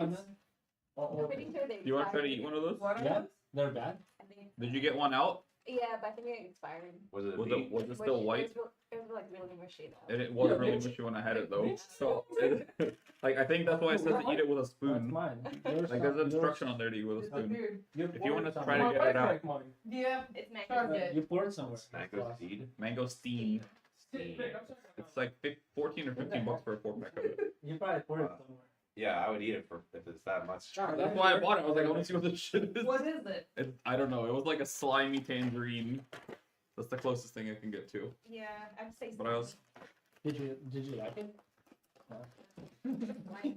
ones? I'm pretty sure they You want to try to expired. eat one of those? What are Yeah. those? They're bad. I think. Did you get one out? Yeah, but I think it expired. Was it a Was beet? it still white? It was like really mushy though. And it was Yeah, really bitch. mushy when I had it though. Bitch. So, like, I think that's why it says to eat it with a That's spoon. mine. Yours Like, not- there's an instruction on there to eat with a It's spoon. weird. yours- If you wanna poured try to somewhere. get it out. Like mine. Yeah. It's Sure. mango. Yeah. You poured somewhere. Mango seed? Mango steam. It's like 14 or 15 bucks for a 4-pack of it. You probably poured it somewhere. Yeah, I would eat it for if it's that much. That's why I bought it. I was like, I want to see what this shit is. What is it? I don't know. It was like a slimy tangerine. That's the closest thing I can get to. Yeah, I'd say. But I was. Did you like it?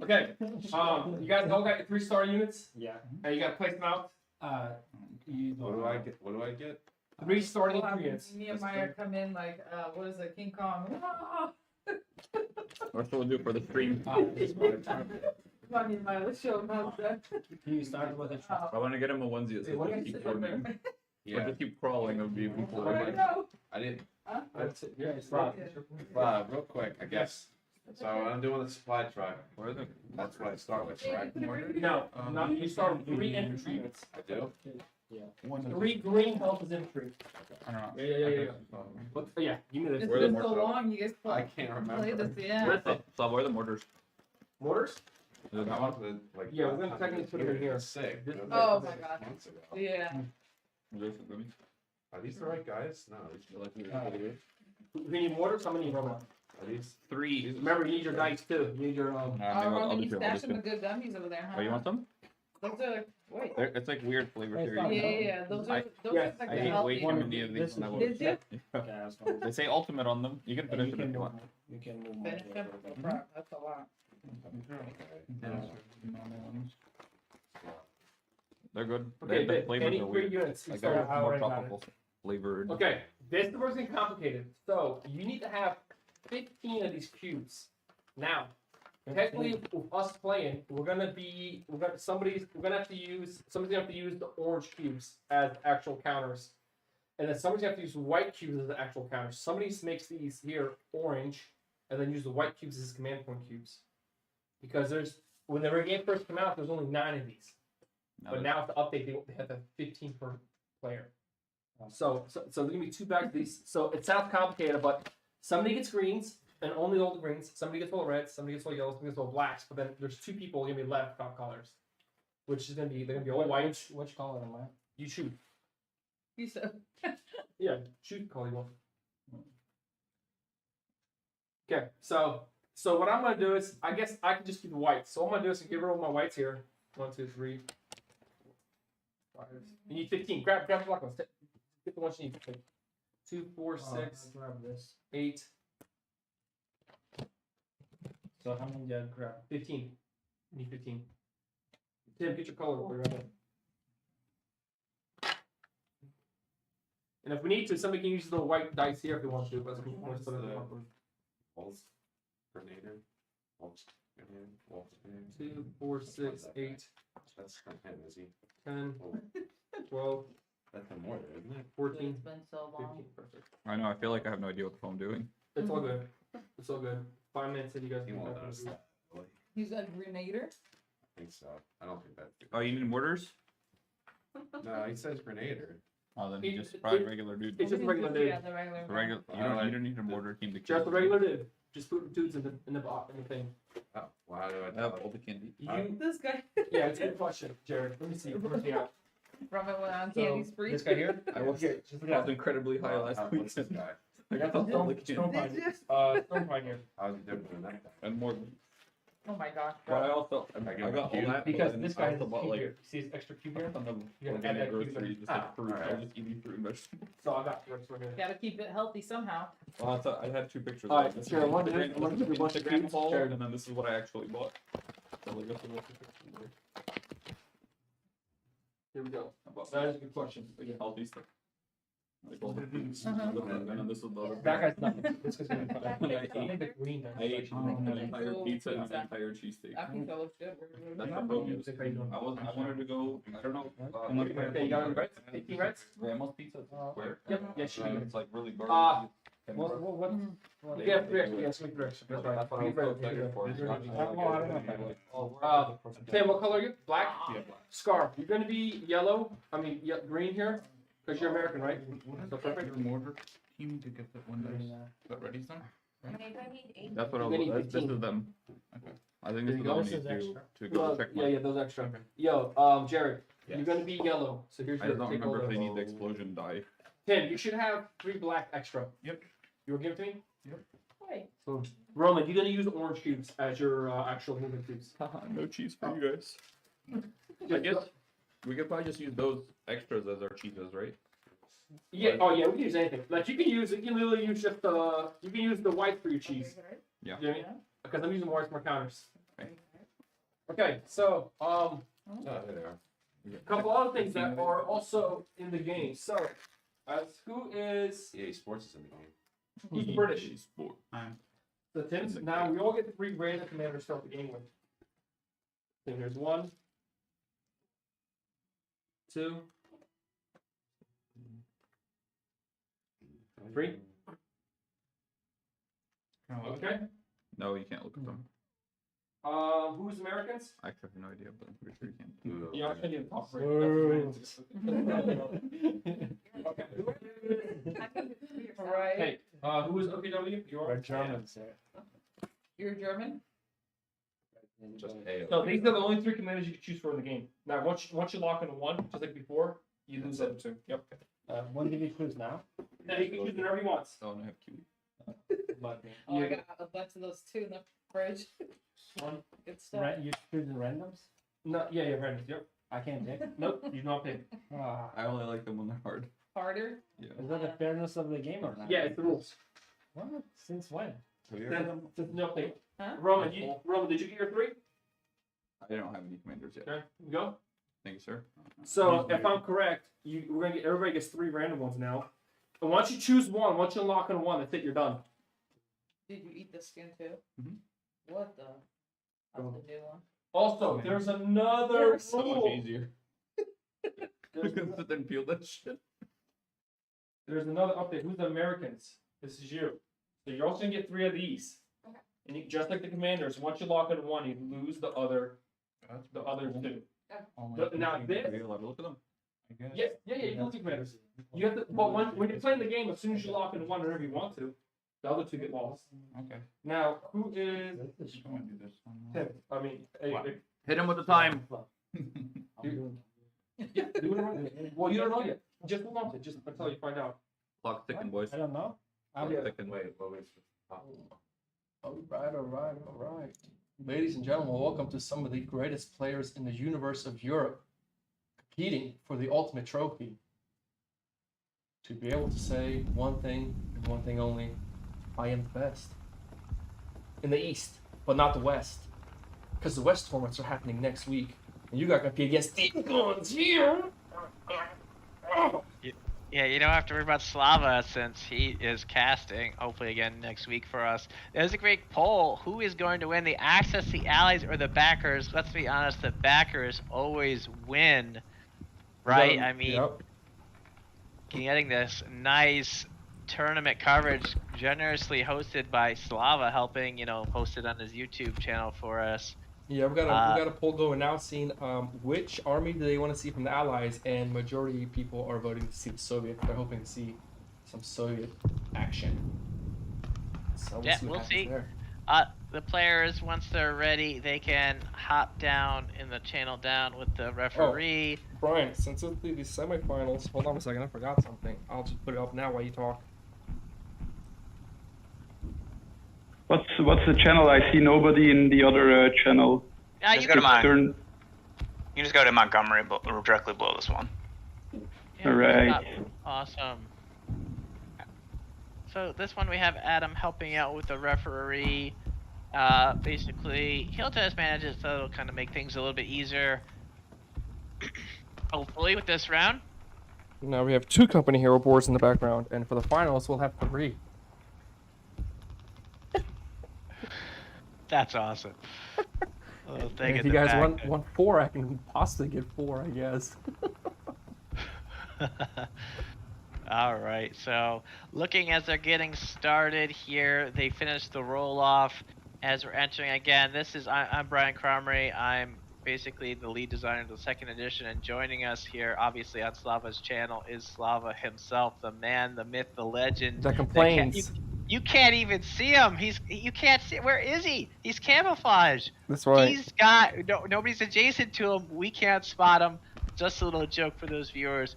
Okay. You guys all got your 3-star units, Yeah. and you got to place them out. You What do I get? What do I get? 3 starting We'll have units. Nehemiah come in like, what is it, King Kong? That's what we'll do for the stream. This one. Come on, Nehemiah, let's show him how to. You started with a truck. I want to get him a onesie that Hey, says what just is keep it? swimming. Or Yeah, just keep crawling. It would be even Where cooler. to go? I didn't. That's it. Yeah, it's Right. Real quick, I guess. So I'm doing the supply truck. Where are the That's what I start with, right? No, not, you start with 3 infantry units. I do. one? 3 green help as infantry. I don't know. Yeah. But yeah, give me It's this. Where are the been so mortars? long, you guys I play can't remember. this, yeah. Where's the So where are the mortars? mortars? Is it I that one? want the, like, Yeah, we're gonna technically put them in here. It's sick. This- It was Oh like my God. months ago. Yeah. Is this it? Let me- Are these the right guys? No. We need mortars. How many robot? Are these? 3. Remember, you need your dice too. You need your Maybe Oh, I'll Roman, do you 2. I'll do stashed some 2. good gummies over there, huh? Oh, you want some? Those are, wait. It's like weird flavor Hey, here. stop. Yeah. Those are, those Yes, are like I the ate way healthy. too many of these This when I is- was. Did you? Okay, that's fine. They say ultimate on them. You can And finish you them if can you move. want. You can move. Finish them? No problem. That's a lot. They're good. Okay, the Vic, flavors any are 3 weird. units. Like So- a I more already got tropical flavored. Okay, this is getting complicated. So you need to have 15 of these cubes. Now, technically, with us playing, somebody's gonna have to use the orange cubes as actual counters, and then somebody's gonna have to use white cubes as the actual counters. Somebody makes these here orange, and then use the white cubes as command point cubes, because when the game first came out, there's only 9 of these. But now with the update, they have the 15 per player. So there's gonna be 2 bags of these. So it sounds complicated, but somebody gets greens and only all the greens. Somebody gets all the reds. Somebody gets all yellows. Somebody gets all blacks. But then there's 2 people gonna be left without colors, which is gonna be they're gonna be all white. Which color am I? You choose. You said. Yeah, choose the color you want. Okay, so what I'm gonna do is I guess I can just keep the whites. So what I'm gonna do is give her all my whites here. 1, 2, 3. 5. You need 15. Grab the black ones. Get the ones you need. 2, 4, 6, I'll grab this. 8, So how many did I grab? 15. You need 15. Tim, get your color order right there. And if we need to, somebody can use the white dice here if they want to, but we want to put it in the Pulse Grenadier? Pulse Grenadier? Pulse Grenadier? 2, 4, 6, 8, That's not him, is he? 10, Oh, 12, that's the mortar, isn't it? 14, It's been so 15. long. Perfect. I know. I feel like I have no idea what the phone doing. It's all good. It's all good. 5 minutes and you guys He can won't go. notice that. Really. He's a grenader. I think so. I don't think that. Oh, you need mortars? No, he says Grenadier. Oh, then It- you just it- fried regular dude. It's just a regular dude. Yeah, the regular. The regular. You don't need a mortar team to Just a regular dude. Just put dudes in the thing. Oh, well, how do I I tell have it? all the candy. You, This guy yeah, it's a good question, Jared. Let me see. Where's he at? from it went on So, Candy Spree. this guy here? I was, Yeah, just I was incredibly high last What's this weekend. guy? I got All the the stone candy. pine. Stone pine here. How's he different than that guy? And more. Oh my gosh. But I also I I got got all cube. that Because but this then guy I has a also bought cube like here. See his extra cube here? on the You gotta add organic that cube grocery, in. just like fruit. I alright. was just eating fruit and vegetables. So I got the extra here. Gotta keep it healthy somehow. Well, I thought I had 2 pictures. Alright, This sure, is one the minute, Instagram- one minute, one Instagram second, haul, sure. and then this is what I actually bought. So like, that's the most pictures. Here we go. I bought That is a good question. like healthy stuff. Like all the Uh-huh. and then this is the other. That guy's nothing. This guy's gonna be That fine. I I think the green guy. I ate an entire Cool pizza and pizza. an entire cheesesteak. That pizza looks good. That's the bonus. I wanted to go. I don't know. Okay, you got any reds? 18 reds? Grandma's pizza. Square. Yep. Yes, she And did. it's like really Uh, burnt. What? You get 3 extra. Yes, 3 extra. That's right. That's what I was so excited for. I don't know if I would. Tim, what color are you? Black? Yeah. Scar, you're gonna be yellow. I mean, green here, because you're American, right? So perfect. Your mortar team to get that one dice. Is that ready, son? Maybe I need 8. That's what I You're gonna was. need This 15. is them. Okay. I think There this you is go. all I This is need extra. to go Well, check yeah, my. yeah, those extra. Yo, Jared, Yes. you're gonna be yellow. So here's I your don't take remember if over. they need the explosion die. Tim, you should have 3 black extra. Yep. You will give it to me? Wait. So, Roman, you're gonna use orange cubes as your actual movement cubes. No cheese for you guys. I guess we could probably just use those extras as our cheeses, right? Yeah. Oh yeah, we can use anything. Like you can literally use just you can use the white for your cheese. Yeah. You know what I mean? Because I'm using whites for counters. Okay. Okay, so Oh, there they are. a couple other things that are also in the game. So, who is EA Sports is in the game. who's British? Sport. So Tim's now we all get the 3 random commanders to start the game with. So here's 1, 2, 3. Okay. No, you can't look at them. Who's Americans? I actually have no idea, but I'm pretty sure you can. Ooh, Yeah, I need to talk for Okay. Right. Hey, who is OPW? You're We're Germans. You're German? Just A. So these are the only 3 commanders you can choose for in the game. Now, once you lock into one, just like before, you lose the other 2. Yep. When did we choose now? Now you can choose whatever you want. Oh, and I have Q. But Oh, I got a bunch of those too in the fridge. One. Good stuff. you choose the randoms? No, yeah, random. Yep. I can't pick. Nope, you do not pick. Ah, I only like them when they're hard. Harder. Yeah. is that the fairness of the game or not? Yeah, it's the rules. What? Since when? Have you ever? No thing. Huh? Roman, did you get your 3? I don't have any commanders yet. Okay, you go. Thank you, sir. So if I'm correct, we're gonna get everybody gets 3 random ones now. And once you choose one, once you lock in one, that's it. You're done. Did you eat the skin too? Mhm. What the? That's the new one. Also, there's another So much rule. easier. There's, Sit there and peel that shit. there's another update. Who's the Americans? This is you. So you're also gonna get 3 of these. Okay. And you, just like the commanders, once you lock in one, you lose the other 2. Now this. Okay, I'll look at them. Yeah, you can see commanders. You have to, but when you're playing the game, as soon as you lock in one whenever you want to, the other 2 get lost. Okay. Now, who is I'm gonna do this one. Tim? I mean, Hit him with the time. yeah, do it. Well, you don't know yet. Just hold on to it, just until you find out. Clock ticking, boys. I don't know. Clock Yeah. ticking. Wait, what was All right. Ladies and gentlemen, welcome to some of the greatest players in the universe of Europe, competing for the ultimate trophy. To be able to say one thing and one thing only, I am the best. In the East, but not the West. Because the West tournaments are happening next week, and you got to compete against the guns here. Yeah, you don't have to worry about Slava since he is casting, hopefully again next week for us. There's a great poll. Who is going to win, the Axis, the Allies, or the backers? Let's be honest, the backers always win, right? I mean, Yep. getting this nice tournament coverage generously hosted by Slava, helping, post it on his YouTube channel for us. Yeah, we got a poll go announcing which army do they want to see from the Allies, and majority of people are voting to see the Soviets. They're hoping to see some Soviet action. So Yeah, what we'll happens see. there. The players, once they're ready, they can hop down in the channel down with the referee. Brian, since it's the semifinals, hold on a second, I forgot something. I'll just put it up now while you talk. What's the channel? I see nobody in the other channel. Yeah, Just you go to can mine. Turn. You can just go to Montgomery, directly below this one. Yeah, Alright. Awesome. So this one we have Adam helping out with the referee. Basically, he'll just manage it so it'll kind of make things a little bit easier. Hopefully with this round. Now we have 2 company hero boards in the background, and for the finals we'll have 3. That's awesome. Little thing And at if you the guys back there. want 4, I can possibly get 4, I guess. All right, so looking as they're getting started here, they finished the roll off as we're entering again. I'm Brian Cromery. I'm basically the lead designer of the second edition, and joining us here, obviously on Slava's channel, is Slava himself, the man, the myth, the legend. That complains. You can't even see him. You can't see. Where is he? He's camouflaged. That's right. He's got nobody's adjacent to him. We can't spot him. Just a little joke for those viewers.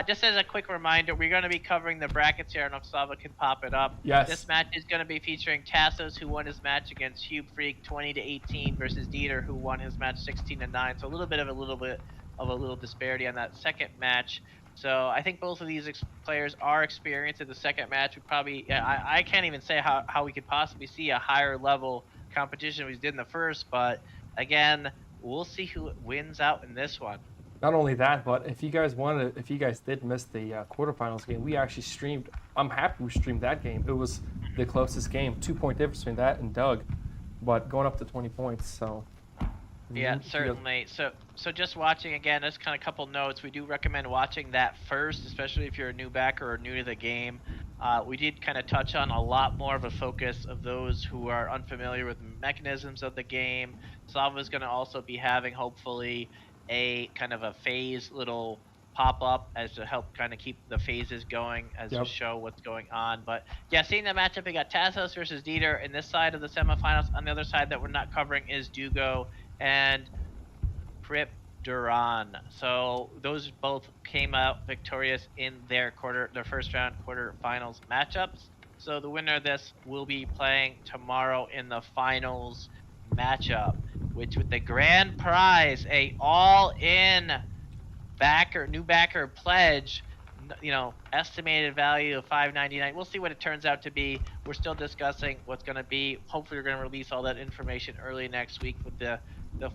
Just as a quick reminder, we're going to be covering the brackets here. I don't know if Slava can pop it up. Yes. This match is going to be featuring Tassos, who won his match against Hube Freak 20-18, versus Dieter, who won his match 16-9. So a little bit of a disparity on that second match. So I think both of these players are experienced in the second match. We probably, I can't even say how we could possibly see a higher level competition we did in the first, but again, we'll see who wins out in this one. Not only that, but if you guys did miss the quarterfinals game, we actually streamed. I'm happy we streamed that game. It was the closest game, 2-point difference between that and Doug, but going up to 20 points. So yeah, certainly. So just watching again, just kind of a couple notes. We do recommend watching that first, especially if you're a new backer or new to the game. We did kind of touch on a lot more of a focus of those who are unfamiliar with the mechanisms of the game. Slava is going to also be having, hopefully, a kind of a phase little pop-up as to help kind of keep the phases going as to show what's going on. But yeah, seeing the matchup, we got Tassos versus Dieter in this side of the semifinals. On the other side that we're not covering is Dugo and Prip Duran. So those both came out victorious in their first round quarterfinals matchups. So the winner of this will be playing tomorrow in the finals matchup, which with the grand prize, a all-in new backer pledge, estimated value of $5.99. We'll see what it turns out to be. We're still discussing what's going to be. Hopefully we're going to release all that information early next week with the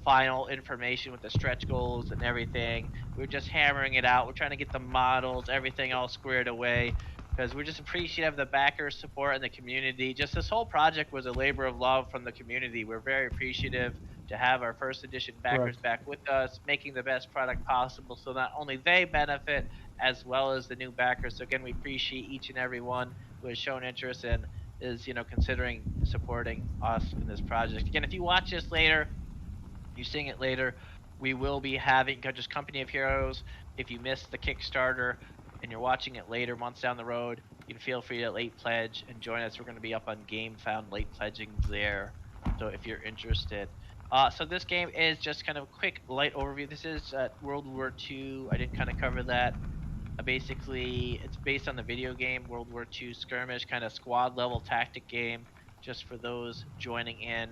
final information with the stretch goals and everything. We're just hammering it out. We're trying to get the models, everything all squared away, because we're just appreciative of the backers' support and the community. Just this whole project was a labor of love from the community. We're very appreciative to have our first edition backers back with us, making the best product possible so not only they benefit as well as the new backers. So again, we appreciate each and every one who has shown interest and is, considering supporting us in this project. Again, if you watch this later, you're seeing it later, we will be having just Company of Heroes. If you missed the Kickstarter and you're watching it later, months down the road, you can feel free to late pledge and join us. We're going to be up on GameFound late pledging there, so if you're interested. So this game is just kind of a quick light overview. This is World War II. I didn't kind of cover that. Basically, it's based on the video game World War II skirmish, kind of squad level tactic game, just for those joining in,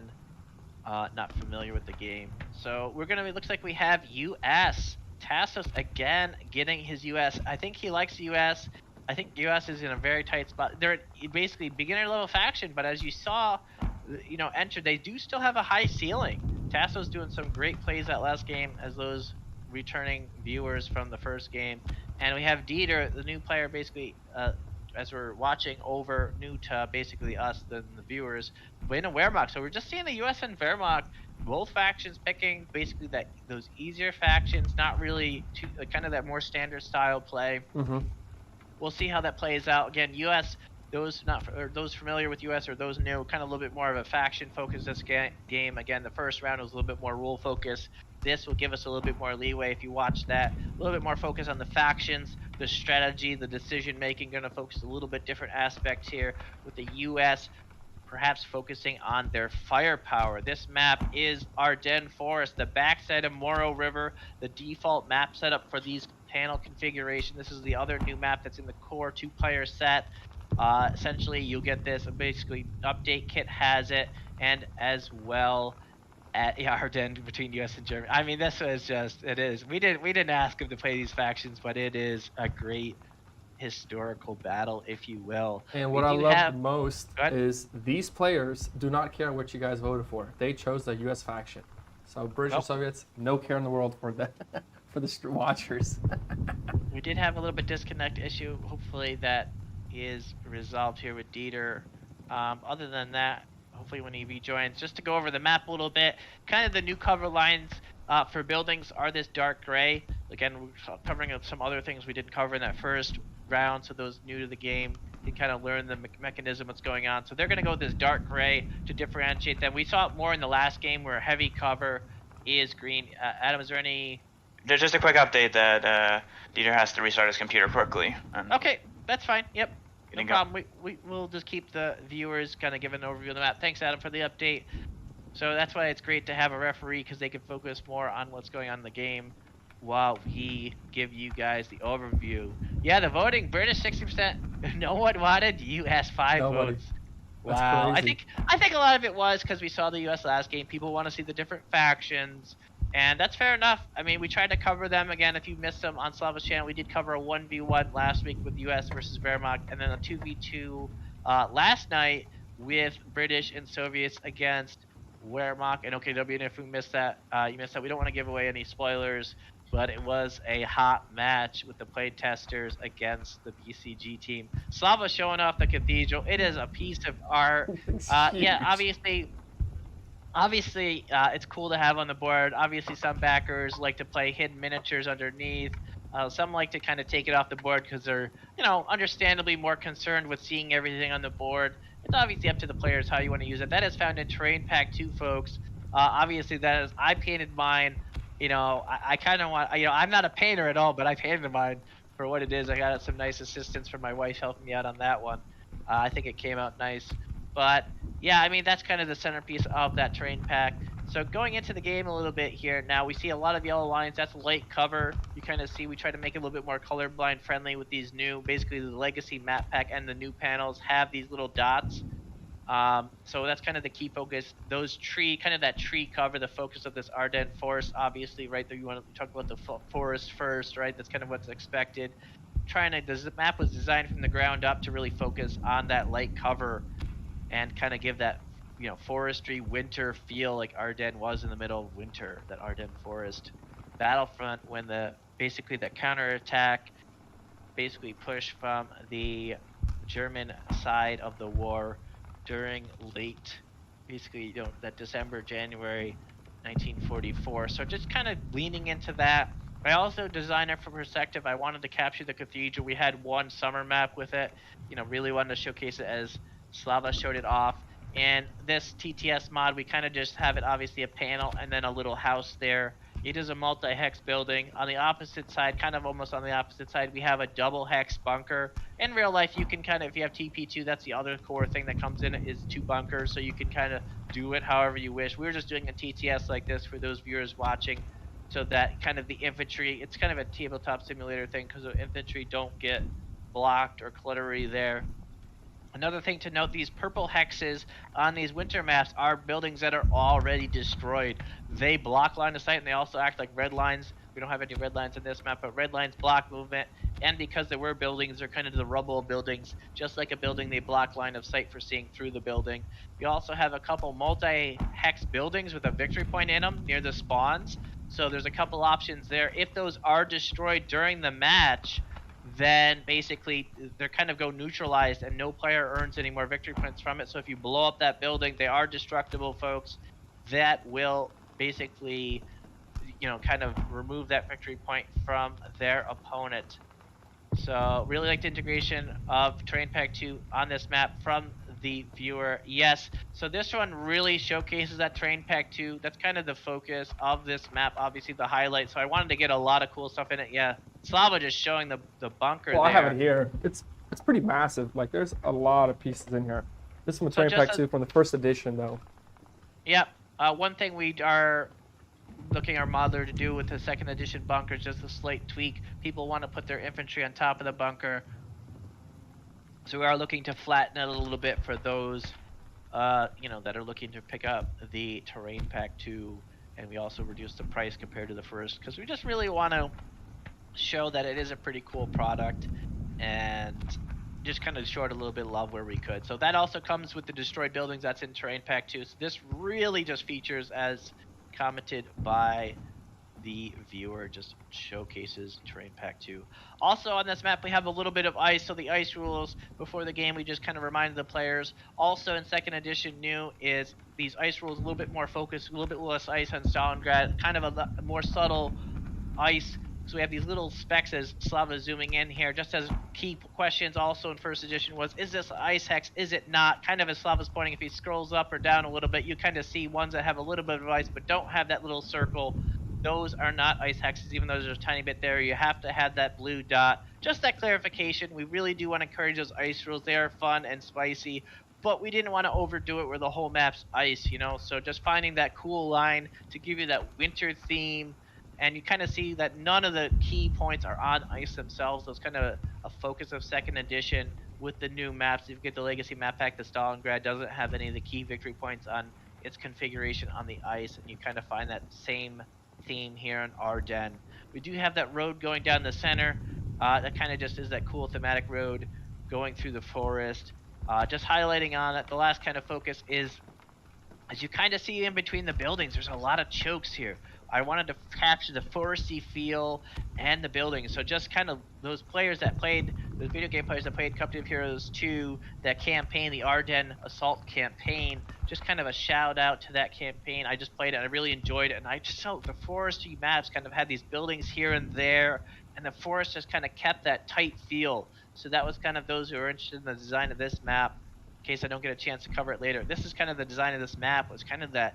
not familiar with the game. So we're gonna, it looks like we have US. Tassos again getting his US. I think he likes the US. I think US is in a very tight spot. They're basically beginner level faction, but as you saw, enter, they do still have a high ceiling. Tassos doing some great plays that last game as those returning viewers from the first game. And we have Dieter, the new player, basically, as we're watching over, new to basically us, the viewers, in a Wehrmacht. So we're just seeing the US and Wehrmacht, both factions picking basically those easier factions, not really kind of that more standard style play. We'll see how that plays out. Again, US, those familiar with US or those new, kind of a little bit more of a faction focus this game. Again, the first round was a little bit more rule focus. This will give us a little bit more leeway if you watch that. A little bit more focus on the factions, the strategy, the decision making. Going to focus a little bit different aspects here with the US perhaps focusing on their firepower. This map is Ardennes Forest, the backside of Moro River, the default map setup for these panel configuration. This is the other new map that's in the core 2-player set. Essentially, you'll get this. Basically, update kit has it, and as well at Ardennes between US and Germany. I mean, this was just, it is. We didn't ask him to play these factions, but it is a great historical battle, if you will. And what I love most is these players do not care what you guys voted for. They chose the US faction. So British or Soviets, no care in the world for that. For the watchers. We did have a little bit disconnect issue. Hopefully that is resolved here with Dieter. Other than that, hopefully when he rejoins, just to go over the map a little bit, kind of the new cover lines for buildings are this dark gray. Again, we're covering up some other things we didn't cover in that first round, so those new to the game can kind of learn the mechanism what's going on. So they're going to go with this dark gray to differentiate them. We saw it more in the last game where heavy cover is green. Adam, is there any? There's just a quick update that Dieter has to restart his computer quickly. And Okay, that's fine. Yep, no getting go- problem. We'll just keep the viewers kind of give an overview of the map. Thanks, Adam, for the update. So that's why it's great to have a referee, because they can focus more on what's going on in the game while we give you guys the overview. Yeah, the voting, British 60%. No one wanted US 5 Nobody. votes. That's Wow, crazy. I think a lot of it was because we saw the US last game. People want to see the different factions, and that's fair enough. I mean, we tried to cover them again. If you missed them on Slava's channel, we did cover a 1v1 last week with US versus Wehrmacht, and then a 2v2 last night with British and Soviets against Wehrmacht and OKW. And if we missed that, you missed that. We don't want to give away any spoilers, but it was a hot match with the play testers against the BCG team. Slava showing off the cathedral. It is a piece of art. Yeah, obviously, it's cool to have on the board. Obviously, some backers like to play hidden miniatures underneath. Some like to kind of take it off the board because they're, understandably more concerned with seeing everything on the board. It's obviously up to the players how you want to use it. That is found in Terrain Pack 2, folks. Obviously, I painted mine. I kind of want, I'm not a painter at all, but I painted mine for what it is. I got some nice assistance from my wife helping me out on that one. I think it came out nice. But yeah, I mean, that's kind of the centerpiece of that terrain pack. So going into the game a little bit here, now we see a lot of yellow lines. That's light cover. You kind of see we try to make it a little bit more colorblind friendly with these new, basically the legacy map pack and the new panels have these little dots. So that's kind of the key focus. Those that tree cover, the focus of this Ardennes forest, obviously, right there. You want to talk about the forest first, right? That's kind of what's expected. The map was designed from the ground up to really focus on that light cover and kind of give that, forestry winter feel like Ardennes was in the middle of winter, that Ardennes forest. Battlefront, when the counterattack basically pushed from the German side of the war during that December, January 1944. So just kind of leaning into that. I also designed it from perspective. I wanted to capture the cathedral. We had one summer map with it. Really wanted to showcase it as Slava showed it off. And this TTS mod, we kind of just have it obviously a panel and then a little house there. It is a multi-hex building. On the opposite side, kind of almost on the opposite side, we have a double hex bunker. In real life, you can kind of, if you have TP2, that's the other core thing that comes in is 2 bunkers, so you can kind of do it however you wish. We were just doing a TTS like this for those viewers watching, so that kind of the infantry, it's kind of a tabletop simulator thing because the infantry don't get blocked or cluttery there. Another thing to note, these purple hexes on these winter maps are buildings that are already destroyed. They block line of sight, and they also act like red lines. We don't have any red lines in this map, but red lines block movement. And because there were buildings, they're kind of the rubble buildings. Just like a building, they block line of sight for seeing through the building. We also have a couple multi-hex buildings with a victory point in them near the spawns. So there's a couple options there. If those are destroyed during the match, then basically they're kind of go neutralized and no player earns any more victory points from it. So if you blow up that building, they are destructible, folks. That will basically, kind of remove that victory point from their opponent. So really like the integration of Terrain Pack 2 on this map from the viewer. Yes, so this one really showcases that Terrain Pack 2. That's kind of the focus of this map, obviously the highlight. So I wanted to get a lot of cool stuff in it. Yeah, Slava just showing the bunker Well, there. I have it here. It's pretty massive. Like, there's a lot of pieces in here. This is from Terrain Pack 2 from the first edition, though. Yep. One thing we are looking our modeler to do with the second edition bunker is just a slight tweak. People want to put their infantry on top of the bunker. So we are looking to flatten it a little bit for those, that are looking to pick up the Terrain Pack 2. And we also reduced the price compared to the first, because we just really want to show that it is a pretty cool product and just kind of show it a little bit of love where we could. So that also comes with the destroyed buildings that's in Terrain Pack 2. So this really just features, as commented by the viewer, just showcases Terrain Pack 2. Also on this map we have a little bit of ice, so the ice rules before the game we just kind of reminded the players. Also in second edition new is these ice rules a little bit more focused, a little bit less ice on Stalingrad, kind of a more subtle ice So we have these little specks as Slava zooming in here, just as key questions also in first edition was, is this ice hex, is it not? Kind of as Slava's pointing, if he scrolls up or down a little bit, you kind of see ones that have a little bit of ice but don't have that little circle. Those are not ice hexes, even though there's a tiny bit there. You have to have that blue dot. Just that clarification. We really do want to encourage those ice rules. They are fun and spicy, but we didn't want to overdo it where the whole map's ice, you know? So just finding that cool line to give you that winter theme, and you kind of see that none of the key points are on ice themselves. So it's kind of a focus of second edition with the new maps. If you get the Legacy map pack, the Stalingrad doesn't have any of the key victory points on its configuration on the ice, and you kind of find that same theme here in Ardennes. We do have that road going down the center. That kind of just is that cool thematic road going through the forest. Just highlighting on it, the last kind of focus is, as you kind of see in between the buildings, there's a lot of chokes here. I wanted to capture the foresty feel and the buildings. So just kind of those players that played, those video game players that played Company of Heroes 2, that campaign, the Ardennes Assault campaign, just kind of a shout out to that campaign. I just played it, I really enjoyed it, and I just felt the foresty maps kind of had these buildings here and there, and the forest just kind of kept that tight feel. So that was kind of those who are interested in the design of this map. In case I don't get a chance to cover it later, this is kind of the design of this map, was kind of the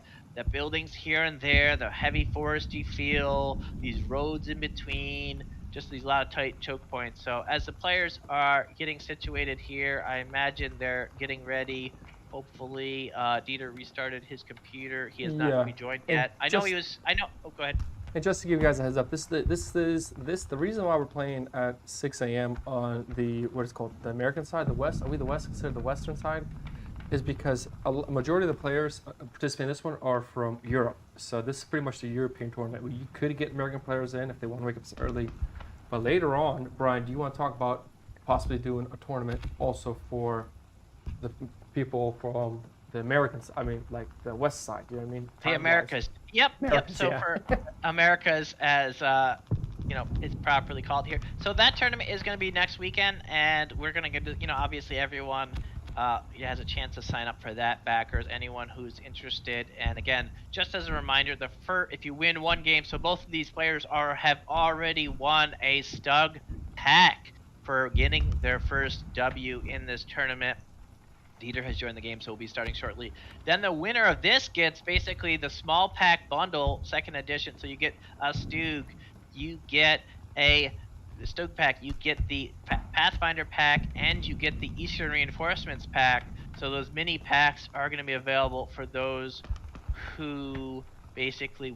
buildings here and there, the heavy foresty feel, these roads in between, just these lot of tight choke points. So as the players are getting situated here, I imagine they're getting ready. Hopefully, Dieter restarted his computer. He has not rejoined yet. I know he was. I know. Oh, go ahead. And just to give you guys a heads up, the reason why we're playing at 6 a.m. on the what is called the American side, the West. Are we the West considered the Western side? Is because a majority of the players participating in this one are from Europe. So this is pretty much the European tournament where you could get American players in if they want to wake up early. But later on, Brian, do you want to talk about possibly doing a tournament also for the people from the Americans? I mean, like the West side. You know what I mean? The Americas. Yep. Americas, So yeah. for Americas, as you know, it's properly called here. So that tournament is going to be next weekend, and we're going to get to, you know, obviously everyone has a chance to sign up for that. Backers, anyone who's interested. And again, just as a reminder, if you win one game, so both of these players have already won a Stug pack for getting their first W in this tournament. Dieter has joined the game, so we'll be starting shortly. Then the winner of this gets basically the small pack bundle, second edition. So you get a Stug, you get a Stug pack, you get the Pathfinder pack, and you get the Eastern Reinforcements pack. So those mini packs are going to be available for those who basically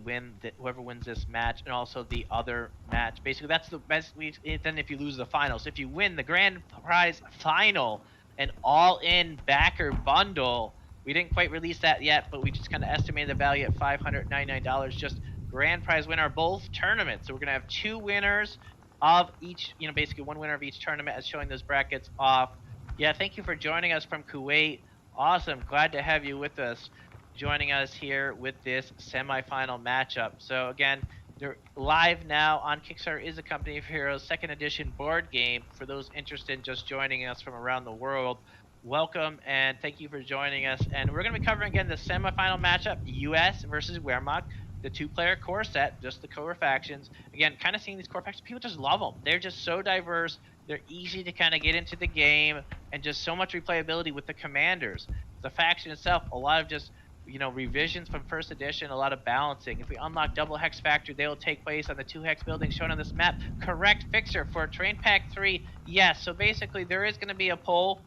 whoever wins this match, and also the other match. Basically, that's the best. Then if you lose the final, so if you win the grand prize final, an all-in backer bundle. We didn't quite release that yet, but we just kind of estimated the value at $599. Just grand prize winner of both tournaments. So we're gonna have two winners of each. You know, basically one winner of each tournament, as showing those brackets off. Yeah, thank you for joining us from Kuwait. Awesome, glad to have you with us, joining us here with this semifinal matchup. So again, they're live now on Kickstarter. Is a Company of Heroes second edition board game for those interested in just joining us from around the world. Welcome and thank you for joining us. And we're going to be covering again the semifinal matchup, US versus Wehrmacht, the two-player core set, just the core factions. Again, kind of seeing these core factions, people just love them. They're just so diverse. They're easy to kind of get into the game, and just so much replayability with the commanders. The faction itself, a lot of just, you know, revisions from first edition, a lot of balancing. If we unlock double hex factory, they will take place on the 2 hex buildings shown on this map. Correct fixer for Train Pack 3, yes. So basically there is going to be a poll.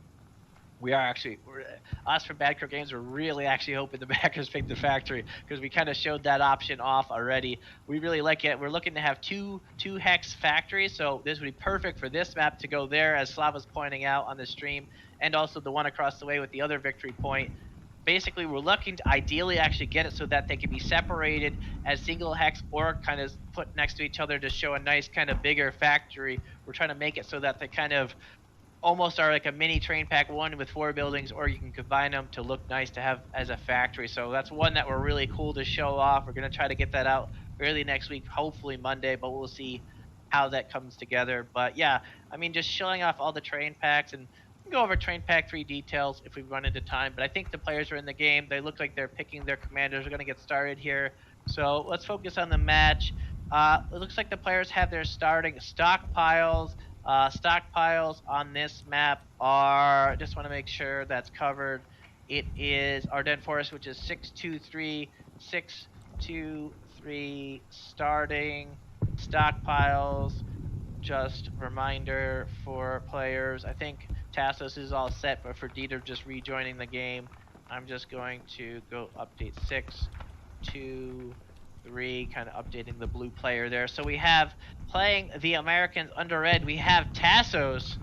Us from Bad Crow Games, we're really actually hoping the backers pick the factory, because we kind of showed that option off already. We really like it. We're looking to have two hex factories, so this would be perfect for this map to go there, as Slava's pointing out on the stream, and also the one across the way with the other victory point. Basically, we're looking to ideally actually get it so that they can be separated as single hex or kind of put next to each other to show a nice kind of bigger factory. We're trying to make it so that they kind of almost are like a mini Train Pack 1 with 4 buildings, or you can combine them to look nice to have as a factory. So that's one that we're really cool to show off. We're going to try to get that out early next week, hopefully Monday, but we'll see how that comes together. But yeah, I mean, just showing off all the Train Packs, and we can go over Train Pack 3 details if we run into time. But I think the players are in the game. They look like they're picking their commanders. We're going to get started here. So let's focus on the match. it looks like the players have their starting stockpiles. Stockpiles on this map are, just want to make sure that's covered. It is Ardennes Forest, which is 623, 623 starting stockpiles. Just reminder for players, I think Tassos is all set, but for Dieter just rejoining the game, I'm just going to go update 623, kind of updating the blue player there. So we have playing the Americans under red, we have Tassos,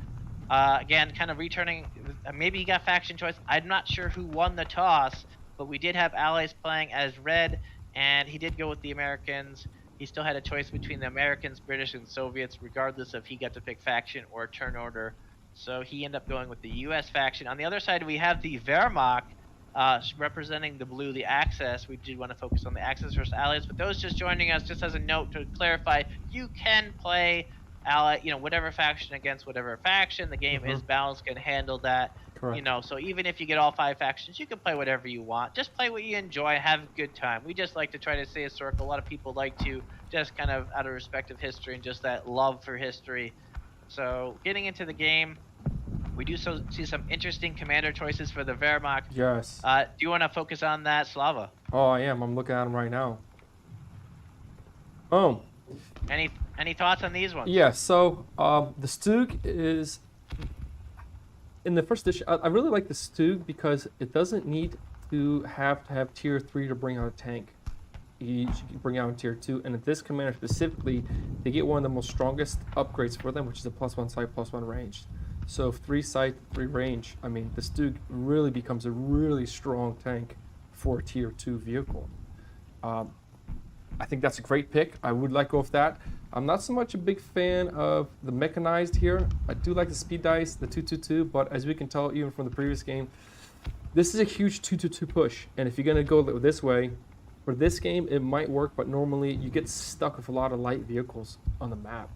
again, kind of returning, maybe he got faction choice. I'm not sure who won the toss, but we did have allies playing as red, and he did go with the Americans. He still had a choice between the Americans, British, and Soviets, regardless if he got to pick faction or turn order. So he ended up going with the U.S. faction. On the other side, we have the Wehrmacht, representing the blue, the Axis. We did want to focus on the Axis versus Allies, but those just joining us, just as a note to clarify, you can play ally, whatever faction against whatever faction. The game is balanced, can handle that. Correct. So even if you get all 5 factions, you can play whatever you want. Just play what you enjoy, have a good time. We just like to try to stay historical. A lot of people like to just kind of out of respect of history and just that love for history. So getting into the game, we do see some interesting commander choices for the Wehrmacht. Yes. Do you want to focus on that, Slava? Oh, I am. I'm looking at them right now. Oh. Any thoughts on these ones? Yeah, so the Stug is in the first edition. I really like the Stug because it doesn't need to have tier 3 to bring out a tank. You can bring out in tier 2, and in this commander specifically, they get one of the most strongest upgrades for them, which is a +1 sight, +1 range. So 3 sight, 3 range. I mean, the Stug really becomes a really strong tank for a tier 2 vehicle. I think that's a great pick. I would let go of that. I'm not so much a big fan of the mechanized here. I do like the speed dice, the 222, but as we can tell even from the previous game, this is a huge 222 push. And if you're gonna go this way, for this game it might work, but normally you get stuck with a lot of light vehicles on the map.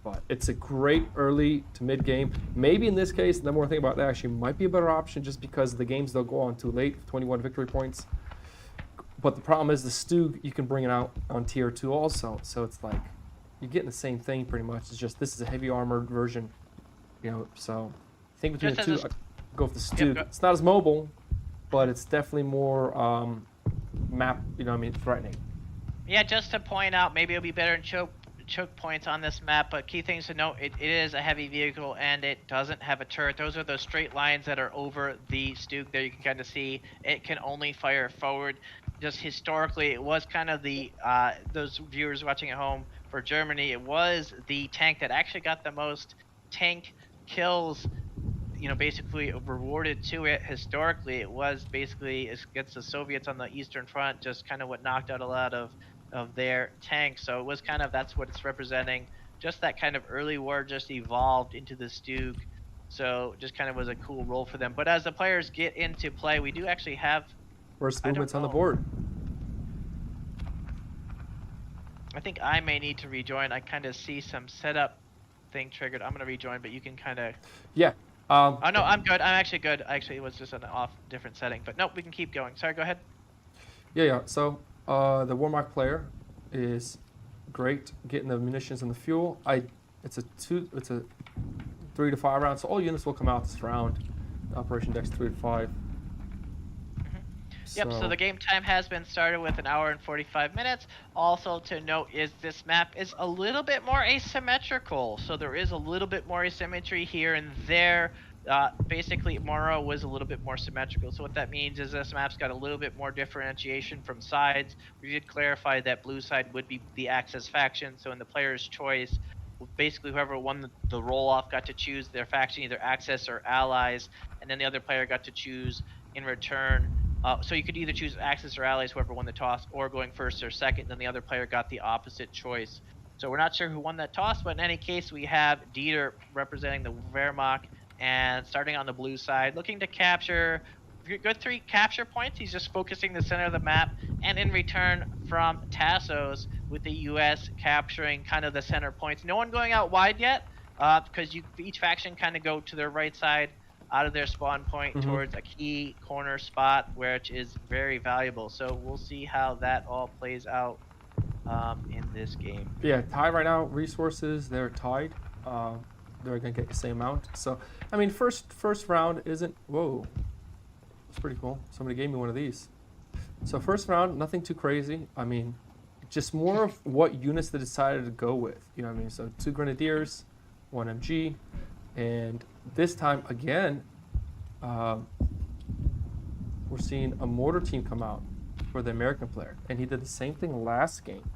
But it's a great early to mid game. Maybe in this case, the more I think about it, actually might be a better option just because the games they'll go on too late, 21 victory points. But the problem is the Stug, you can bring it out on tier 2 also. So it's like, you're getting the same thing pretty much. It's just, this is a heavy armored version, so I think between the two, I'd go with the Stug. It's not as mobile, but it's definitely more map, threatening. Yeah, just to point out, maybe it'll be better in choke points on this map, but key things to note, it is a heavy vehicle and it doesn't have a turret. Those are those straight lines that are over the Stug there. You can kind of see it can only fire forward. Just historically, it was kind of the those viewers watching at home, for Germany, it was the tank that actually got the most tank kills, basically rewarded to it. Historically, it was basically against the Soviets on the Eastern Front, just kind of what knocked out a lot of their tanks. So it was kind of, that's what it's representing. Just that kind of early war just evolved into the Stug. So just kind of was a cool role for them. But as the players get into play, we do actually have... Where's movements on the board? I think I may need to rejoin. I kind of see some setup thing triggered. I'm going to rejoin, but you can kind of... Yeah. Oh, no, I'm good. I'm actually good. Actually, it was just an off different setting. But nope, we can keep going. Sorry, go ahead. Yeah. So the Wehrmacht player is great getting the munitions and the fuel. It's a 3 to 5 round, so all units will come out this round. Operation Dex 3 to 5. Yep, so the game time has been started with 1 hour and 45 minutes. Also to note is this map is a little bit more asymmetrical. So there is a little bit more asymmetry here and there. Basically, Moro was a little bit more symmetrical. So what that means is this map's got a little bit more differentiation from sides. We did clarify that blue side would be the Axis faction. So in the player's choice, basically whoever won the roll-off got to choose their faction, either Axis or Allies. And then the other player got to choose in return. So you could either choose Axis or Allies, whoever won the toss, or going first or second, then the other player got the opposite choice. So we're not sure who won that toss, but in any case, we have Dieter representing the Wehrmacht, and starting on the blue side, looking to capture good 3 capture points. He's just focusing the center of the map, and in return from Tassos, with the U.S. capturing kind of the center points. No one going out wide yet, because each faction kind of go to their right side, out of their spawn point towards a key corner spot, which is very valuable. So we'll see how that all plays out in this game. Yeah, tied right now. Resources, they're tied. They're gonna get the same amount. So, I mean, first round isn't. Whoa, that's pretty cool. Somebody gave me one of these. So first round, nothing too crazy. I mean, just more of what units they decided to go with. You know what I mean? So 2 Grenadiers, 1 MG, and this time again, we're seeing a mortar team come out for the American player, and he did the same thing last game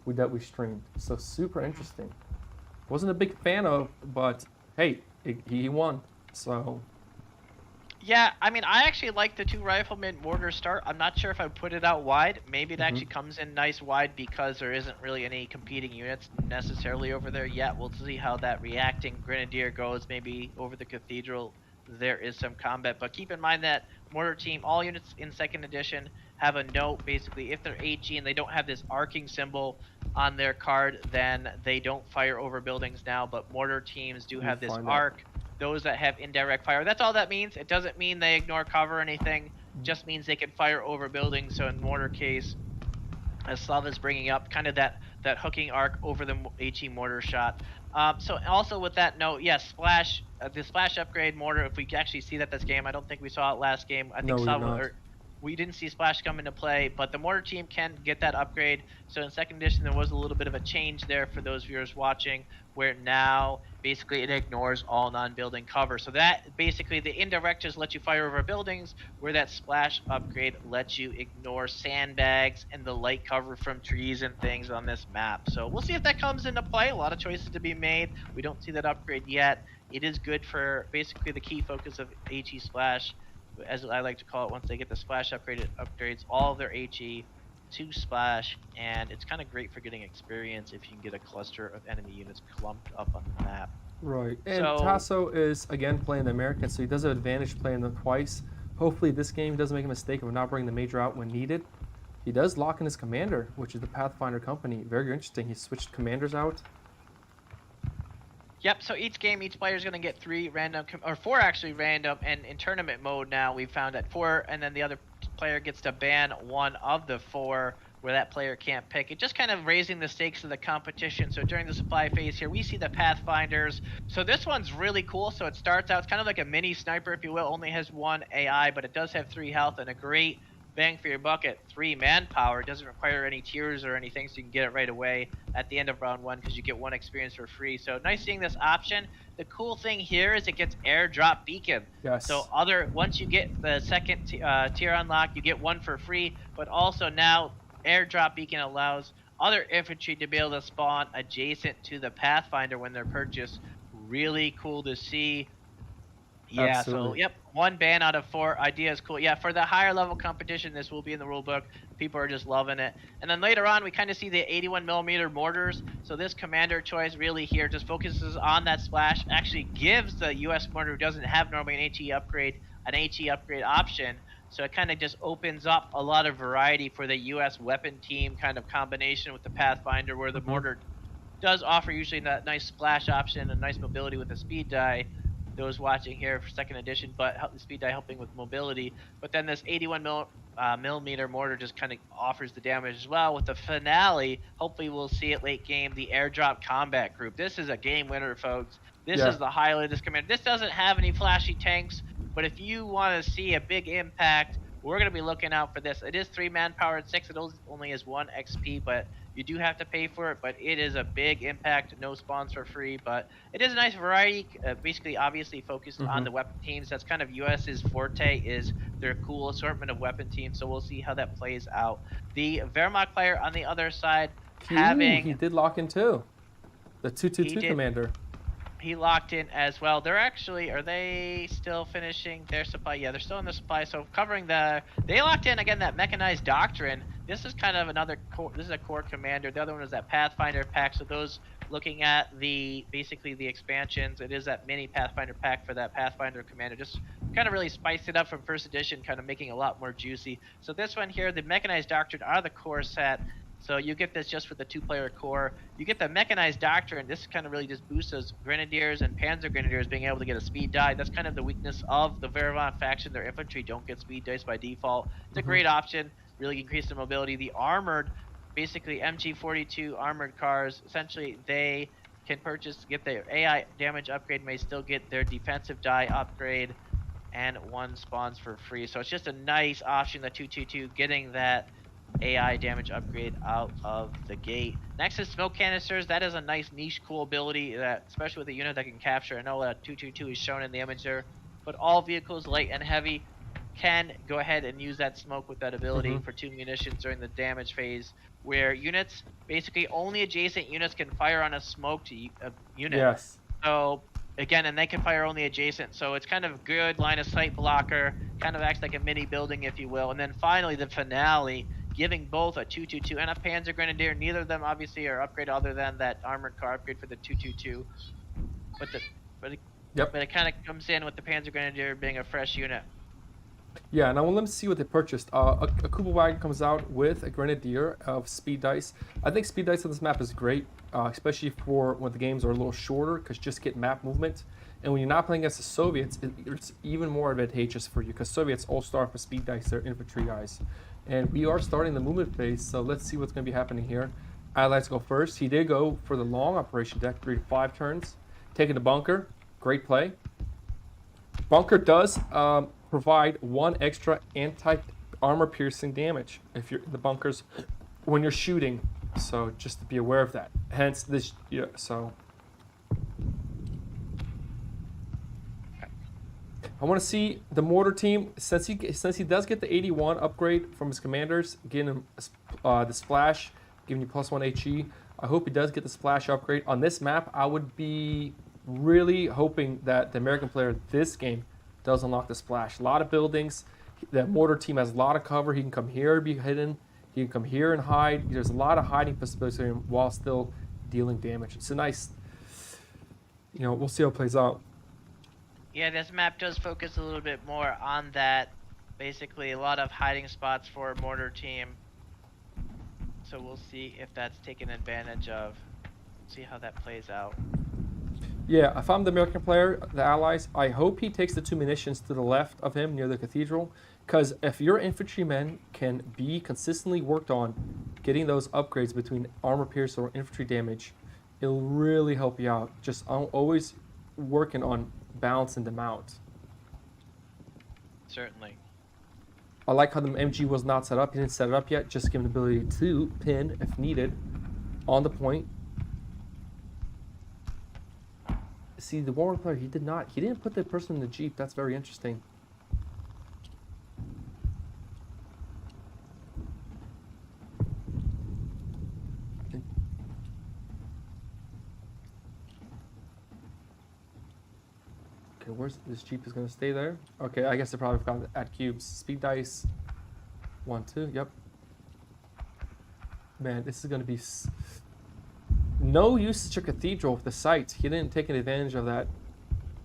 that we streamed. So super interesting. Wasn't a big fan of, but hey, he won. So Yeah, I mean, I actually like the 2 rifleman mortar start. I'm not sure if I put it out wide. Maybe it actually comes in nice wide because there isn't really any competing units necessarily over there yet. We'll see how that reacting Grenadier goes. Maybe over the Cathedral there is some combat, but keep in mind that mortar team, all units in 2nd edition have a note. Basically, if they're HE and they don't have this arcing symbol on their card, then they don't fire over buildings now, but mortar teams do have this arc. Those that have indirect fire, that's all that means. It doesn't mean they ignore cover or anything, just means they can fire over buildings. So in mortar case, as Slava's bringing up, kind of that hooking arc over the HE mortar shot. So also with that note, yes, splash, the splash upgrade mortar, if we actually see that this game, I don't think we saw it last game. I think we didn't see splash come into play, but the mortar team can get that upgrade. So in 2nd edition, there was a little bit of a change there for those viewers watching, where now basically it ignores all non-building cover. So that basically the indirect just lets you fire over buildings, where that splash upgrade lets you ignore sandbags and the light cover from trees and things on this map. So we'll see if that comes into play. A lot of choices to be made. We don't see that upgrade yet. It is good for basically the key focus of HE splash, as I like to call it. Once they get the splash upgrade, it upgrades all of their HE to splash, and it's kind of great for getting experience if you can get a cluster of enemy units clumped up on the map. Right, and So- Tasso is again playing the American, so he does have advantage playing them twice. Hopefully this game doesn't make a mistake of not bringing the major out when needed. He does lock in his commander, which is the Pathfinder company. Very interesting. He switched commanders out. Yep, so each game, each player is going to get 3 random, or 4 actually random, and in tournament mode now we found that 4, and then the other player gets to ban 1 of the 4, where that player can't pick. It just kind of raising the stakes of the competition. So during the supply phase here, we see the Pathfinders. So this one's really cool. So it starts out, it's kind of like a mini sniper, if you will, only has 1 AI, but it does have 3 health and a great bang for your buck at 3 manpower. It doesn't require any tiers or anything, so you can get it right away at the end of round 1 because you get 1 experience for free. So nice seeing this option. The cool thing here is it gets airdrop beacon. Yes. So once you get the 2nd tier unlock, you get 1 for free, but also now airdrop beacon allows other infantry to be able to spawn adjacent to the Pathfinder when they're purchased. Really cool to see. Yeah, Absolutely. so yep, 1 ban out of 4. Idea is cool. Yeah, for the higher level competition, this will be in the rulebook. People are just loving it. And then later on, we kind of see the 81mm mortars. So this commander choice really here just focuses on that splash. Actually gives the US mortar, who doesn't have normally an HE upgrade option. So it kind of just opens up a lot of variety for the US weapon team kind of combination with the Pathfinder, where the mortar does offer usually that nice splash option and nice mobility with the speed die. Those watching here for 2nd edition, but the speed die helping with mobility. But then this 81mm mortar just kind of offers the damage as well. With the finale, hopefully we'll see it late game, the airdrop combat group. This is a game winner, folks. This is the highlight of this commander. This doesn't have any flashy tanks, but if you want to see a big impact, we're going to be looking out for this. It is 3 manpower at 6. It only has 1 XP, but you do have to pay for it. But it is a big impact. No spawns for free, but it is a nice variety. Basically, obviously focused on the weapon teams. That's kind of US's forte, is their cool assortment of weapon teams. So we'll see how that plays out. The Wehrmacht player on the other side, He did lock in too. The 222 did. commander. He locked in as well. They're actually, are they still finishing their supply? Yeah, they're still in the supply. So covering they locked in again that mechanized doctrine. This is kind of another core, this is a core commander. The other one is that Pathfinder pack. So those looking at basically the expansions, it is that mini Pathfinder pack for that Pathfinder commander. Just kind of really spiced it up from 1st edition, kind of making it a lot more juicy. So this one here, the mechanized doctrine are the core set. So you get this just with the 2-player core. You get the mechanized doctrine. This kind of really just boosts those Grenadiers and Panzer Grenadiers being able to get a speed die. That's kind of the weakness of the Wehrmacht faction. Their infantry don't get speed dice by default. It's a great option. Really increase the mobility. The armored basically MG42 armored cars. Essentially, they can get their AI damage upgrade, may still get their defensive die upgrade, and 1 spawns for free. So it's just a nice option, the 222, getting that AI damage upgrade out of the gate. Next is smoke canisters. That is a nice niche cool ability that, especially with a unit that can capture. I know 222 is shown in the image there, but all vehicles, light and heavy, can go ahead and use that smoke with that ability for 2 munitions during the damage phase, where units, basically only adjacent units can fire on a smoked unit. Yes. So again, and they can fire only adjacent, so it's kind of good line of sight blocker, kind of acts like a mini building, if you will. And then finally, the finale, giving both a 222 and a Panzer Grenadier. Neither of them obviously are upgraded other than that armored car upgrade for the 222. But it kind of comes in with the Panzer Grenadier being a fresh unit. Yeah, now let me see what they purchased. A Kuba wagon comes out with a Grenadier of speed dice. I think speed dice on this map is great, especially for when the games are a little shorter, because you just get map movement. And when you're not playing against the Soviets, it's even more advantageous for you, because Soviets all start with speed dice, they're infantry guys. And we are starting the movement phase, so let's see what's going to be happening here. Allies go first. He did go for the long operation deck, 3 to 5 turns. Taking the bunker, great play. Bunker does provide 1 extra anti-armor piercing damage if you're in the bunkers when you're shooting. So just to be aware of that. Hence this, yeah, so. I want to see the mortar team, since he does get the 81 upgrade from his commanders, getting him the splash, giving you +1 HE. I hope he does get the splash upgrade. On this map, I would be really hoping that the American player this game does unlock the splash. A lot of buildings. The mortar team has a lot of cover. He can come here and be hidden. He can come here and hide. There's a lot of hiding possibilities for him while still dealing damage. It's a nice, we'll see how it plays out. Yeah, this map does focus a little bit more on that. Basically, a lot of hiding spots for a mortar team. So we'll see if that's taken advantage of. See how that plays out. Yeah, if I'm the American player, the Allies, I hope he takes the 2 munitions to the left of him near the cathedral. Because if your infantrymen can be consistently worked on getting those upgrades between armor pierce or infantry damage, it'll really help you out. Just always working on balancing them out. Certainly. I like how the MG was not set up. He didn't set it up yet. Just give him the ability to pin if needed on the point. See, the Warwick player, he didn't put the person in the Jeep. That's very interesting. Okay, where's this Jeep is gonna stay there? Okay, I guess they probably forgot to add cubes. Speed dice. 1, 2, yep. Man, this is gonna be no usage of cathedral with the sites. He didn't take advantage of that.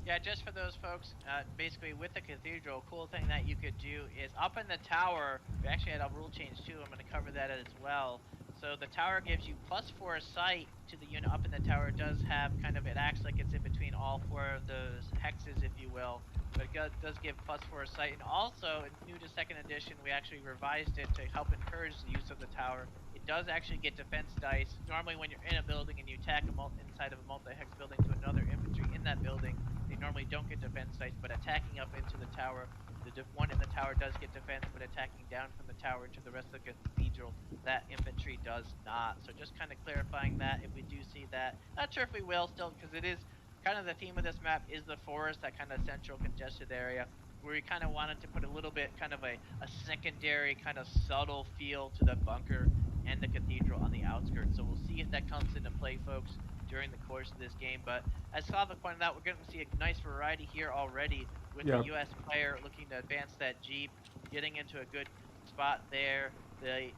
Yeah, just for those folks, basically with the cathedral, cool thing that you could do is up in the tower, we actually had a rule change too, I'm going to cover that as well. So the tower gives you +4 sight to the unit up in the tower. It does have it acts like it's in between all 4 of those hexes, if you will. But it does give +4 sight. And also, new to 2nd edition, we actually revised it to help encourage the use of the tower. It does actually get defense dice. Normally when you're in a building and you attack inside of a multi-hex building to another infantry in that building, they normally don't get defense dice, but attacking up into the tower, the one in the tower does get defense, but attacking down from the tower into the rest of the cathedral, that infantry does not. So just kind of clarifying that if we do see that. Not sure if we will still, because it is kind of the theme of this map is the forest, that kind of central congested area, where we kind of wanted to put a little bit kind of a secondary kind of subtle feel to the bunker and the cathedral on the outskirts. So we'll see if that comes into play, folks, during the course of this game. But as Slava pointed out, we're going to see a nice variety here already with the U.S. player looking to advance that Jeep, getting into a good spot there. The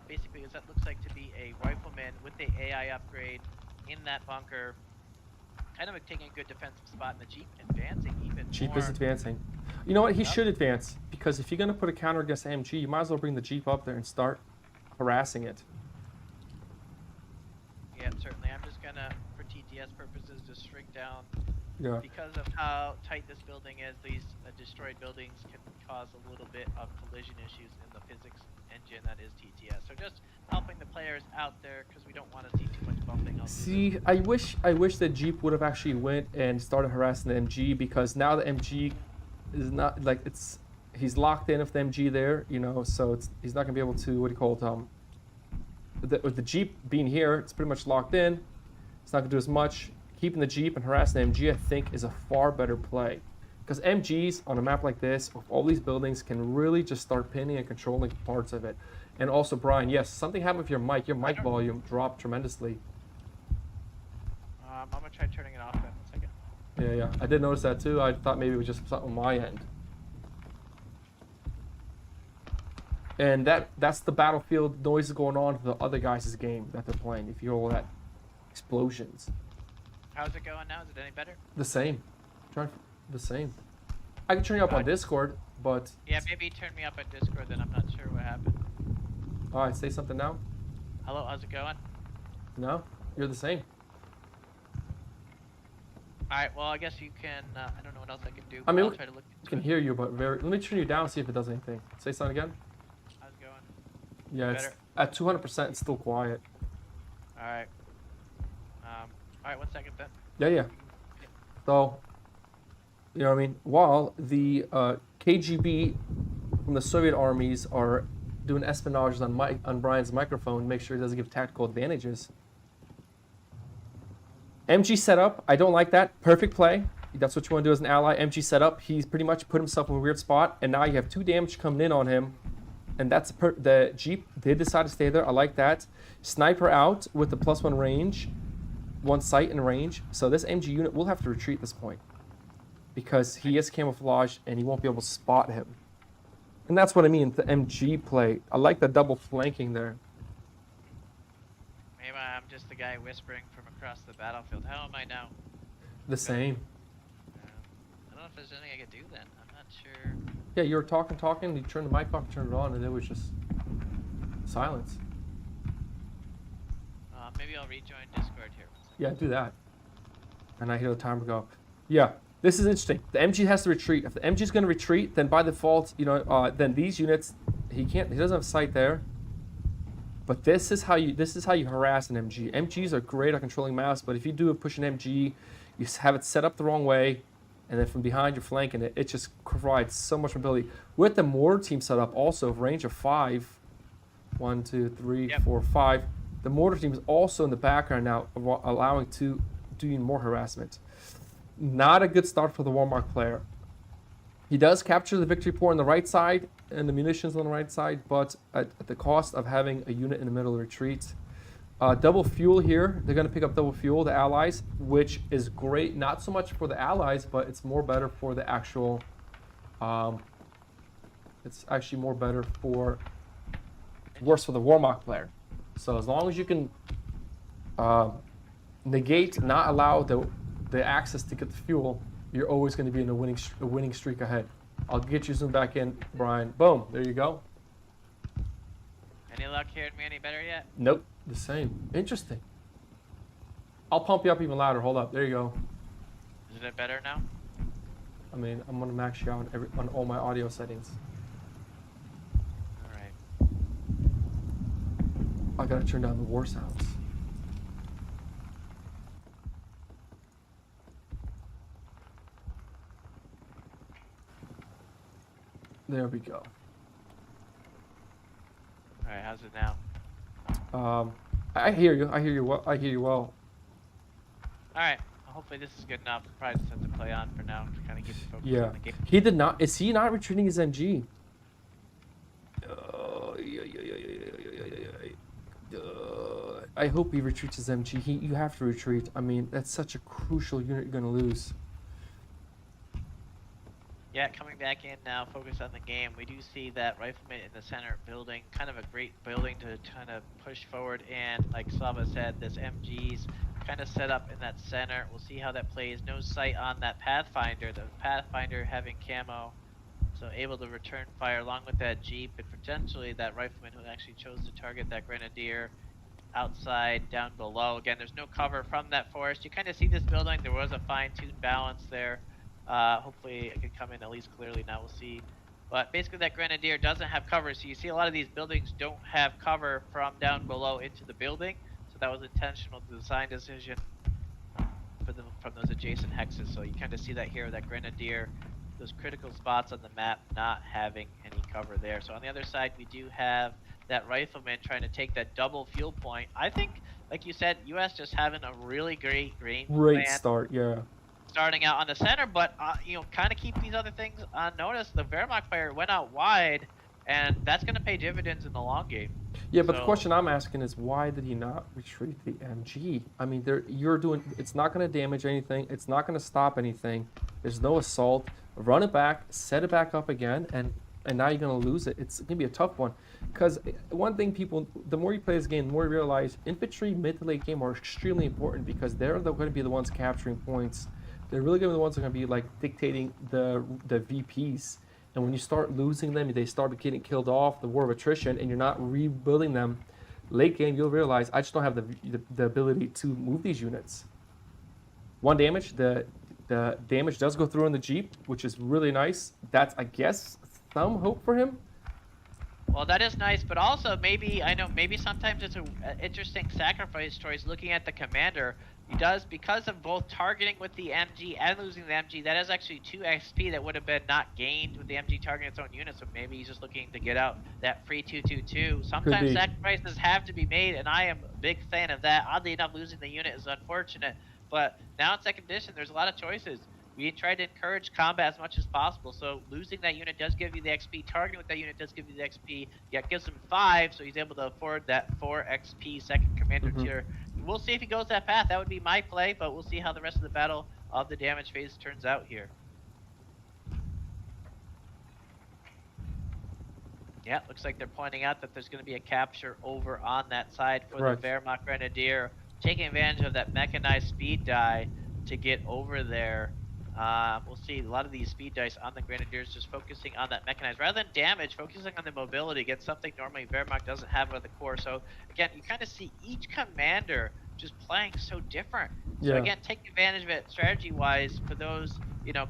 basically, that looks like to be a rifleman with the AI upgrade in that bunker, kind of taking a good defensive spot in the Jeep, advancing even Jeep more. is advancing. You know what? He should advance, because if you're going to put a counter against MG, you might as well bring the Jeep up there and start harassing it. Yeah, certainly. I'm just gonna, for TTS purposes, just shrink down. Yeah. Because of how tight this building is, these destroyed buildings can cause a little bit of collision issues in the physics engine that is TTS. So just helping the players out there because we don't want to see too much bumping. See, I wish that Jeep would have actually went and started harassing the MG, because now the MG is not like he's locked in with the MG there, you know, so he's not gonna be able to, what do you call it, with the Jeep being here, it's pretty much locked in. It's not gonna do as much. Keeping the Jeep and harassing the MG, I think, is a far better play, because MGs on a map like this with all these buildings can really just start pinning and controlling parts of it. And also, Brian, yes, something happened with your mic volume dropped tremendously. I'm gonna try turning it off then. 1 second. Yeah, I did notice that too. I thought maybe it was just something on my end. And that's the battlefield noise going on for the other guys' game that they're playing. If you hear all that explosions. How's it going now? Is it any better? The same. The same. I can turn you up on Discord, but... Yeah, maybe turn me up on Discord, then I'm not sure what happened. Alright, say something now. Hello, how's it going? No? You're the same. Alright, well, I guess you can, I don't know what else I can do. I mean, I'll try to look I can hear you, but let me turn you down, see if it does anything. Say something again. How's it going? Yeah, it's at 200%, it's still quiet. Alright. Alright, 1 second then. Yeah. So, you know what I mean? While the KGB from the Soviet armies are doing espionage on Brian's microphone, make sure he doesn't give tactical advantages. MG setup, I don't like that. Perfect play. That's what you want to do as an ally. MG setup, he's pretty much put himself in a weird spot, and now you have 2 damage coming in on him. And that's the Jeep did decide to stay there. I like that. Sniper out with the +1 range. 1 sight in range. So this MG unit will have to retreat at this point, because he is camouflaged and he won't be able to spot him. And that's what I mean, the MG play. I like the double flanking there. Maybe I'm just the guy whispering from across the battlefield. How am I now? The same. I don't know if there's anything I could do then. I'm not sure. Yeah, you were talking, you turned the mic off, turned it on, and it was just silence. Maybe I'll rejoin Discord here. Yeah, do that. And I hear the timer go. Yeah, this is interesting. The MG has to retreat. If the MG is going to retreat, then by default, you know, then these units, he doesn't have sight there. But this is how you harass an MG. MGs are great at controlling maps, but if you do push an MG, you have it set up the wrong way, and then from behind you're flanking it. It just provides so much mobility. With the mortar team set up, also range of 5, 1, 2, 3, 4, 5. The mortar team is also in the background now, allowing to doing more harassment. Not a good start for the Warmark player. He does capture the victory point on the right side and the munitions on the right side, but at the cost of having a unit in the middle of the retreat. Double fuel here. They're going to pick up double fuel, the allies, which is great. Not so much for the allies, but it's more better for the actual... it's actually more better for... worse for the Warmark player. So as long as you can negate, not allow the access to get the fuel, you're always going to be in a winning streak ahead. I'll get you zoomed back in, Brian. Boom, there you go. Any luck hearing me any better yet? Nope, the same. Interesting. I'll pump you up even louder. Hold up, there you go. Is it better now? I mean, I'm going to max you out on all my audio settings. I gotta turn down the war sounds. There we go. Alright, how's it now? I hear you. I hear you well. Alright, well, hopefully this is good enough. Probably just have to play on for now to kind of keep the focus Yeah. on the game. He did not. Is he not retreating his MG? I hope he retreats his MG. You have to retreat. I mean, that's such a crucial unit you're going to lose. Yeah, coming back in now, focus on the game. We do see that rifleman in the center building, kind of a great building to kind of push forward. And like Slava said, this MG's kind of set up in that center. We'll see how that plays. No sight on that Pathfinder. The Pathfinder having camo, so able to return fire along with that Jeep and potentially that rifleman who actually chose to target that Grenadier outside down below. Again, there's no cover from that forest. You kind of see this building. There was a fine-tuned balance there. Hopefully it can come in at least clearly. Now we'll see But basically that Grenadier doesn't have cover, so you see a lot of these buildings don't have cover from down below into the building. So that was intentional design decision from those adjacent hexes. So you kind of see that here, that Grenadier, those critical spots on the map not having any cover there. So on the other side, we do have that Rifleman trying to take that double fuel point. I think, like you said, US just having a really great range Great plan start, yeah. starting out on the center, but kind of keep these other things on notice. The Wehrmacht player went out wide, and that's going to pay dividends in the long game. Yeah, but the So- question I'm asking is why did he not retreat the MG? I mean, it's not going to damage anything. It's not going to stop anything. There's no assault. Run it back, set it back up again, and now you're going to lose it. It's going to be a tough one. Because one thing the more you play this game, the more you realize infantry mid to late game are extremely important because they're going to be the ones capturing points. They're really going to be the ones that are going to be like dictating the VPs. And when you start losing them, they start getting killed off, the war of attrition, and you're not rebuilding them. Late game, you'll realize I just don't have the ability to move these units. One damage, the damage does go through in the Jeep, which is really nice. That's, I guess, some hope for him. Well, that is nice, but also maybe sometimes it's an interesting sacrifice choice looking at the commander. He does, because of both targeting with the MG and losing the MG, that is actually 2 XP that would have been not gained with the MG targeting its own unit, so maybe he's just looking to get out that free 222. Sometimes be. sacrifices have to be made, and I am a big fan of that. Oddly enough, losing the unit is unfortunate, but now in second edition, there's a lot of choices. We try to encourage combat as much as possible, so losing that unit does give you the XP, targeting with that unit does give you the XP, yeah, it gives him 5, so he's able to afford that 4 XP second commander tier. We'll see if he goes that path, that would be my play, but we'll see how the rest of the battle of the damage phase turns out here. Yeah, looks like they're pointing out that there's going to be a capture over on that side for Correct. the Wehrmacht Grenadier, taking advantage of that mechanized speed die to get over there. We'll see a lot of these speed dice on the Grenadiers just focusing on that mechanized. Rather than damage, focusing on the mobility against something normally Wehrmacht doesn't have on the core. So, again, you kind of see each commander just playing so different. So, Yeah. again, take advantage of it strategy-wise for those,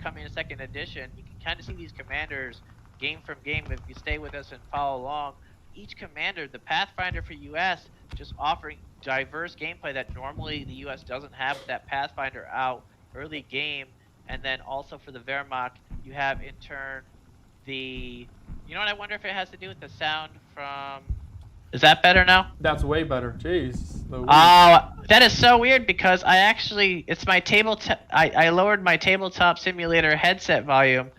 coming in second edition. You can kind of see these commanders game from game if you stay with us and follow along. Each commander, the Pathfinder for US, just offering diverse gameplay that normally the US doesn't have with that Pathfinder out early game. And then also for the Wehrmacht, you have in turn the, what I wonder if it has to do with the sound from, is that better now? That's way better. Jeez. Louise. That is so weird because it's my tabletop, I lowered my tabletop simulator headset volume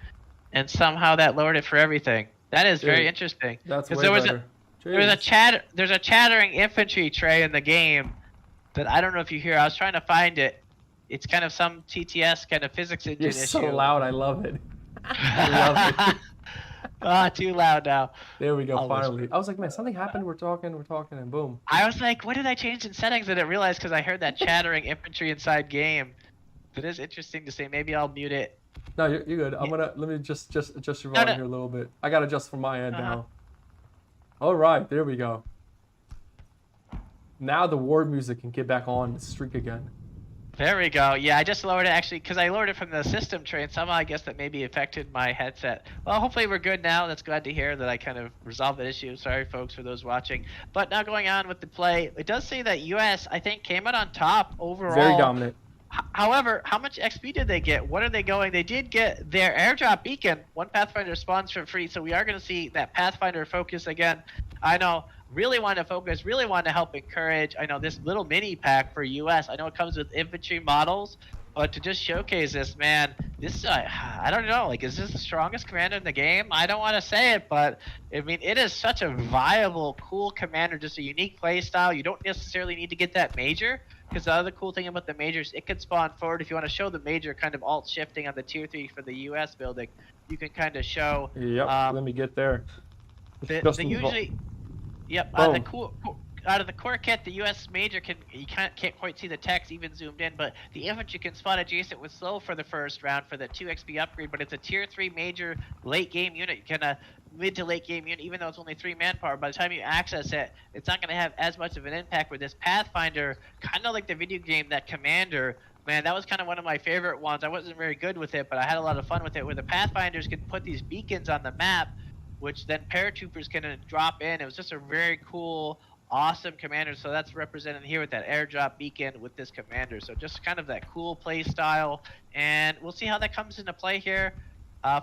and somehow that lowered it for everything. That is very Dude, interesting. That's way There was better. there's a chattering infantry tray in the game that I don't know if you hear. I was trying to find it. It's kind of some TTS kind of physics engine You're issue. so loud. I love it. I love it. Too loud now. There we go. I'll Finally. whisper. I was like, man, something happened. We're talking, and boom. I was like, what did I change in settings? I didn't realize because I heard that chattering infantry inside game. It is interesting to say. Maybe I'll mute it. No, you're good. Let me just adjust your No, volume no. here a little bit. I gotta adjust from my end now. All right, there we go. Now the war music can get back on the streak again. There we go. Yeah, I just lowered it actually because I lowered it from the system tray and somehow I guess that maybe affected my headset. Well, hopefully we're good now. That's glad to hear that I kind of resolved that issue. Sorry, folks, for those watching. But now going on with the play, it does say that US, I think, came out on top overall. Very dominant. However, how much XP did they get? What are they going? They did get their airdrop beacon. One Pathfinder spawns for free, so we are going to see that Pathfinder focus again. I know, really want to focus, really want to help encourage. I know this little mini pack for US. I know it comes with infantry models, but to just showcase this, man, this I don't know. Like, is this the strongest commander in the game? I don't want to say it, but I mean, it is such a viable, cool commander. Just a unique play style. You don't necessarily need to get that major. Because the other cool thing about the majors, it can spawn forward. If you want to show the major kind of alt shifting on the tier 3 for the US building, you can kind of show. Yep. Let me get there. The usually, yep. Out of the core kit, the US major you can't quite see the text even zoomed in, but the infantry can spawn adjacent with slow for the first round for the 2 XP upgrade. But it's a tier 3 major late game unit. You can mid to late game unit, even though it's only 3 manpower. By the time you access it, it's not going to have as much of an impact with this Pathfinder, kind of like the video game, that commander Man, that was kind of one of my favorite ones. I wasn't very good with it, but I had a lot of fun with it, where the Pathfinders could put these beacons on the map, which then paratroopers can drop in. It was just a very cool, awesome commander. So that's represented here with that airdrop beacon with this commander. So just kind of that cool play style, and we'll see how that comes into play here.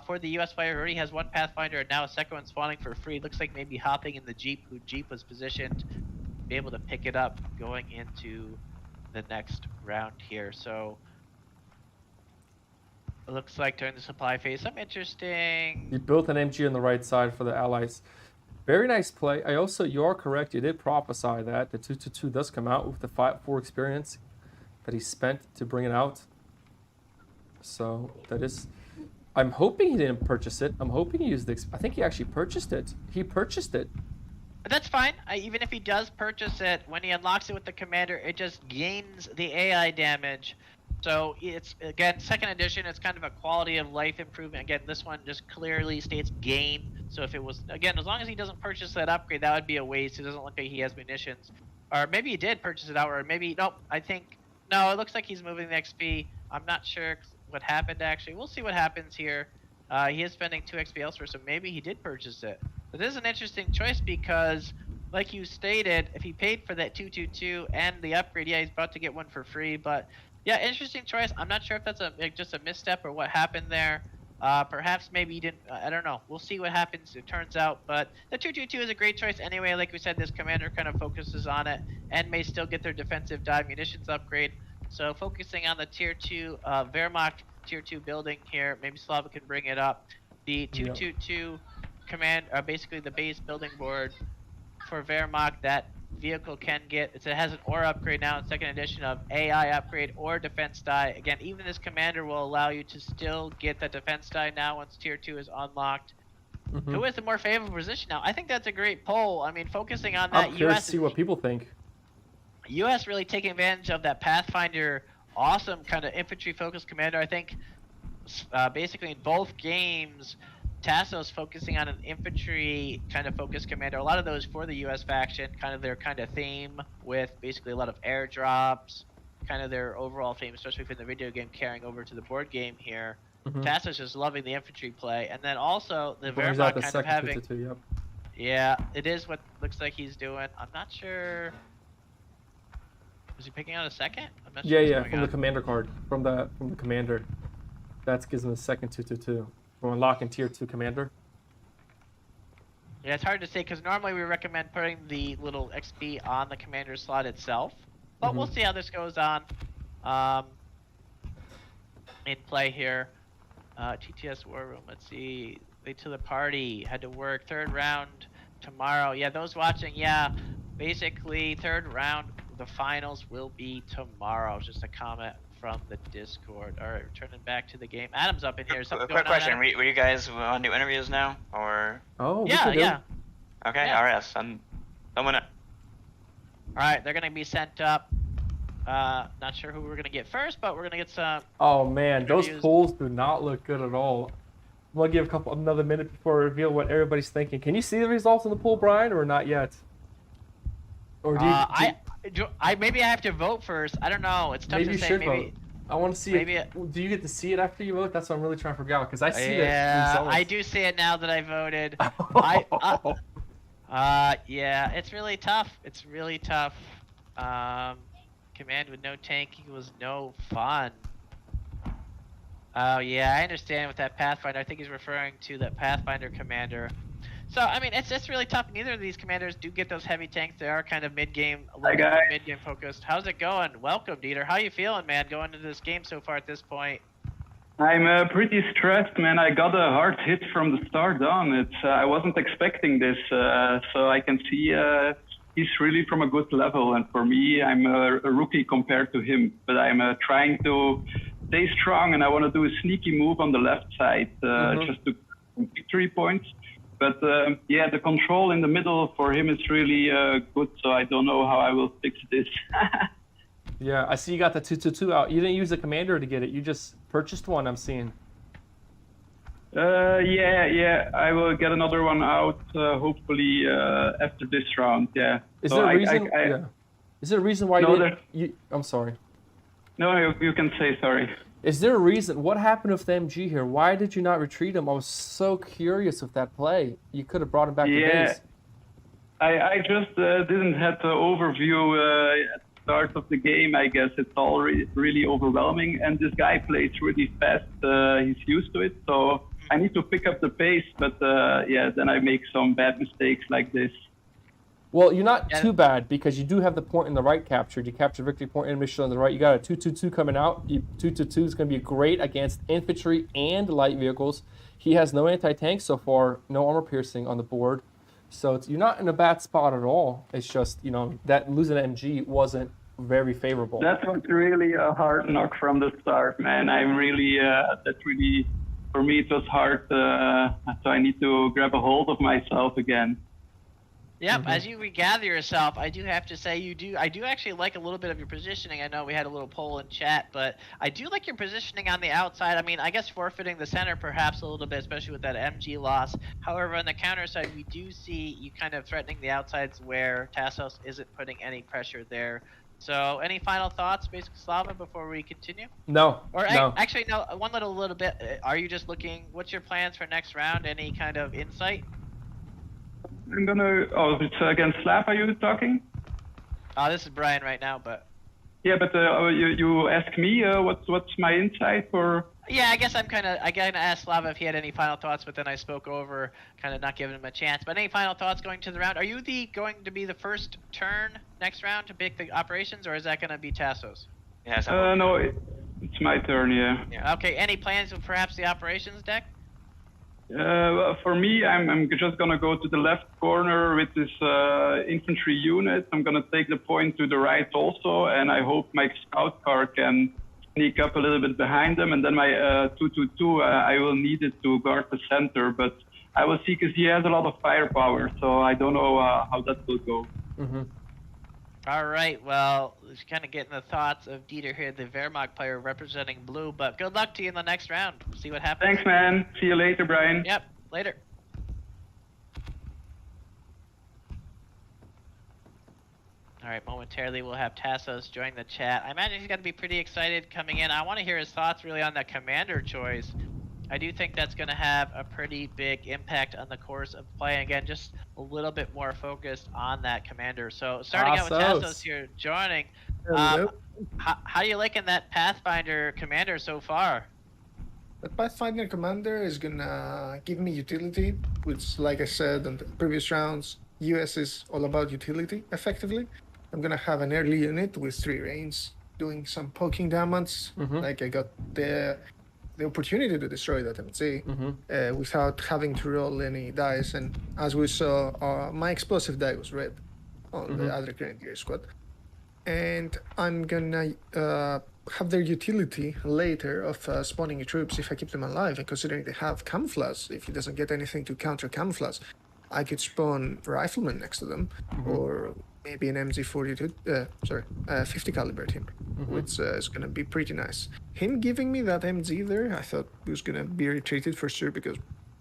For the U.S. player who already has one Pathfinder, and now a second one spawning for free. Looks like maybe hopping in the Jeep, who Jeep was positioned to be able to pick it up going into the next round here. So it looks like during the supply phase, some interesting. You built an MG on the right side for the allies. Very nice play. You are correct. You did prophesy that the 222 does come out with the 5-4 experience that he spent to bring it out. So that is. I'm hoping he didn't purchase it. I'm hoping he used the. I think he actually purchased it. He purchased it. That's fine. Even if he does purchase it, when he unlocks it with the commander, it just gains the AI damage. So it's, again, second edition, it's kind of a quality of life improvement. Again, this one just clearly states gain. So if it was, again, as long as he doesn't purchase that upgrade, that would be a waste. It doesn't look like he has munitions. Or maybe he did purchase it outright. Maybe, nope, no, it looks like he's moving the XP. I'm not sure what happened, actually. We'll see what happens here. He is spending 2 XP elsewhere, so maybe he did purchase it. But this is an interesting choice because, like you stated, if he paid for that 222 and the upgrade, yeah, he's about to get one for free. But yeah, interesting choice. I'm not sure if that's just a misstep or what happened there. Perhaps maybe he didn't. I don't know. We'll see what happens. It turns out, but the 222 is a great choice anyway. Like we said, this commander kind of focuses on it and may still get their defensive dive munitions upgrade. So focusing on the tier 2 Wehrmacht tier 2 building here. Maybe Slava can bring it up. The 222 command, basically the base building board for Wehrmacht that vehicle can get. It has an ore upgrade now in second edition of AI upgrade or defense die. Again, even this commander will allow you to still get the defense die now once tier 2 is unlocked. Who is the more favorable position now? I think that's a great poll. I mean, focusing on that, I'm curious to see what people think. US really taking advantage of that Pathfinder awesome kind of infantry focused commander. I think basically in both games, Tasso's focusing on an infantry kind of focused commander. A lot of those for the US faction, kind of their kind of theme with basically a lot of airdrops, kind of their overall theme, especially for the video game carrying over to the board game here. Tasso's just loving the infantry play. And then also the Wehrmacht kind of having... Yep. Yeah, it is what looks like he's doing. I'm not sure... Was he picking out a second? I'm not sure Yeah, from the commander card. From the commander. That gives him the second 222. From unlocking tier 2 commander. Yeah, it's hard to say because normally we recommend putting the little XP on the commander slot itself. But we'll see how this goes on in play here. TTS War Room, let's see. Late to the party, had to work. Third round tomorrow. Yeah, those watching, yeah. Basically, third round, the finals will be tomorrow. Just a comment from the Discord. All right, returning back to the game. Adam's up in here. A quick question: were you guys on new interviews now, or? Oh, yeah. Okay, yeah. alright, I'm gonna. All right, they're gonna be sent up. Not sure who we're gonna get first, but we're gonna get some. Oh man, those polls do not look good at all. I'm gonna give another minute before I reveal what everybody's thinking. Can you see the results in the poll, Brian, or not yet? Or do you? Maybe I have to vote first. I don't know. It's tough maybe to say. You should maybe vote. I want to see it. Do you get to see it after you vote? That's what I'm really trying to figure out because I see the results. I do see it now that I voted. Yeah, it's really tough. It's really tough. Command with no tank equals no fun. Oh yeah, I understand with that Pathfinder. I think he's referring to that Pathfinder commander. So I mean, it's really tough. Neither of these commanders do get those heavy tanks. They are kind of mid-game, mid-game focused. How's it going? Welcome, Dieter. How you feeling, man? Going into this game so far at this point. I'm pretty stressed, man. I got a hard hit from the start on. I wasn't expecting this, so I can see he's really from a good level. And for me, I'm a rookie compared to him. But I'm trying to stay strong, and I want to do a sneaky move on the left side just to victory points. But yeah, the control in the middle for him is really good, so I don't know how I will fix this. Yeah, I see you got the 222 out. You didn't use the commander to get it. You just purchased one, I'm seeing. Yeah, I will get another one out hopefully after this round, yeah. Is there a reason? Is there a reason why you didn't? I'm sorry. No, you can say sorry. Is there a reason? What happened with the MG here? Why did you not retreat him? I was so curious with that play. You could have brought him back to base. I just didn't have the overview at the start of the game. I guess it's all really overwhelming, and this guy plays really fast. He's used to it, so I need to pick up the pace. But then I make some bad mistakes like this. Well, you're not too bad because you do have the point in the right captured. You captured victory point in mission on the right. You got a 2-2-2 coming out. 2-2-2 is going to be great against infantry and light vehicles. He has no anti-tank so far, no armor piercing on the board. So you're not in a bad spot at all. It's just, that losing MG wasn't very favorable. That was really a hard knock from the start, man. I'm really, for me, it was hard. So I need to grab a hold of myself again. Yep, as you regather yourself, I do have to say I do actually like a little bit of your positioning. I know we had a little poll in chat, but I do like your positioning on the outside. I mean, I guess forfeiting the center perhaps a little bit, especially with that MG loss. However, on the counter side, we do see you kind of threatening the outsides where Tassos isn't putting any pressure there. So any final thoughts, basically, Slava, before we continue? No. No. Actually, no, one little bit. Are you just looking, what's your plans for next round? Any kind of insight? I'm gonna. Oh, it's against Slav. Are you talking? This is Brian right now, but. Yeah, but you asked me what's my insight or. Yeah, I guess I kinda asked Slava if he had any final thoughts, but then I spoke over, kind of not giving him a chance. But any final thoughts going to the round? Are you going to be the first turn next round to pick the operations, or is that gonna be Tassos? Yeah. No, it's my turn. Yeah. Okay. Any plans with perhaps the operations deck? For me, I'm just gonna go to the left corner with this infantry unit. I'm gonna take the point to the right also, and I hope my scout car can sneak up a little bit behind them, and then my 222 I will need it to guard the center, but I will see because he has a lot of firepower, so I don't know how that will go. All right, well, just kind of getting the thoughts of Dieter here, the Wehrmacht player representing blue, but good luck to you in the next round. See what happens. Thanks, man. See you later, Brian. Yep, later. All right, momentarily we'll have Tassos join the chat. I imagine he's going to be pretty excited coming in. I want to hear his thoughts really on the commander choice. I do think that's going to have a pretty big impact on the course of play. Again, just a little bit more focused on that commander. So starting out with Tassos here joining, how are you liking that Pathfinder commander so far? The Pathfinder commander is gonna give me utility, which, like I said in the previous rounds, US is all about utility, effectively. I'm gonna have an early unit with 3 reigns, doing some poking damage, like I got the opportunity to destroy that MG without having to roll any dice, and as we saw, my explosive die was red on the other Grenadier squad. And I'm gonna have their utility later of spawning your troops if I keep them alive, and considering they have camouflage, if he doesn't get anything to counter camouflage, I could spawn riflemen next to them, or maybe an MG42, 50 caliber team, which is gonna be pretty nice. Him giving me that MG there, I thought he was gonna be retreated for sure because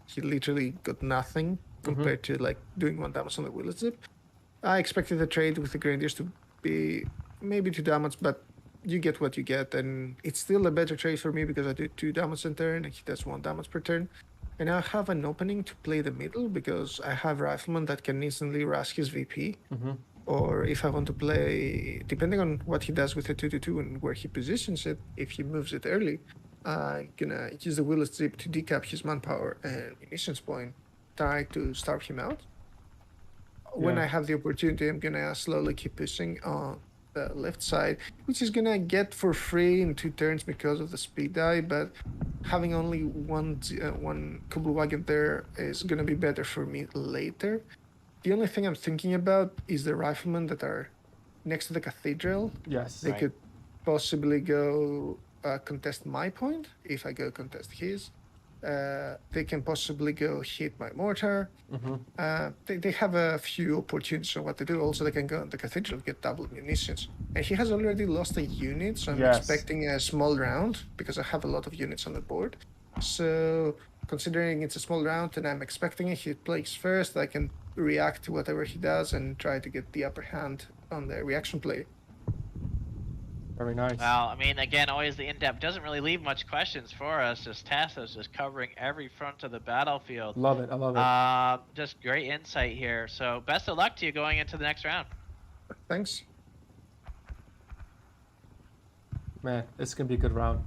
he literally got nothing compared to like doing 1 damage on the Willet Zip. I expected the trade with the Grenadiers to be maybe 2 damage, but you get what you get, and it's still a better trade for me because I do 2 damage in turn, and he does 1 damage per turn. And I have an opening to play the middle because I have Rifleman that can instantly rush his VP. Or if I want to play, depending on what he does with the 222 and where he positions it, if he moves it early, I'm gonna use the Willet Zip to decap his manpower and munitions point, try to starve him out. When I have the opportunity, I'm gonna slowly keep pushing on the left side, which is gonna get for free in 2 turns because of the speed die, but having only one Kubelwagen there is gonna be better for me later. The only thing I'm thinking about is the riflemen that are next to the cathedral. Yes. They could possibly go contest my point if I go contest his. They can possibly go hit my mortar. They have a few opportunities on what to do. Also, they can go on the cathedral, get double munitions. And he has already lost a unit, so I'm expecting a small round because I have a lot of units on the board. So, considering it's a small round and I'm expecting it, he plays first, I can react to whatever he does and try to get the upper hand on the reaction play. Very nice. Well, I mean, again, always the in-depth doesn't really leave much questions for us. Just Tassos just covering every front of the battlefield. Love it. I love it. Just great insight here. So best of luck to you going into the next round. Thanks. Man, it's gonna be a good round.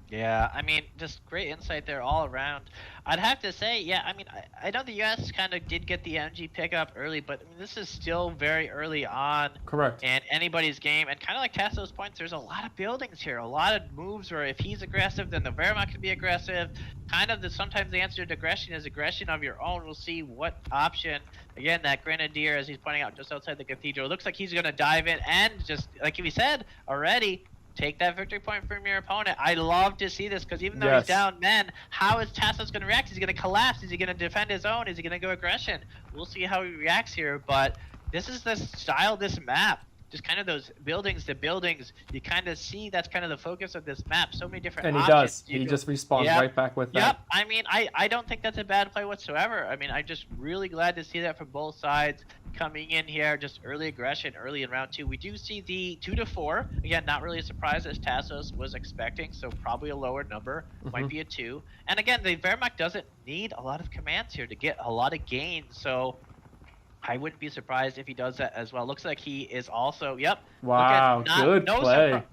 Yeah, I mean, just great insight there all around. I'd have to say, yeah, I mean, I know the U.S. kind of did get the MG pickup early, but I mean, this is still very early on Correct. in anybody's game. And kind of like Tasso's points, there's a lot of buildings here, a lot of moves where if he's aggressive, then the Wehrmacht can be aggressive. Kind of sometimes the answer to aggression is aggression of your own. We'll see what option. Again, that Grenadier, as he's pointing out just outside the cathedral, looks like he's going to dive in and just, like we said already, take that victory point from your opponent. I love to see this because even though he's down men, how is Tassos going to react? Is he going to collapse? Is he going to defend his own? Is he going to go aggression? We'll see how he reacts here, but this is the style of this map. Just kind of those buildings to buildings. You kind of see that's kind of the focus of this map. So many different And he options. does. He just respawns right back with that. Yep. I mean, I don't think that's a bad play whatsoever. I mean, I'm just really glad to see that from both sides coming in here. Just early aggression early in round 2. We do see the 2 to 4. Again, not really a surprise as Tassos was expecting. So probably a lower number. Might be a 2. And again, the Wehrmacht doesn't need a lot of commands here to get a lot of gains. So I wouldn't be surprised if he does that as well. Looks like he is also, Wow, good play.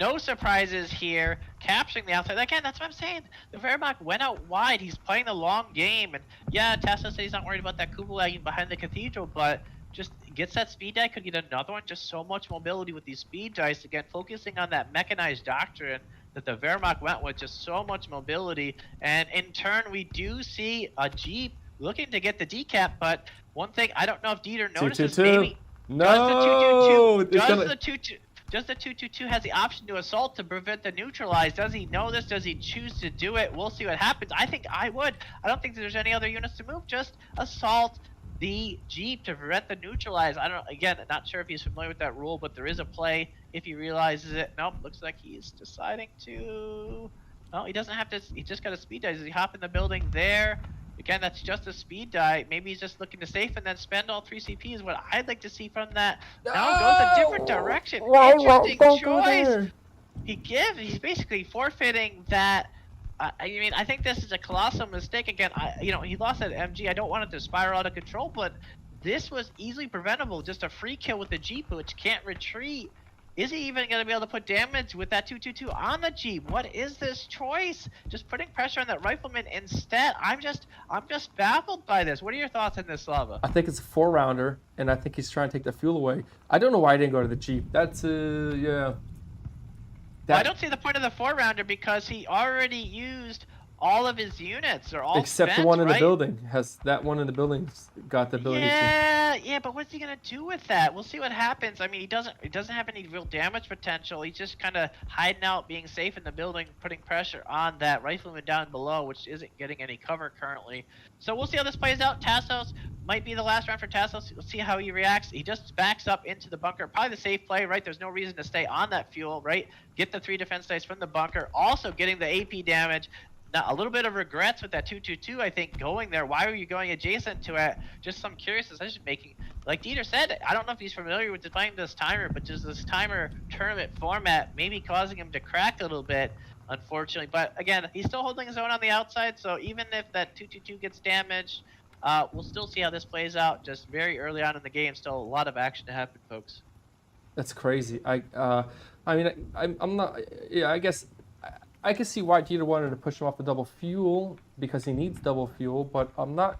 No surprises here. Capturing the outside. Again, that's what I'm saying. The Wehrmacht went out wide. He's playing the long game. And yeah, Tassos said he's not worried about that Kuba lagging behind the cathedral, but just gets that speed die, could get another one. Just so much mobility with these speed dice. Again, focusing on that mechanized doctrine that the Wehrmacht went with. Just so much mobility. And in turn, we do see a Jeep looking to get the decap, but one thing I don't know if Dieter notices, maybe No, does the 222 has the option to assault to prevent the neutralize? Does he know this? Does he choose to do it? We'll see what happens. I think I would. I don't think there's any other units to move. Just assault the Jeep to prevent the neutralize. I don't. Again, not sure if he's familiar with that rule, but there is a play if he realizes it. Nope. Looks like he's deciding to. No, he doesn't have to. He just got a speed die. Does he hop in the building there? Again, that's just a speed die. Maybe he's just looking to safe and then spend all 3 CP is what I'd like to see from that. Now goes a different direction. Interesting choice. He's basically forfeiting that. I mean, I think this is a colossal mistake. Again, he lost that MG. I don't want it to spiral out of control, but this was easily preventable. Just a free kill with the Jeep, which can't retreat. Is he even going to be able to put damage with that 222 on the Jeep? What is this choice? Just putting pressure on that rifleman instead. I'm just baffled by this. What are your thoughts on this, Slava? I think it's a 4-rounder, and I think he's trying to take the fuel away. I don't know why he didn't go to the Jeep. That's yeah. Well, I don't see the point of the 4-rounder because he already used all of his units. They're all except spent, the one in right? the building. Has that one in the building got the ability to? Yeah, but what's he gonna do with that? We'll see what happens. I mean, he doesn't have any real damage potential. He's just kind of hiding out, being safe in the building, putting pressure on that rifleman down below, which isn't getting any cover currently. So we'll see how this plays out. Tassos might be the last round for Tassos. We'll see how he reacts. He just backs up into the bunker. Probably the safe play, right? There's no reason to stay on that fuel, right? Get the 3 defense dice from the bunker. Also getting the AP damage. Now, a little bit of regrets with that 222, I think, going there. Why were you going adjacent to it? Just some curious decision making. Like Dieter said, I don't know if he's familiar with playing this timer, but just this timer tournament format maybe causing him to crack a little bit, unfortunately. But again, he's still holding his own on the outside, so even if that 222 gets damaged, we'll still see how this plays out. Just very early on in the game, still a lot of action to happen, folks. That's crazy. I'm not. Yeah, I guess. I can see why Dieter wanted to push him off the double fuel because he needs double fuel, but I'm not.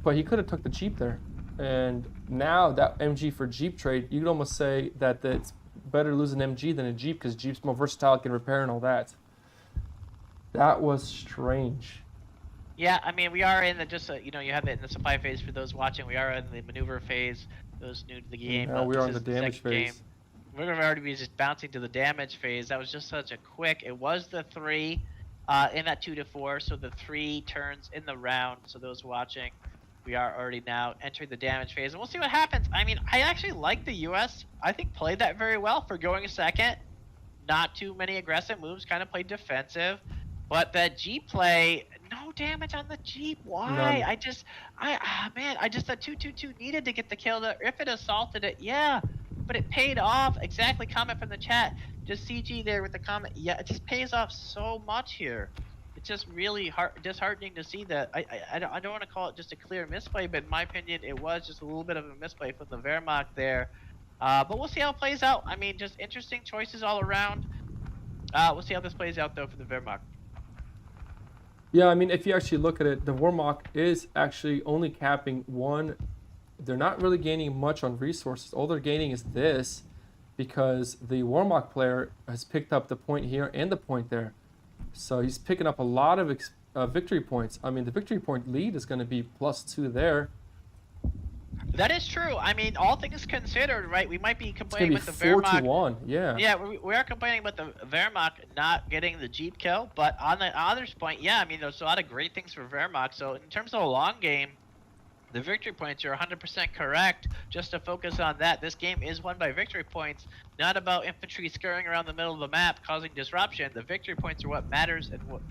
But he could have took the Jeep there, and now that MG for Jeep trade, you could almost say that it's better to lose an MG than a Jeep because Jeep's more versatile, can repair and all that. That was strange. Yeah, I mean, we are in the you have it in the supply phase for those watching. We are in the maneuver phase. Those new to the game. Now we are in this the is damage second phase. game. We're going to already be just bouncing to the damage phase. That was just such a quick. It was the 3 in that 2 to 4, so the 3 turns in the round. So those watching, we are already now entering the damage phase, and we'll see what happens. I mean, I actually like the U.S. I think played that very well for going a second. Not too many aggressive moves, kind of played defensive. But that Jeep play, no damage on the Jeep. Why? None. I just thought 222 needed to get the kill. If it assaulted it, yeah. but it paid off. Exactly, comment from the chat. Just CG there with the comment. Yeah, it just pays off so much here. It's just really disheartening to see that. I don't want to call it just a clear misplay, but in my opinion, it was just a little bit of a misplay from the Wehrmacht there. But we'll see how it plays out. I mean, just interesting choices all around. We'll see how this plays out, though, for the Wehrmacht. Yeah, I mean, if you actually look at it, the Wehrmacht is actually only capping one. They're not really gaining much on resources. All they're gaining is this, because the Wehrmacht player has picked up the point here and the point there. So he's picking up a lot of victory points. I mean, the victory point lead is going to be +2 there. That is true. I mean, all things considered, right? We might be It's complaining going with to the be 4 Wehrmacht. to 1. Yeah. Yeah, we are complaining about the Wehrmacht not getting the Jeep kill, but on the other point, yeah, I mean, there's a lot of great things for Wehrmacht. So in terms of the long game, the victory points are 100% correct. Just to focus on that, this game is won by victory points, not about infantry scurrying around the middle of the map causing disruption. The victory points are what matters and what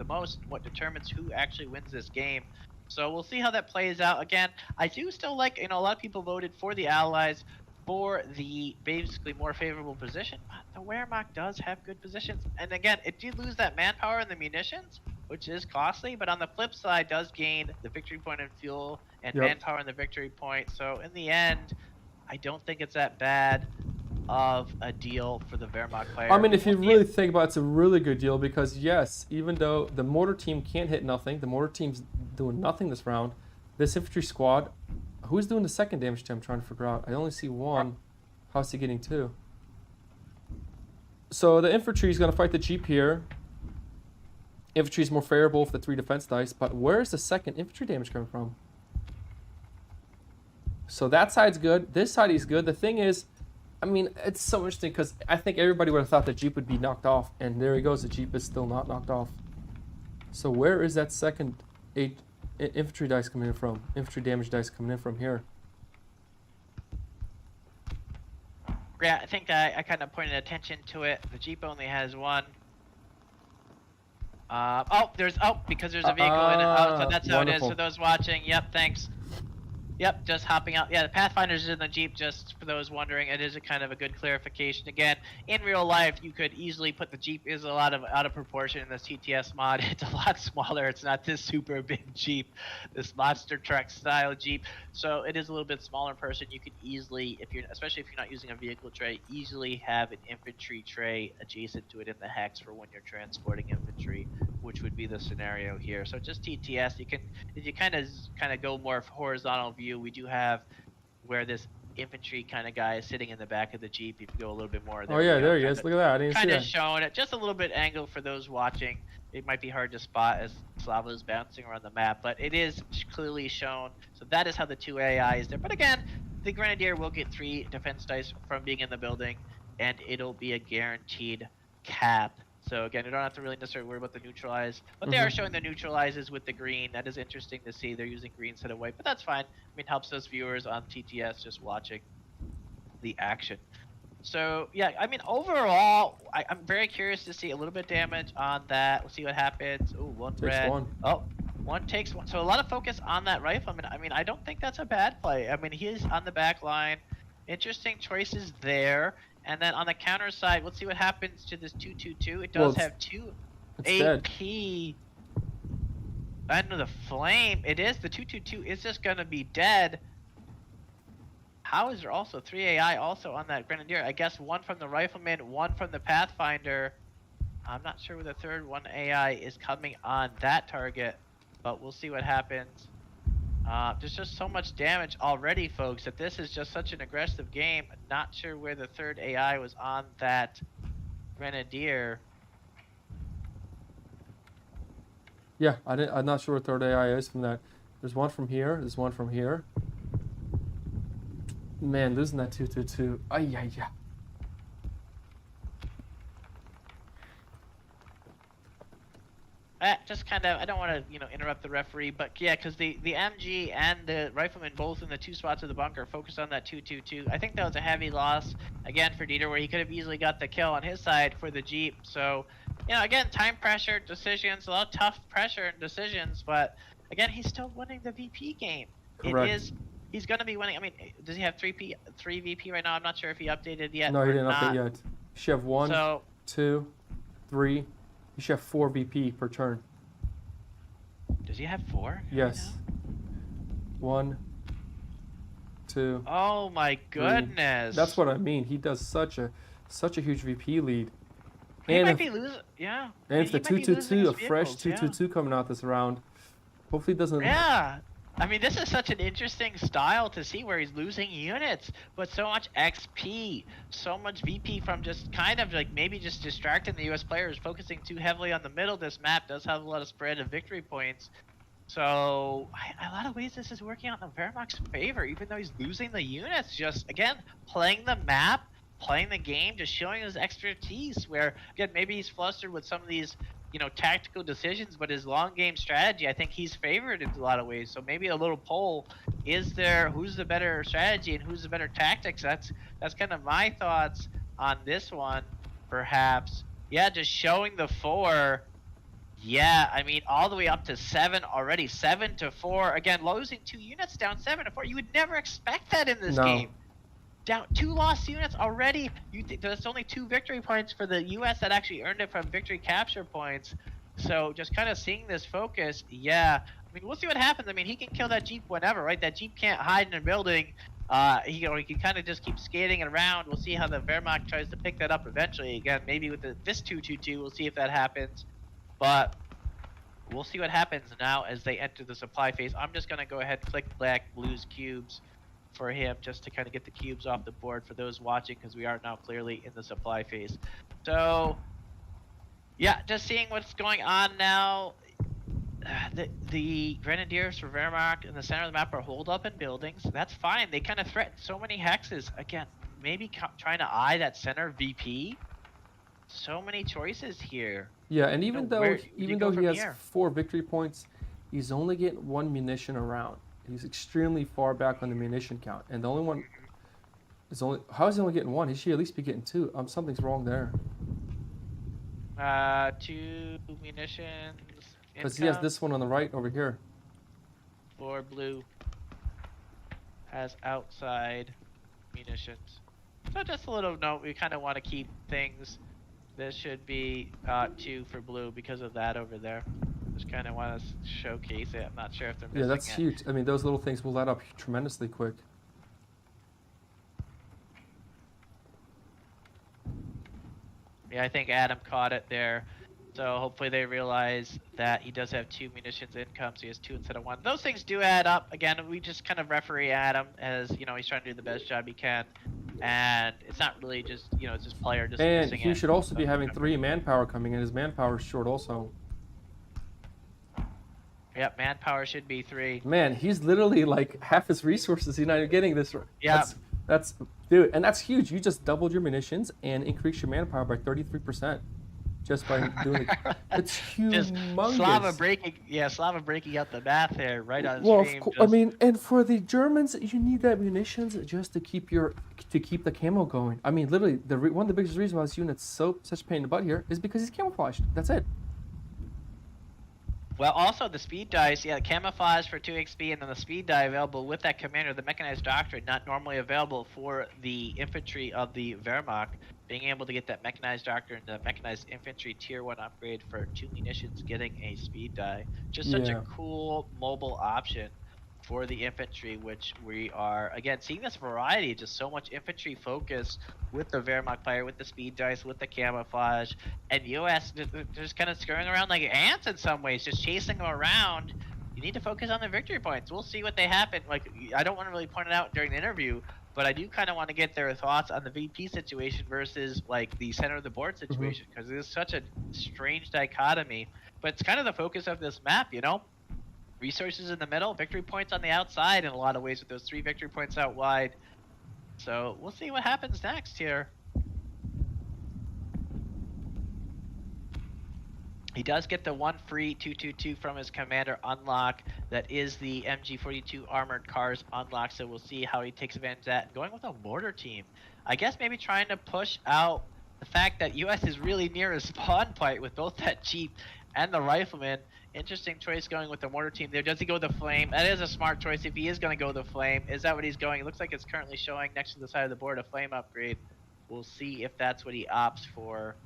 what determines who actually wins this game. So we'll see how that plays out. Again, I do still like, a lot of people voted for the Allies for the basically more favorable position, but the Wehrmacht does have good positions. And again, it did lose that manpower and the munitions, which is costly, but on the flip side does gain the victory point and fuel and manpower and the victory point. So in the end, I don't think it's that bad of a deal for the Wehrmacht player. I mean, if you really think about it, it's a really good deal because, yes, even though the mortar team can't hit nothing, the mortar team's doing nothing this round, this infantry squad, who's doing the second damage to him? I'm trying to figure out. I only see one. How's he getting 2? So the infantry is going to fight the Jeep here. Infantry is more favorable for the 3 defense dice, but where's the second infantry damage coming from? So that side's good. This side is good. The thing is, I mean, it's so interesting because I think everybody would have thought the Jeep would be knocked off, and there he goes. The Jeep is still not knocked off. So where is that second 8 infantry dice coming in from? Infantry damage dice coming in from here. Yeah, I think I kind of pointed attention to it. The Jeep only has 1. Because there's a vehicle in it. Oh, so that's how it is. For those watching, yep, thanks. Yep, just hopping out. Yeah, the Pathfinder's in the Jeep, just for those wondering. It is a kind of a good clarification. Again, in real life, you could easily put the Jeep is a lot of out of proportion in this TTS mod. It's a lot smaller. It's not this super big Jeep, this monster truck style Jeep. So it is a little bit smaller in person. You could easily, especially if you're not using a vehicle tray, easily have an infantry tray adjacent to it in the hex for when you're transporting infantry, which would be the scenario here. So just TTS, you can, if you kind of go more horizontal view, we do have where this infantry kind of guy is sitting in the back of the Jeep. If you go a little bit more, There he is. Look at that. I didn't see that. Kind of showing it, just a little bit angle for those watching. It might be hard to spot as Slava is bouncing around the map, but it is clearly shown. So that is how the 2 AI is there. But again, the Grenadier will get 3 defense dice from being in the building, and it'll be a guaranteed cap. So again, you don't have to really necessarily worry about the neutralize, but they are showing the neutralizes with the green. That is interesting to see. They're using green instead of white, but that's fine. I mean, helps us viewers on TTS just watching the action. So yeah, I mean, overall, I'm very curious to see a little bit of damage on that. We'll see what happens. Ooh, 1 red. Oh, 1 takes 1. So a lot of focus on that rifleman. I mean, I don't think that's a bad play. I mean, he is on the back line. Interesting choices there. And then on the counter side, let's see what happens to this 222. It does have 2 AP. Under the flame, it is. The 222 is just going to be dead. How is there also 3 AI also on that Grenadier? I guess 1 from the Rifleman, 1 from the Pathfinder. I'm not sure where the third 1 AI is coming on that target, but we'll see what happens. There's just so much damage already, folks, that this is just such an aggressive game. Not sure where the third AI was on that Grenadier. Yeah, I'm not sure what third AI is from that. There's 1 from here. There's 1 from here. Man, losing that 222. Ay. Just kind of, I don't want to, interrupt the referee, but yeah, because the MG and the Rifleman both in the 2 spots of the bunker focused on that 222. I think that was a heavy loss, again, for Dieter, where he could have easily got the kill on his side for the Jeep. So, again, time pressure, decisions, a lot of tough pressure and decisions, but again, he's still winning the VP game. Correct. It is he's gonna be winning. I mean, does he have 3 VP right now? I'm not sure if he updated yet. No, he or didn't not. update yet. You should have 1, So 2, 3. You should have 4 VP per turn. does he have 4? Yes. 1, 2. Oh my goodness. That's what I mean. He does such a huge VP lead. He And might if, be losing. Yeah. and if he the might be losing 222, a his fresh vehicles, yeah. 222 coming out this round, hopefully it doesn't. Yeah. I mean, this is such an interesting style to see where he's losing units, but so much XP, so much VP from just kind of like maybe just distracting the US players, focusing too heavily on the middle. This map does have a lot of spread of victory points. So, a lot of ways this is working out in the Wehrmacht's favor, even though he's losing the units. Just, again, playing the map, playing the game, just showing his expertise, where, again, maybe he's flustered with some of these, you know, tactical decisions, but his long game strategy, I think he's favored in a lot of ways. So maybe a little poll, is there, who's the better strategy and who's the better tactics? That's kind of my thoughts on this one, perhaps. Yeah, just showing the 4. Yeah, I mean, all the way up to 7 already. 7 to 4. Again, losing 2 units down 7 to 4. You would never expect that in this game. Down 2 lost units already. There's only 2 victory points for the U.S. that actually earned it from victory capture points. So just kind of seeing this focus, yeah. I mean, we'll see what happens. I mean, he can kill that Jeep whenever, right? That Jeep can't hide in a building. He can kind of just keep skating around. We'll see how the Wehrmacht tries to pick that up eventually. Again, maybe with this 222, we'll see if that happens. But we'll see what happens now as they enter the supply phase. I'm just going to go ahead and click black, blues, cubes for him just to kind of get the cubes off the board for those watching, because we are now clearly in the supply phase. So, yeah, just seeing what's going on now. The Grenadiers for Wehrmacht in the center of the map are holed up in buildings. That's fine. They kind of threaten so many hexes. Again, maybe trying to eye that center VP. So many choices here. Yeah, and even though he has here? 4 victory points, he's only getting 1 munition around. He's extremely far back on the munition count, and the only one is only. How is he only getting 1? He should at least be getting 2. Something's wrong there. 2 munitions. Because he has this one on the right over here. For blue has outside munitions. So just a little note, we kind of want to keep things. This should be 2 for blue because of that over there. Just kind of want to showcase it. I'm not sure if they're missing Yeah, that's it. huge. I mean, those little things will add up tremendously quick. Yeah, I think Adam caught it there. So hopefully they realize that he does have 2 munitions income, so he has 2 instead of 1. Those things do add up. Again, we just kind of referee Adam as, you know, he's trying to do the best job he can. And it's not really just, you know, it's just player just And missing he it. should also be having 3 manpower coming in. His manpower is short also. Yep, manpower should be 3. Man, he's literally like half his resources. He's not even getting this. Yeah. That's dude, and that's huge. You just doubled your munitions and increased your manpower by 33%. Just by doing it. It's Just humongous. Slava breaking out the math there right on Well, stream. I mean, and for the Germans, you need that munitions just to keep the camo going. I mean, literally, one of the biggest reasons why this unit's such a pain in the butt here is because he's camouflaged. That's it. Well, also the speed dice, yeah, camouflage for 2 XP, and then the speed die available with that commander, the mechanized doctrine, not normally available for the infantry of the Wehrmacht. Being able to get that mechanized doctrine, the mechanized infantry tier 1 upgrade for 2 munitions, getting a speed die. Just such a cool mobile option for the infantry, which we are, again, seeing this variety, just so much infantry focus with the Wehrmacht player, with the speed dice, with the camouflage, and US just kind of scurrying around like ants in some ways, just chasing them around. You need to focus on the victory points. We'll see what they happen. Like, I don't want to really point it out during the interview, but I do kind of want to get their thoughts on the VP situation versus like the center of the board situation, because it is such a strange dichotomy. But it's kind of the focus of this map, you know? Resources in the middle, victory points on the outside in a lot of ways with those 3 victory points out wide. So we'll see what happens next here. He does get the 1 free 222 from his commander unlock. That is the MG42 armored cars unlock, so we'll see how he takes advantage of that. Going with a mortar team. I guess maybe trying to push out the fact that US is really near a spawn point with both that Jeep and the rifleman. Interesting choice going with the mortar team there. Does he go with the flame? That is a smart choice if he is going to go with the flame. Is that what he's going? It looks like it's currently showing next to the side of the board a flame upgrade. We'll see if that's what he opts for.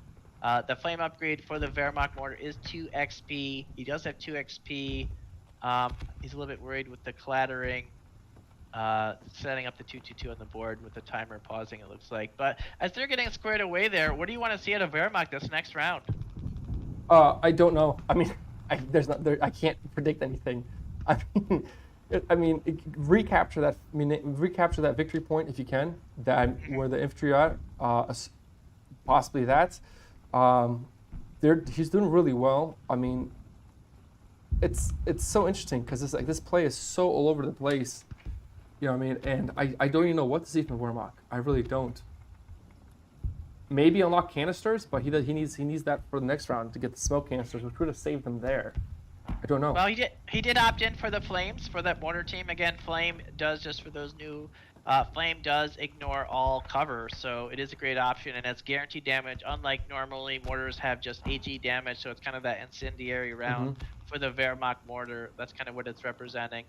The flame upgrade for the Wehrmacht mortar is 2 XP. He does have 2 XP. He's a little bit worried with the clattering. Setting up the 222 on the board with the timer pausing, it looks like. But as they're getting squared away there, what do you want to see out of Wehrmacht this next round? I don't know. I mean, I can't predict anything. Recapture that. Recapture that victory point if you can. That where the infantry are. Possibly that. He's doing really well. I mean, it's so interesting because it's like this play is so all over the place. You know what I mean? And I don't even know what to see from Wehrmacht. I really don't. Maybe unlock canisters, but he needs that for the next round to get the smoke canisters, which would have saved them there. I don't know. Well, he did opt in for the flames for that mortar team. Again, flame does, just for those new, flame does ignore all cover, so it is a great option, and it's guaranteed damage. Unlike normally mortars have just AG damage, so it's kind of that incendiary round for the Wehrmacht mortar. That's kind of what it's representing.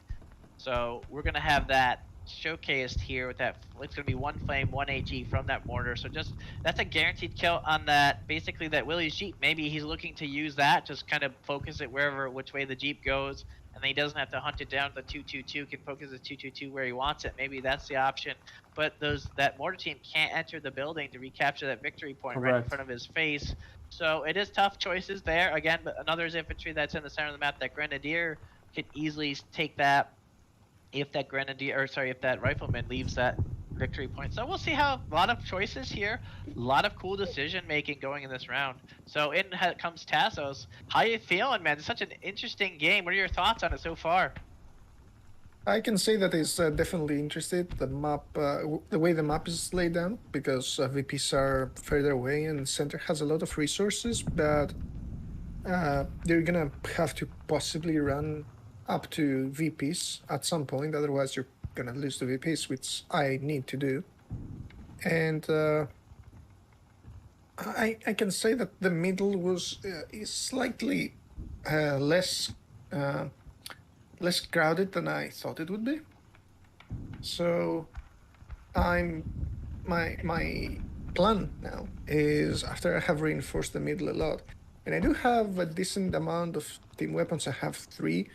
So we're gonna have that showcased here with that. It's gonna be 1 flame, 1 AG from that mortar. So just that's a guaranteed kill on that. Basically, that Willie's Jeep. Maybe he's looking to use that, just kind of focus it which way the Jeep goes, and then he doesn't have to hunt it down. The 222 can focus the 222 where he wants it. Maybe that's the option. But that mortar team can't enter the building to recapture that victory point right in front of his face. So it is tough choices there. Again, but another infantry that's in the center of the map. That Grenadier could easily take that. If that if that rifleman leaves that victory point. So we'll see how a lot of choices here, a lot of cool decision making going in this round. So in comes Tassos. How you feeling, man? It's such an interesting game. What are your thoughts on it so far? I can say that it's definitely interested. The map, the way the map is laid down, because VPs are further away and the center has a lot of resources, but they're gonna have to possibly run up to VPs at some point, otherwise you're gonna lose the VPs, which I need to do. And I can say that the middle is slightly less crowded than I thought it would be. So my plan now is, after I have reinforced the middle a lot, and I do have a decent amount of team weapons. I have 3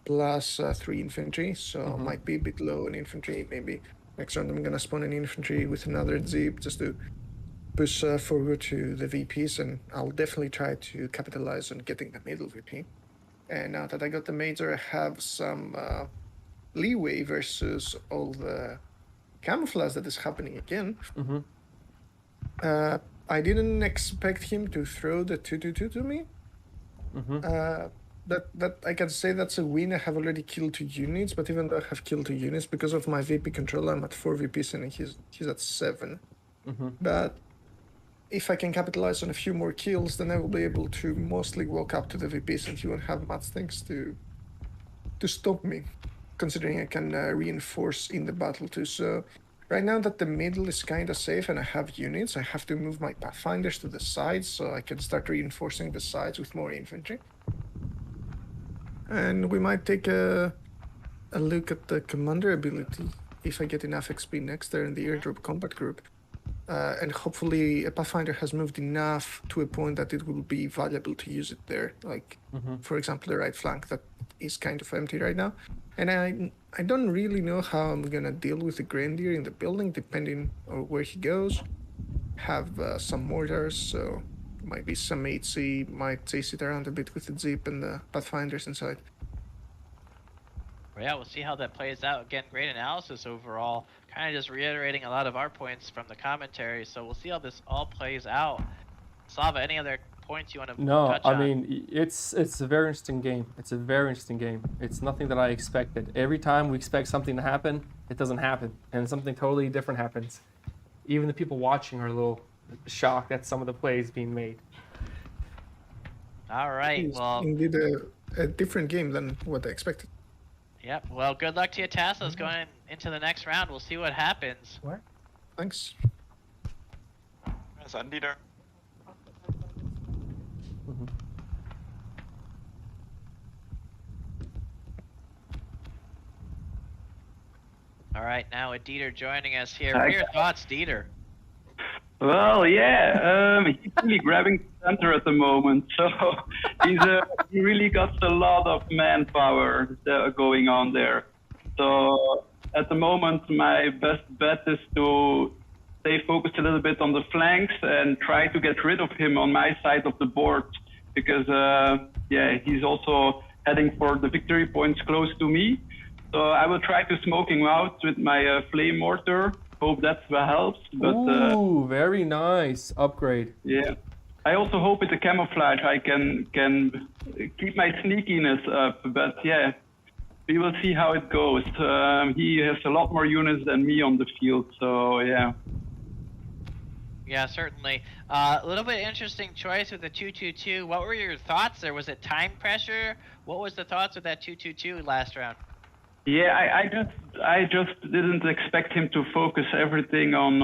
plus 3 infantry, so might be a bit low in infantry. Maybe next round I'm gonna spawn an infantry with another Jeep just to push forward to the VPs, and I'll definitely try to capitalize on getting the middle VP. And now that I got the major, I have some leeway versus all the camouflage that is happening again. I didn't expect him to throw the 222 to me. That I can say that's a win. I have already killed 2 units, but even though I have killed 2 units, because of my VP control, I'm at 4 VPs and he's at 7. But if I can capitalize on a few more kills, then I will be able to mostly walk up to the VPs and he won't have much things to stop me, considering I can reinforce in the battle too. So right now that the middle is kind of safe and I have units, I have to move my Pathfinders to the sides so I can start reinforcing the sides with more infantry. And we might take a look at the commander ability if I get enough XP next there in the airdrop combat group. And hopefully a Pathfinder has moved enough to a point that it will be valuable to use it there. Like, for example, the right flank that is kind of empty right now. And I don't really know how I'm gonna deal with the Grenadier in the building, depending on where he goes. Have some mortars, so might be some HC, might chase it around a bit with the Jeep and the Pathfinders inside. Well, yeah, we'll see how that plays out. Again, great analysis overall. Kind of just reiterating a lot of our points from the commentary. So we'll see how this all plays out. Slava, any other points you want to touch on? I mean, it's a very interesting game. It's a very interesting game. It's nothing that I expected. Every time we expect something to happen, it doesn't happen. And something totally different happens. Even the people watching are a little shocked at some of the plays being made. All right, It's well... indeed a different game than what I expected. Yep, well, good luck to you, Tassos, going into the next round. We'll see what happens. What? Thanks. Is that leader? All right, now with Dieter joining us here. Hi. What are your thoughts, Dieter? Well, yeah, he's really grabbing the center at the moment. So he really got a lot of manpower going on there. So at the moment, my best bet is to stay focused a little bit on the flanks and try to get rid of him on my side of the board, because yeah, he's also heading for the victory points close to me. So I will try to smoke him out with my flame mortar. Hope that helps. But Ooh, very nice upgrade. yeah, I also hope with the camouflage I can keep my sneakiness up. But yeah, we will see how it goes. He has a lot more units than me on the field, so yeah. Yeah, certainly. A little bit interesting choice with the 2-2-2. What were your thoughts there? Was it time pressure? What was the thoughts with that 2-2-2 last round? Yeah, I just didn't expect him to focus everything on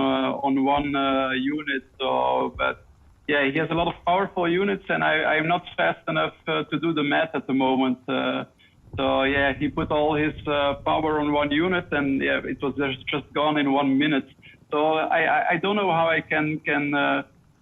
one unit. So, but yeah, he has a lot of powerful units, and I'm not fast enough to do the math at the moment. So yeah, he put all his power on one unit, and yeah, it was just gone in 1 minute. So I don't know how I can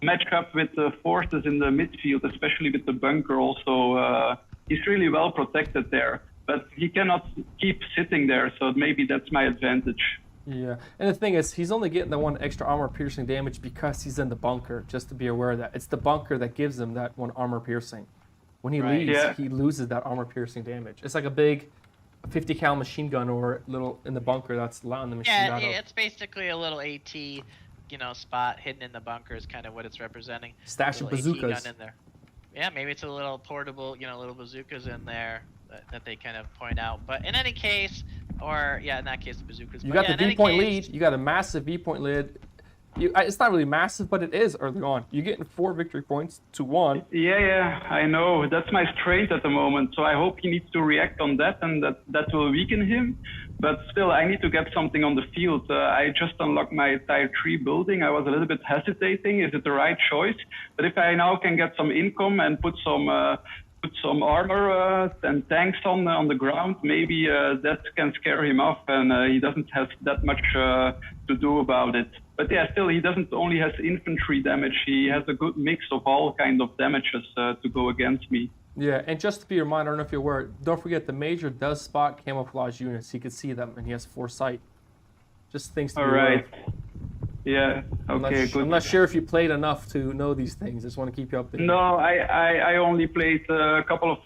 match up with the forces in the midfield, especially with the bunker. Also, he's really well protected there. But he cannot keep sitting there, so maybe that's my advantage. Yeah, and the thing is, he's only getting the 1 extra armor piercing damage because he's in the bunker, just to be aware of that. It's the bunker that gives him that 1 armor piercing. When he Right. leaves, Yeah. he loses that armor piercing damage. It's like a big 50 cal machine gun or little in the bunker that's allowing the machine Yeah, gun. it's basically a little AT, spot hidden in the bunker is kind of what it's representing. Stash of Little AT bazookas. gun in there. Yeah, maybe it's a little portable, little bazookas in there that they kind of point out. But in any case, or yeah, in that case, the bazookas. You But got yeah, the in any V-point case- lead. You got a massive V-point lead. It's not really massive, but it is early on. You're getting 4 victory points to 1. Yeah, I know. That's my strength at the moment. So I hope he needs to react on that, and that will weaken him. But still, I need to get something on the field. I just unlocked my Tier 3 building. I was a little bit hesitating. Is it the right choice? But if I now can get some income and put some armor and tanks on the ground, maybe that can scare him off, and he doesn't have that much to do about it. But yeah, still, he doesn't only has infantry damage. He has a good mix of all kind of damages to go against me. Yeah, and just to be reminded, I don't know if you're aware, don't forget the Major does spot camouflage units. He can see them, and he has foresight. Just things to All be aware right. of. Yeah. Okay. Good. I'm not sure if you played enough to know these things. Just want to keep you updated. No, I only played a couple of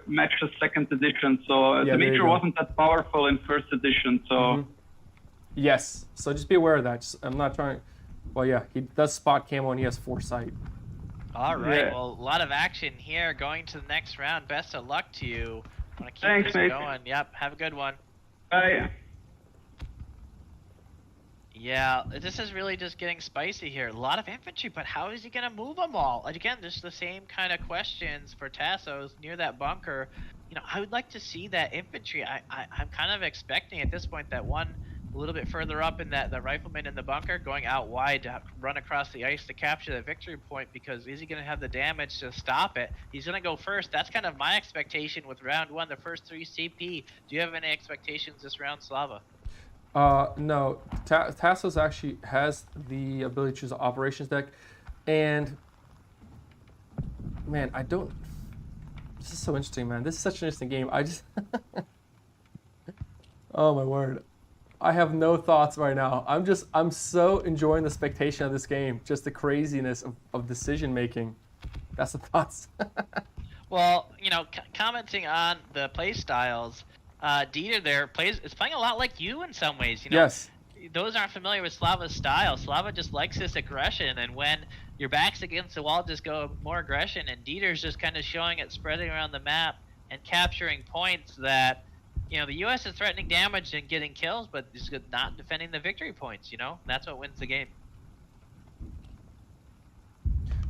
matches 2nd edition, so Yeah, the there you Major go. wasn't that powerful in 1st edition. So. Mhm. Yes, so just be aware of that. I'm not trying. Well, yeah, he does spot camo and he has foresight. All right, Yeah. well, a lot of action here going to the next round. Best of luck to you. Want to keep Thanks, this mate. going. Yep, have a good one. Bye. Yeah, this is really just getting spicy here. A lot of infantry, but how is he going to move them all? And again, just the same kind of questions for Tassos near that bunker. I would like to see that infantry. I'm kind of expecting at this point that one a little bit further up in the rifleman in the bunker going out wide to run across the ice to capture the victory point, because is he going to have the damage to stop it? He's going to go first. That's kind of my expectation with round 1, the first 3 CP. Do you have any expectations this round, Slava? No, Tassos actually has the ability to choose the operations deck, and man, I don't. This is so interesting, man. This is such an interesting game. I just, oh my word, I have no thoughts right now. I'm so enjoying the spectation of this game, just the craziness of decision making. That's the thoughts. Well, commenting on the play styles. Dieter there is playing a lot like you in some ways. Yes. Those aren't familiar with Slava's style. Slava just likes this aggression, and when your back's against the wall, just go more aggression. And Dieter's just kind of showing it, spreading around the map and capturing points that, the U.S. is threatening damage and getting kills, but is not defending the victory points. That's what wins the game.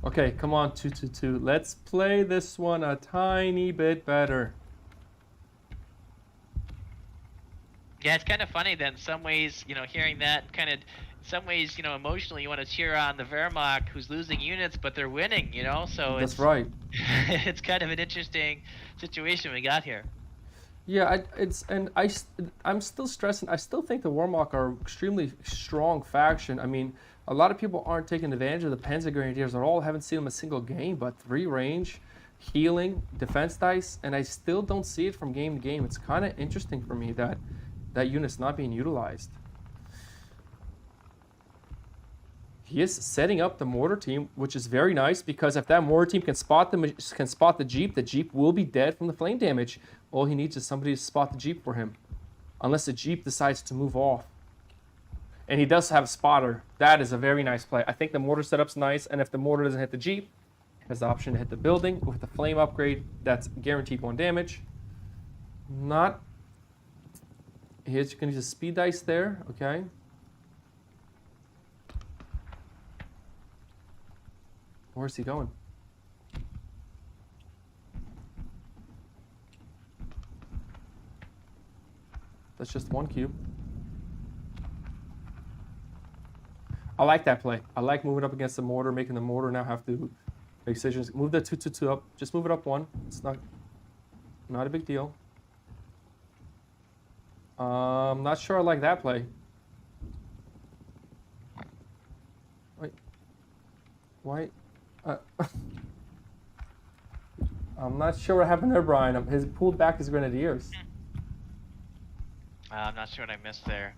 Okay, come on, 2-2-2. Let's play this one a tiny bit better. Yeah, it's kind of funny that in some ways, hearing that kind of, in some ways, emotionally you want to cheer on the Wehrmacht who's losing units, but they're winning, so That's right. it's kind of an interesting situation we got here. Yeah, I'm still stressing. I still think the Warmok are extremely strong faction. I mean, a lot of people aren't taking advantage of the Panzer Grenadiers at all. Haven't seen them a single game, but 3 range, healing, defense dice, and I still don't see it from game to game. It's kind of interesting for me that that unit's not being utilized. He is setting up the mortar team, which is very nice because if that mortar team can spot the Jeep will be dead from the flame damage. All he needs is somebody to spot the Jeep for him, unless the Jeep decides to move off. And he does have a spotter. That is a very nice play. I think the mortar setup's nice, and if the mortar doesn't hit the Jeep, he has the option to hit the building with the flame upgrade. That's guaranteed 1 damage. Not. Here's gonna use a speed dice there. Okay. Where's he going? That's just 1 cube. I like that play. I like moving up against the mortar, making the mortar now have to make decisions. Move the 2-2-2 up. Just move it up 1. It's not a big deal. Not sure I like that play. Wait. Why? I'm not sure what happened there, Brian. His pulled back his Grenadiers. I'm not sure what I missed there.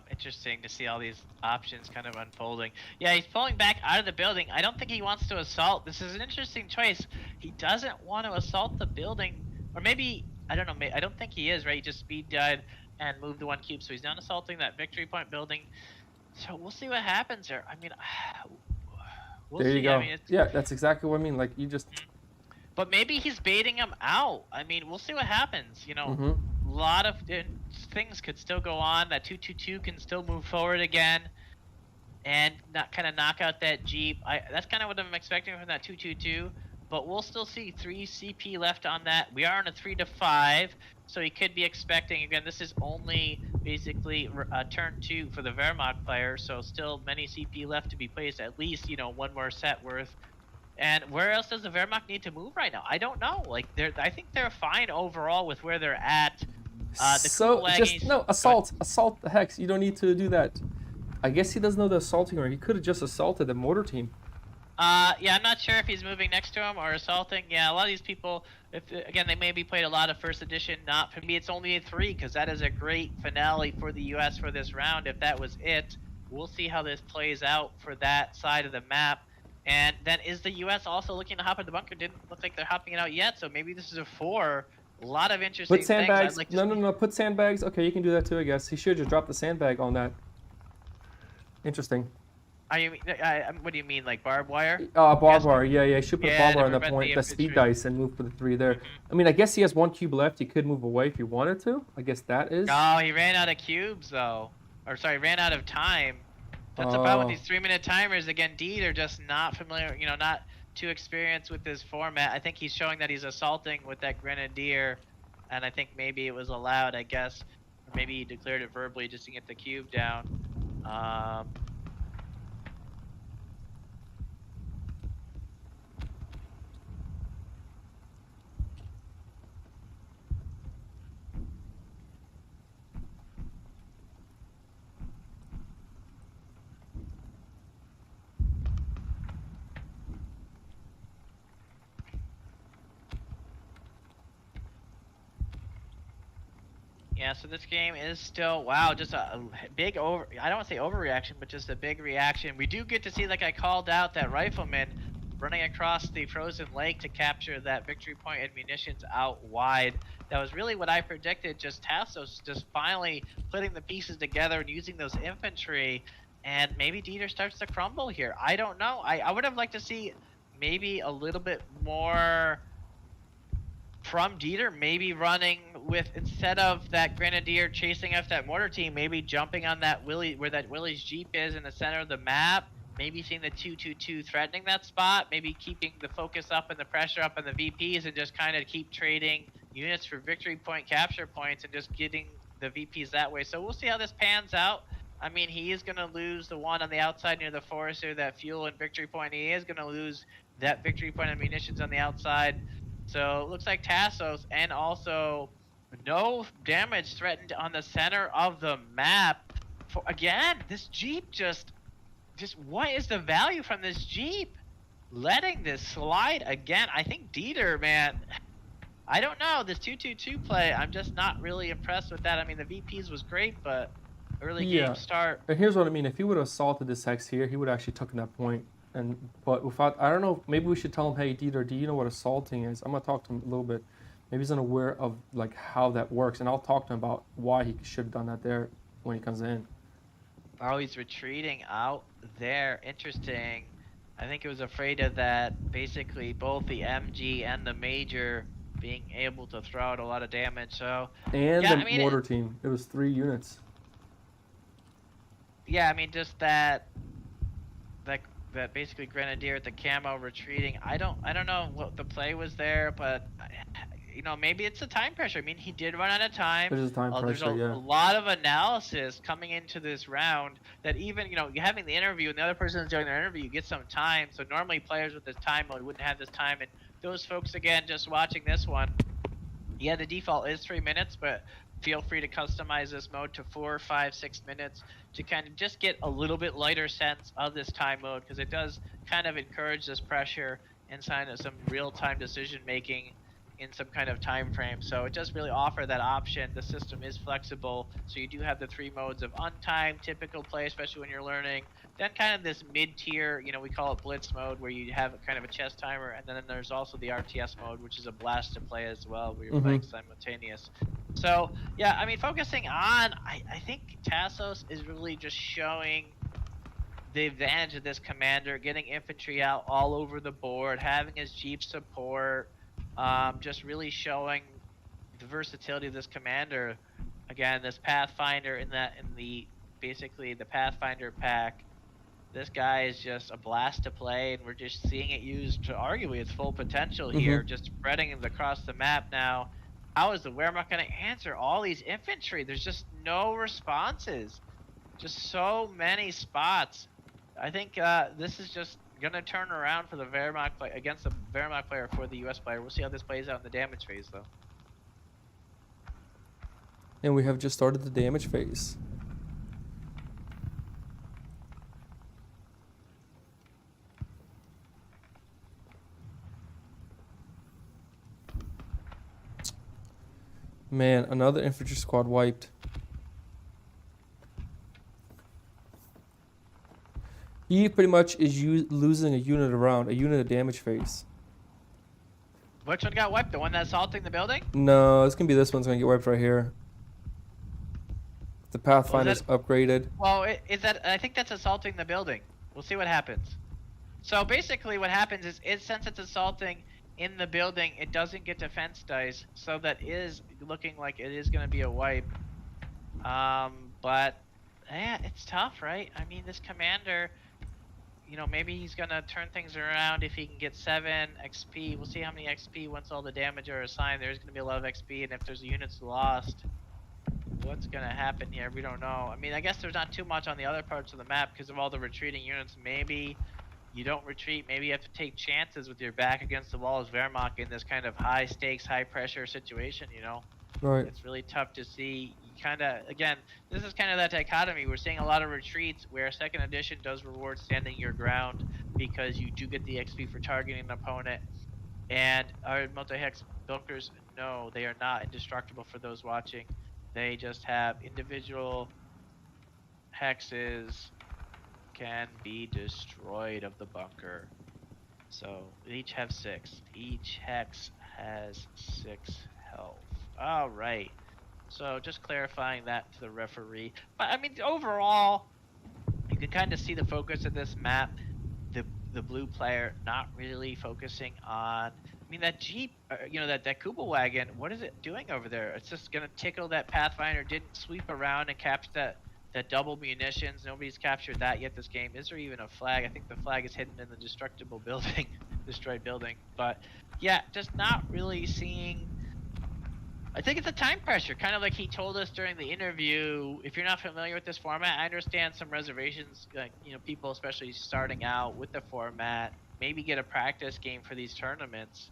Interesting to see all these options kind of unfolding. Yeah, he's pulling back out of the building. I don't think he wants to assault. This is an interesting choice. He doesn't want to assault the building, or maybe, I don't know, I don't think he is, right? He just speed died and moved the 1 cube, so he's not assaulting that victory point building. So we'll see what happens there. I mean, we'll there you see. go. I mean, yeah, that's exactly what I mean. Like, you just... But maybe he's baiting him out. I mean, we'll see what happens. You know, a lot of things could still go on. That 2-2-2 can still move forward again, and not kind of knock out that Jeep. That's kind of what I'm expecting from that 2-2-2. But we'll still see 3 CP left on that. We are on a 3-5, so he could be expecting again. This is only basically turn 2 for the Wehrmacht player, so still many CP left to be placed. At least 1 more set worth. And where else does the Wehrmacht need to move right now? I don't know. Like, I think they're fine overall with where they're at. So just assault the Hex. You don't need to do that. I guess he doesn't know the assaulting, or he could have just assaulted the mortar team. Yeah, I'm not sure if he's moving next to him or assaulting. Yeah, a lot of these people, again, they maybe played a lot of first edition. Not for me, it's only a 3 because that is a great finale for the U.S. for this round. If that was it, we'll see how this plays out for that side of the map. And then is the U.S. also looking to hop in the bunker? Didn't look like they're hopping it out yet, so maybe this is a 4. A lot of interesting Put sandbags. things. No. Put sandbags. Okay, you can do that too, I guess. He should just drop the sandbag on that. Interesting. What do you mean, like barbed wire? Barbed wire. Yeah. He should put barbed wire on that prevent point. the The speed infantry. dice and move for the 3 there. I mean, I guess he has 1 cube left. He could move away if he wanted to. I guess that is. No, he ran out of cubes though. Or sorry, ran out of time. That's about with these 3-minute timers. Again, Deed are just not familiar, not too experienced with this format. I think he's showing that he's assaulting with that Grenadier, and I think maybe it was allowed, I guess. Or maybe he declared it verbally just to get the cube down. Yeah, so this game is still, wow, just a big I don't want to say overreaction, but just a big reaction. We do get to see, like I called out, that rifleman running across the frozen lake to capture that victory point and munitions out wide. That was really what I predicted, just Tassos just finally putting the pieces together and using those infantry, and maybe Dieter starts to crumble here. I don't know. I would have liked to see maybe a little bit more from Dieter, maybe running with, instead of that Grenadier chasing after that mortar team, maybe jumping on that Willie, where that Willie's Jeep is in the center of the map, maybe seeing the 2-2-2 threatening that spot, maybe keeping the focus up and the pressure up on the VPs and just kind of keep trading units for victory point capture points and just getting the VPs that way. So we'll see how this pans out. I mean, he is going to lose the one on the outside near the Forester, that fuel and victory point. He is going to lose that victory point and munitions on the outside. So it looks like Tassos and also no damage threatened on the center of the map. Again, this Jeep just what is the value from this Jeep? Letting this slide again. I think Dieter, man, I don't know. This 2-2-2 play, I'm just not really impressed with that. I mean, the VPs was great, but early game start. And here's what I mean. If he would have assaulted this Hex here, he would have actually taken that point. But without, I don't know, maybe we should tell him, hey, Dieter, do you know what assaulting is? I'm going to talk to him a little bit. Maybe he's unaware of like how that works. And I'll talk to him about why he should have done that there when he comes in. Oh, he's retreating out there. Interesting. I think it was afraid of that, basically both the MG and the Major being able to throw out a lot of damage. So And yeah, the I mean, mortar team. It was 3 units. Yeah, I mean, just that basically Grenadier at the camo retreating. I don't know what the play was there, but you know, maybe it's the time pressure. I mean, he did run out of time. There's time There's pressure, a lot of analysis coming into this round that even, you know, you're having the interview and the other person is doing their interview, you get some time. So normally players with this time mode wouldn't have this time. And those folks, again, just watching this one, yeah, the default is 3 minutes, but feel free to customize this mode to 4, 5, 6 minutes to kind of just get a little bit lighter sense of this time mode, because it does kind of encourage this pressure inside of some real-time decision making in some kind of time frame. So it does really offer that option. The system is flexible, so you do have the 3 modes of untimed, typical play, especially when you're learning, then kind of this mid-tier, you know, we call it blitz mode, where you have kind of a chess timer, and then there's also the RTS mode, which is a blast to play as well, where you're playing simultaneous. So yeah, I mean, focusing on, I think Tassos is really just showing the advantage of this commander, getting infantry out all over the board, having his Jeep support, just really showing the versatility of this commander. Again, this Pathfinder in the basically the Pathfinder pack, this guy is just a blast to play, and we're just seeing it used to arguably its full potential here, just spreading it across the map now. How is the Wehrmacht going to answer all these infantry? There's just no responses. Just so many spots. I think this is just going to turn around for the Wehrmacht play against the Wehrmacht player for the US player. We'll see how this plays out in the damage phase, though. And we have just started the damage phase. Man, another infantry squad wiped. He pretty much is losing a unit around, a unit of damage phase. Which one got wiped? The one that's assaulting the building? No, it's gonna be this one's gonna get wiped right here. The Pathfinder's upgraded. Well, I think that's assaulting the building. We'll see what happens. So basically what happens is, since it's assaulting in the building, it doesn't get defense dice, so that is looking like it is going to be a wipe. But yeah, it's tough, right? I mean, this commander, you know, maybe he's going to turn things around if he can get 7 XP. We'll see how many XP once all the damage are assigned. There's going to be a lot of XP, and if there's units lost, what's going to happen here? We don't know. I mean, I guess there's not too much on the other parts of the map because of all the retreating units. Maybe you don't retreat. Maybe you have to take chances with your back against the wall as Wehrmacht in this kind of high stakes, high pressure situation, you know? Right. It's really tough to see. You kind of, again, this is kind of that dichotomy. We're seeing a lot of retreats where second edition does reward standing your ground because you do get the XP for targeting an opponent. And our multi-hex bunkers, no, they are not indestructible for those watching. They just have individual hexes can be destroyed of the bunker. So each have 6. Each hex has 6 health. All right. So just clarifying that to the referee. But I mean, overall, you can kind of see the focus of this map. The blue player not really focusing on. I mean, that Jeep, you know, that Kuba wagon. What is it doing over there? It's just gonna tickle that Pathfinder. Didn't sweep around and capture that double munitions. Nobody's captured that yet this game. Is there even a flag? I think the flag is hidden in the destructible building, destroyed building. But yeah, just not really seeing. I think it's a time pressure, kind of like he told us during the interview. If you're not familiar with this format, I understand some reservations. You know, people especially starting out with the format, maybe get a practice game for these tournaments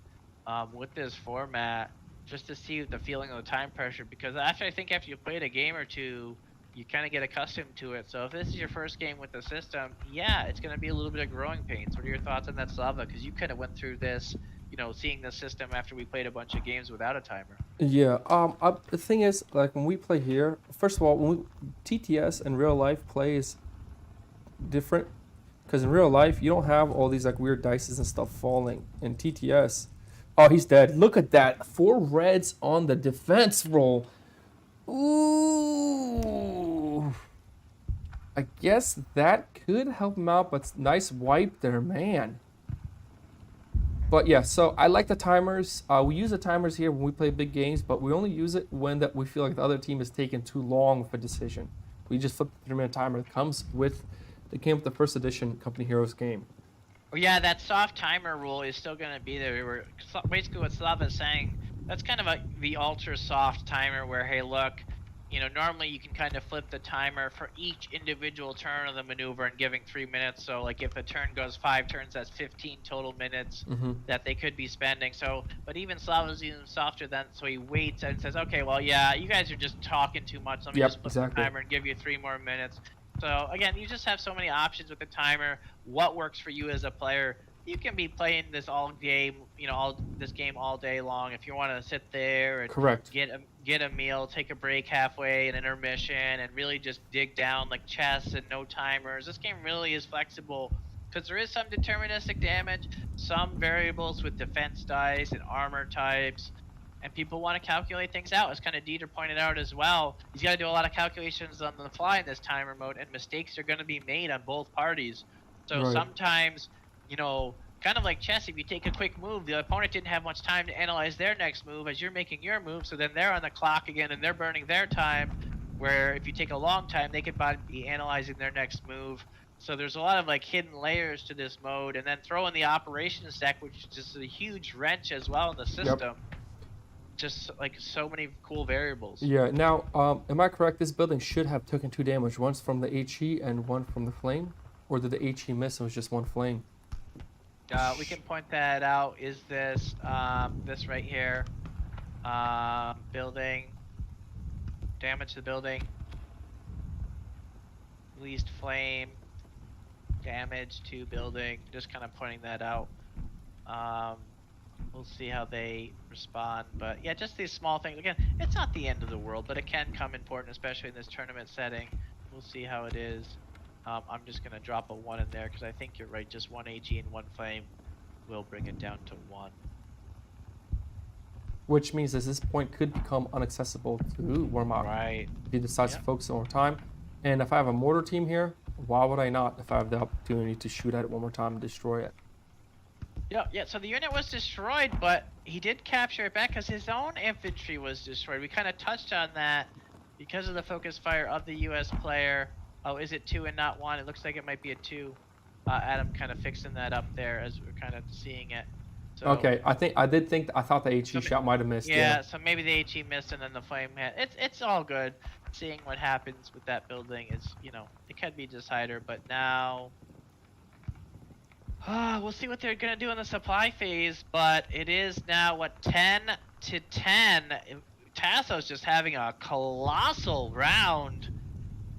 with this format. just to see the feeling of the time pressure. Because after you played a game or two, you kind of get accustomed to it. So if this is your first game with the system, yeah, it's going to be a little bit of growing pains. What are your thoughts on that, Slava? Because you kind of went through this, seeing the system after we played a bunch of games without a timer. Yeah. The thing is, like when we play here, first of all, TTS in real life plays different, because in real life you don't have all these like weird dices and stuff falling. In TTS, oh, he's dead. Look at that. 4 reds on the defense roll. Ooh. I guess that could help him out, but nice wipe there, man. But yeah, so I like the timers. We use the timers here when we play big games, but we only use it when we feel like the other team is taking too long with a decision. We just flip the 3-minute timer that comes with the game with the first edition Company Heroes game. Well, yeah, that soft timer rule is still going to be there. Basically what Slava is saying, that's kind of the ultra soft timer where, hey, look, normally you can kind of flip the timer for each individual turn of the maneuver and giving 3 minutes. So like if a turn goes 5 turns, that's 15 total minutes that they could be spending. So, but even Slava's even softer than, so he waits and says, okay, well, yeah, you guys are just talking too much. Let me just flip the timer and give you 3 more minutes. So again, you just have so many options with the timer. What works for you as a player? You can be playing this game all day long. If you want to sit there and get a meal, take a break halfway, an intermission, and really just dig down like chess and no timers. This game really is flexible because there is some deterministic damage, some variables with defense dice and armor types, and people want to calculate things out. As kind of Dieter pointed out as well, he's got to do a lot of calculations on the fly in this timer mode, and mistakes are going to be made on both parties. So sometimes, kind of like chess, if you take a quick move, the opponent didn't have much time to analyze their next move as you're making your move, so then they're on the clock again and they're burning their time, where if you take a long time, they could be analyzing their next move. So there's a lot of like hidden layers to this mode, and then throw in the operations deck, which is just a huge wrench as well in the system. Just like so many cool variables. Yeah, now, am I correct? This building should have taken 2 damage, once from the HE and one from the flame? Or did the HE miss and it was just 1 flame? We can point that out. Is this this right here? Building. Damage to the building. Released flame. Damage to building. Just kind of pointing that out. We'll see how they respond. But yeah, just these small things. Again, it's not the end of the world, but it can come important, especially in this tournament setting. We'll see how it is. I'm just going to drop a 1 in there because I think you're right. Just 1 AG and 1 flame will bring it down to 1. Which means that this point could become inaccessible to Warmok. Right. If he decides to focus on more time. And if I have a mortar team here, why would I not if I have the opportunity to shoot at it one more time and destroy it? Yeah, so the unit was destroyed, but he did capture it back because his own infantry was destroyed. We kind of touched on that because of the focus fire of the US player. Oh, is it 2 and not 1? It looks like it might be a 2. Adam kind of fixing that up there as we're kind of seeing it. So, okay, I thought the HE shot might have missed. Yeah, so maybe the HE missed and then the flame hit. It's all good. Seeing what happens with that building is, it could be decider, but now we'll see what they're gonna do in the supply phase. But it is now 10-10. Tasso's just having a colossal round.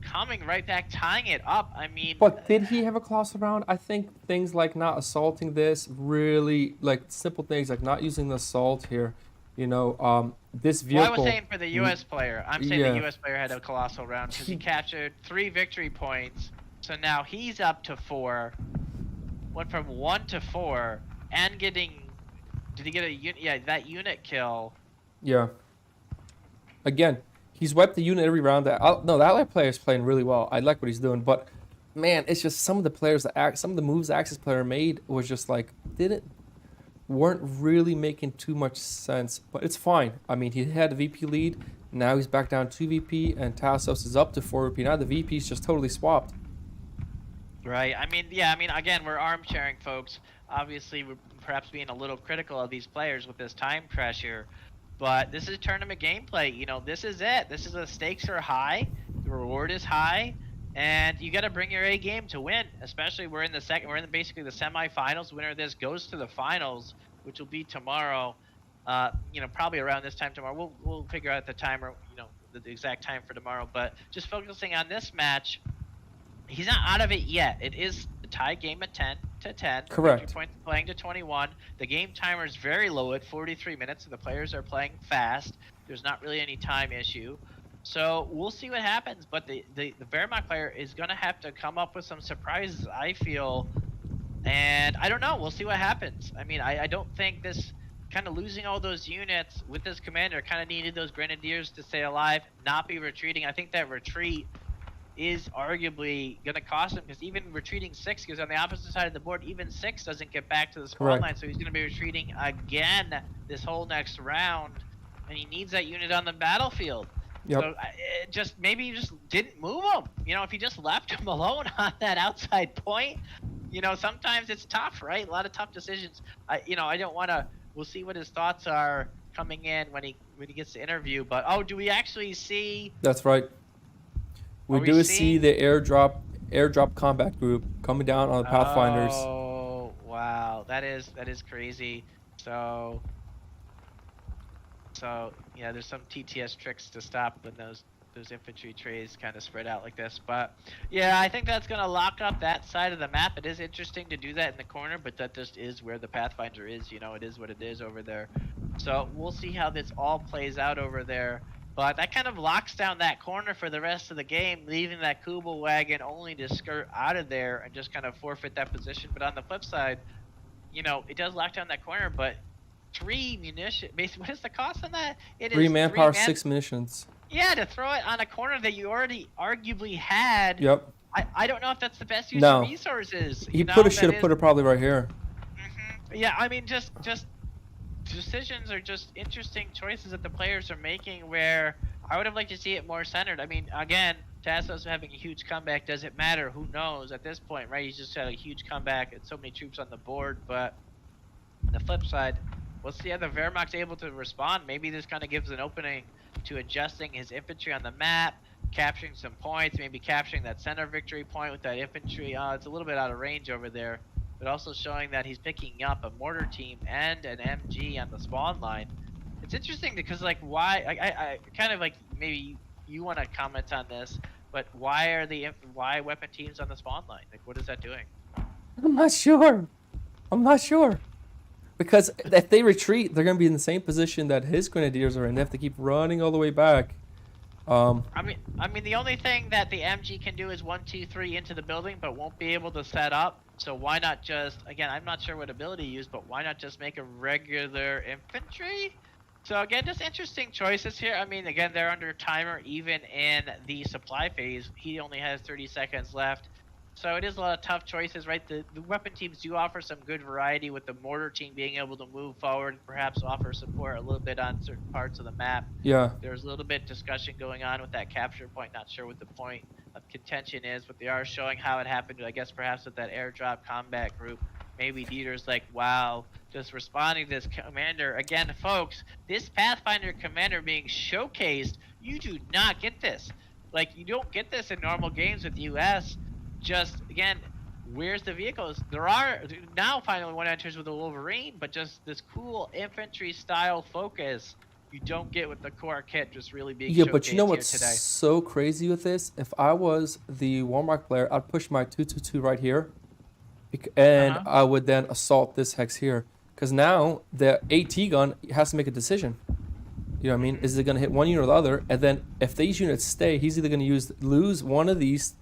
Coming right back, tying it up. I mean, but did he have a colossal round? I think things like not assaulting this, really like simple things like not using the assault here. This vehicle. Well, I was saying for the U.S. player. I'm saying the U.S. player had a colossal round because he captured 3 victory points. So now he's up to 4. Went from 1 to 4, and getting. Did he get a unit? Yeah, that unit kill. Yeah. Again. He's wiped the unit every round. The Allied player is playing really well. I like what he's doing, but man, it's just some of the moves the Axis player made was just like weren't really making too much sense. But it's fine. I mean, he had the VP lead. Now he's back down 2 VP, and Tassos is up to 4 VP. Now the VP's just totally swapped. Right. I mean, again, we're arm sharing, folks. Obviously, we're perhaps being a little critical of these players with this time pressure. But this is tournament gameplay. This is it. The stakes are high, the reward is high, and you got to bring your A game to win. Especially we're in basically the semifinals. Winner of this goes to the finals, which will be tomorrow. Probably around this time tomorrow. We'll figure out the timer, the exact time for tomorrow. But just focusing on this match, he's not out of it yet. It is a tie game at 10-10. Correct. 3 points playing to 21. The game timer is very low at 43 minutes, so the players are playing fast. There's not really any time issue. So we'll see what happens. But the Wehrmacht player is going to have to come up with some surprises, I feel. And I don't know. We'll see what happens. I mean, I don't think this kind of losing all those units with this commander kind of needed those grenadiers to stay alive, not be retreating. I think that retreat is arguably going to cost him, because even retreating 6, because on the opposite side of the board, even 6 doesn't get back to the spawn Correct. line, so he's going to be retreating again this whole next round, and he needs that unit on the battlefield. Yep. So maybe you just didn't move him. If you just left him alone on that outside point, sometimes it's tough, right? A lot of tough decisions. I don't want to. We'll see what his thoughts are coming in when he gets to interview. But do we actually see? That's right. We Are we do seeing- see the airdrop combat group coming down on the Pathfinders. Oh wow, that is crazy. So yeah, there's some TTS tricks to stop when those infantry trays kind of spread out like this. But yeah, I think that's gonna lock up that side of the map. It is interesting to do that in the corner, but that just is where the Pathfinder is. It is what it is over there. So we'll see how this all plays out over there. But that kind of locks down that corner for the rest of the game, leaving that Kubel wagon only to skirt out of there and just kind of forfeit that position. But on the flip side, it does lock down that corner, but 3 munition. Basically, what is the cost on that? It 3 is manpower, 6 munitions. Yeah, to throw it on a corner that you already arguably had. Yep. I don't know if that's the best use No. of resources. He should have put it probably right here. Yeah, I mean, just decisions are just interesting choices that the players are making, where I would have liked to see it more centered. I mean, again, Tassos having a huge comeback, does it matter? Who knows at this point, right? He's just had a huge comeback and so many troops on the board. But on the flip side, we'll see how the Wehrmacht's able to respond. Maybe this kind of gives an opening to adjusting his infantry on the map, capturing some points, maybe capturing that center victory point with that infantry. It's a little bit out of range over there, but also showing that he's picking up a mortar team and an MG on the spawn line. It's interesting because, why? I kind of maybe you want to comment on this, but why weapon teams on the spawn line? What is that doing? I'm not sure. Because if they retreat, they're going to be in the same position that his grenadiers are in. They have to keep running all the way back. I mean, the only thing that the MG can do is 1, 2, 3 into the building, but won't be able to set up. So why not just, again, I'm not sure what ability you use, but why not just make a regular infantry? So again, just interesting choices here. I mean, again, they're under timer even in the supply phase. He only has 30 seconds left. So it is a lot of tough choices, right? The weapon teams do offer some good variety, with the mortar team being able to move forward and perhaps offer support a little bit on certain parts of the map. Yeah. There's a little bit discussion going on with that capture point. Not sure what the point of contention is, but they are showing how it happened. I guess perhaps with that airdrop combat group. Maybe Dieter's like, wow, just responding to this commander. Again, folks, this Pathfinder commander being showcased, you do not get this. You don't get this in normal games with US. Just, again, where's the vehicles? There are now finally one enters with a Wolverine, but just this cool infantry style focus you don't get with the core kit just really being Yeah, but you know showcased what's here today. so crazy with this? If I was the Wehrmacht player, I'd push my 222 right here, and I would then assault this hex here. Because now the AT gun has to make a decision. You know what I mean? Is it going to hit one unit or the other? And then if these units stay, he's either going to lose one of these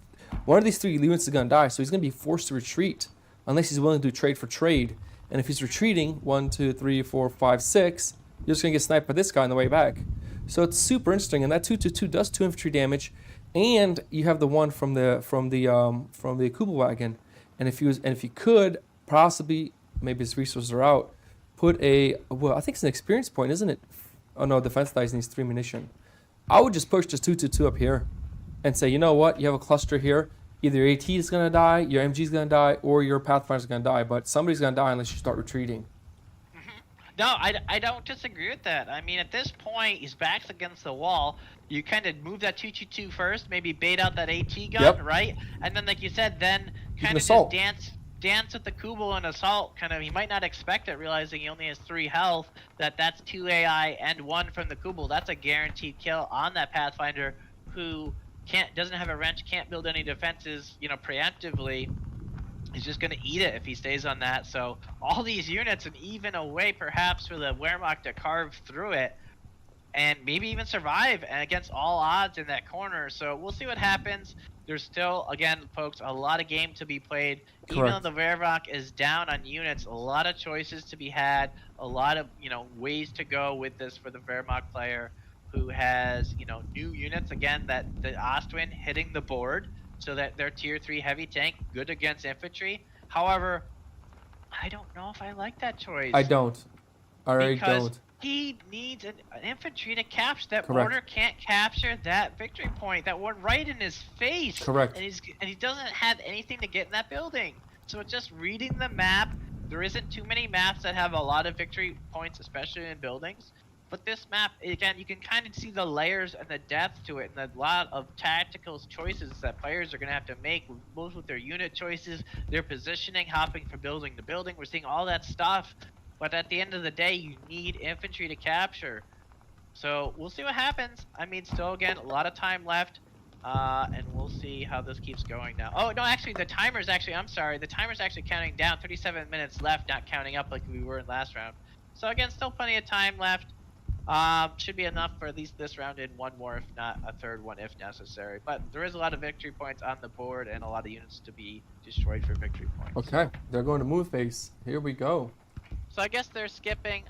3 units is going to die. So he's going to be forced to retreat unless he's willing to do trade for trade. And if he's retreating 1, 2, 3, 4, 5, 6, you're just going to get sniped by this guy on the way back. So it's super interesting. And that 222 does 2 infantry damage, and you have the one from the Kubel wagon. And if you could possibly, maybe his resources are out, put I think it's an experience point, isn't it? Oh no, defense dice needs 3 munition. I would just push this 222 up here and say, you know what, you have a cluster here. Either your AT is going to die, your MG is going to die, or your Pathfinder is going to die. But somebody's going to die unless you start retreating. No, I don't disagree with that. I mean, at this point, his back's against the wall. You kind of move that 222 first, maybe bait out that AT gun, right? And then, like you said, then kind of just dance dance with the Kubel and Assault, kind of, he might not expect it, realizing he only has 3 health, that's 2 AI and 1 from the Kubel. That's a guaranteed kill on that Pathfinder who doesn't have a wrench, can't build any defenses, preemptively. He's just going to eat it if he stays on that. So all these units, and even a way perhaps for the Wehrmacht to carve through it and maybe even survive against all odds in that corner. So we'll see what happens. There's still, again, folks, a lot of game to be played. Correct. Even though the Wehrmacht is down on units, a lot of choices to be had, a lot of, ways to go with this for the Wehrmacht player who has, new units, again, that the Ostwind hitting the board, so that they're tier 3 heavy tank, good against infantry. However, I don't know if I like that choice. I don't. I really because don't. he needs an infantry to capture that. Correct. Mortar can't capture that victory point. That went right in his face. Correct. And he doesn't have anything to get in that building. So it's just reading the map. There isn't too many maps that have a lot of victory points, especially in buildings. But this map, again, you can kind of see the layers and the depth to it, and a lot of tactical choices that players are going to have to make, both with their unit choices, their positioning, hopping from building to building. We're seeing all that stuff, but at the end of the day, you need infantry to capture. So we'll see what happens. I mean, still, again, a lot of time left, and we'll see how this keeps going now. Oh, no, actually, the timer's actually counting down. 37 minutes left, not counting up like we were in last round. So again, still plenty of time left. Should be enough for at least this round and one more, if not a third one if necessary. But there is a lot of victory points on the board and a lot of units to be destroyed for victory points. Okay, they're going to move phase. Here we go. So I guess they're skipping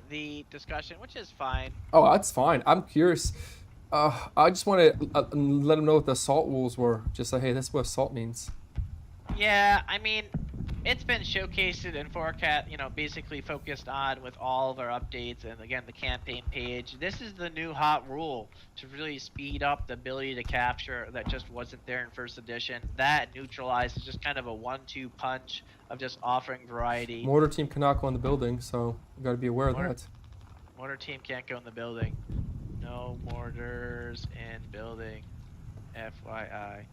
the discussion, which is fine. Oh, that's fine. I'm curious. I just want to let them know what the assault rules were. Just say, hey, that's what assault means. Yeah, I mean, it's been showcased in Forecat, basically focused on with all of our updates and again the campaign page. This is the new hot rule to really speed up the ability to capture that just wasn't there in first edition. That neutralizes just kind of a 1-2 punch of just offering variety. Mortar team cannot go in the building, so you got to be aware of that. Mortar team can't go in the building. No mortars in building. FYI.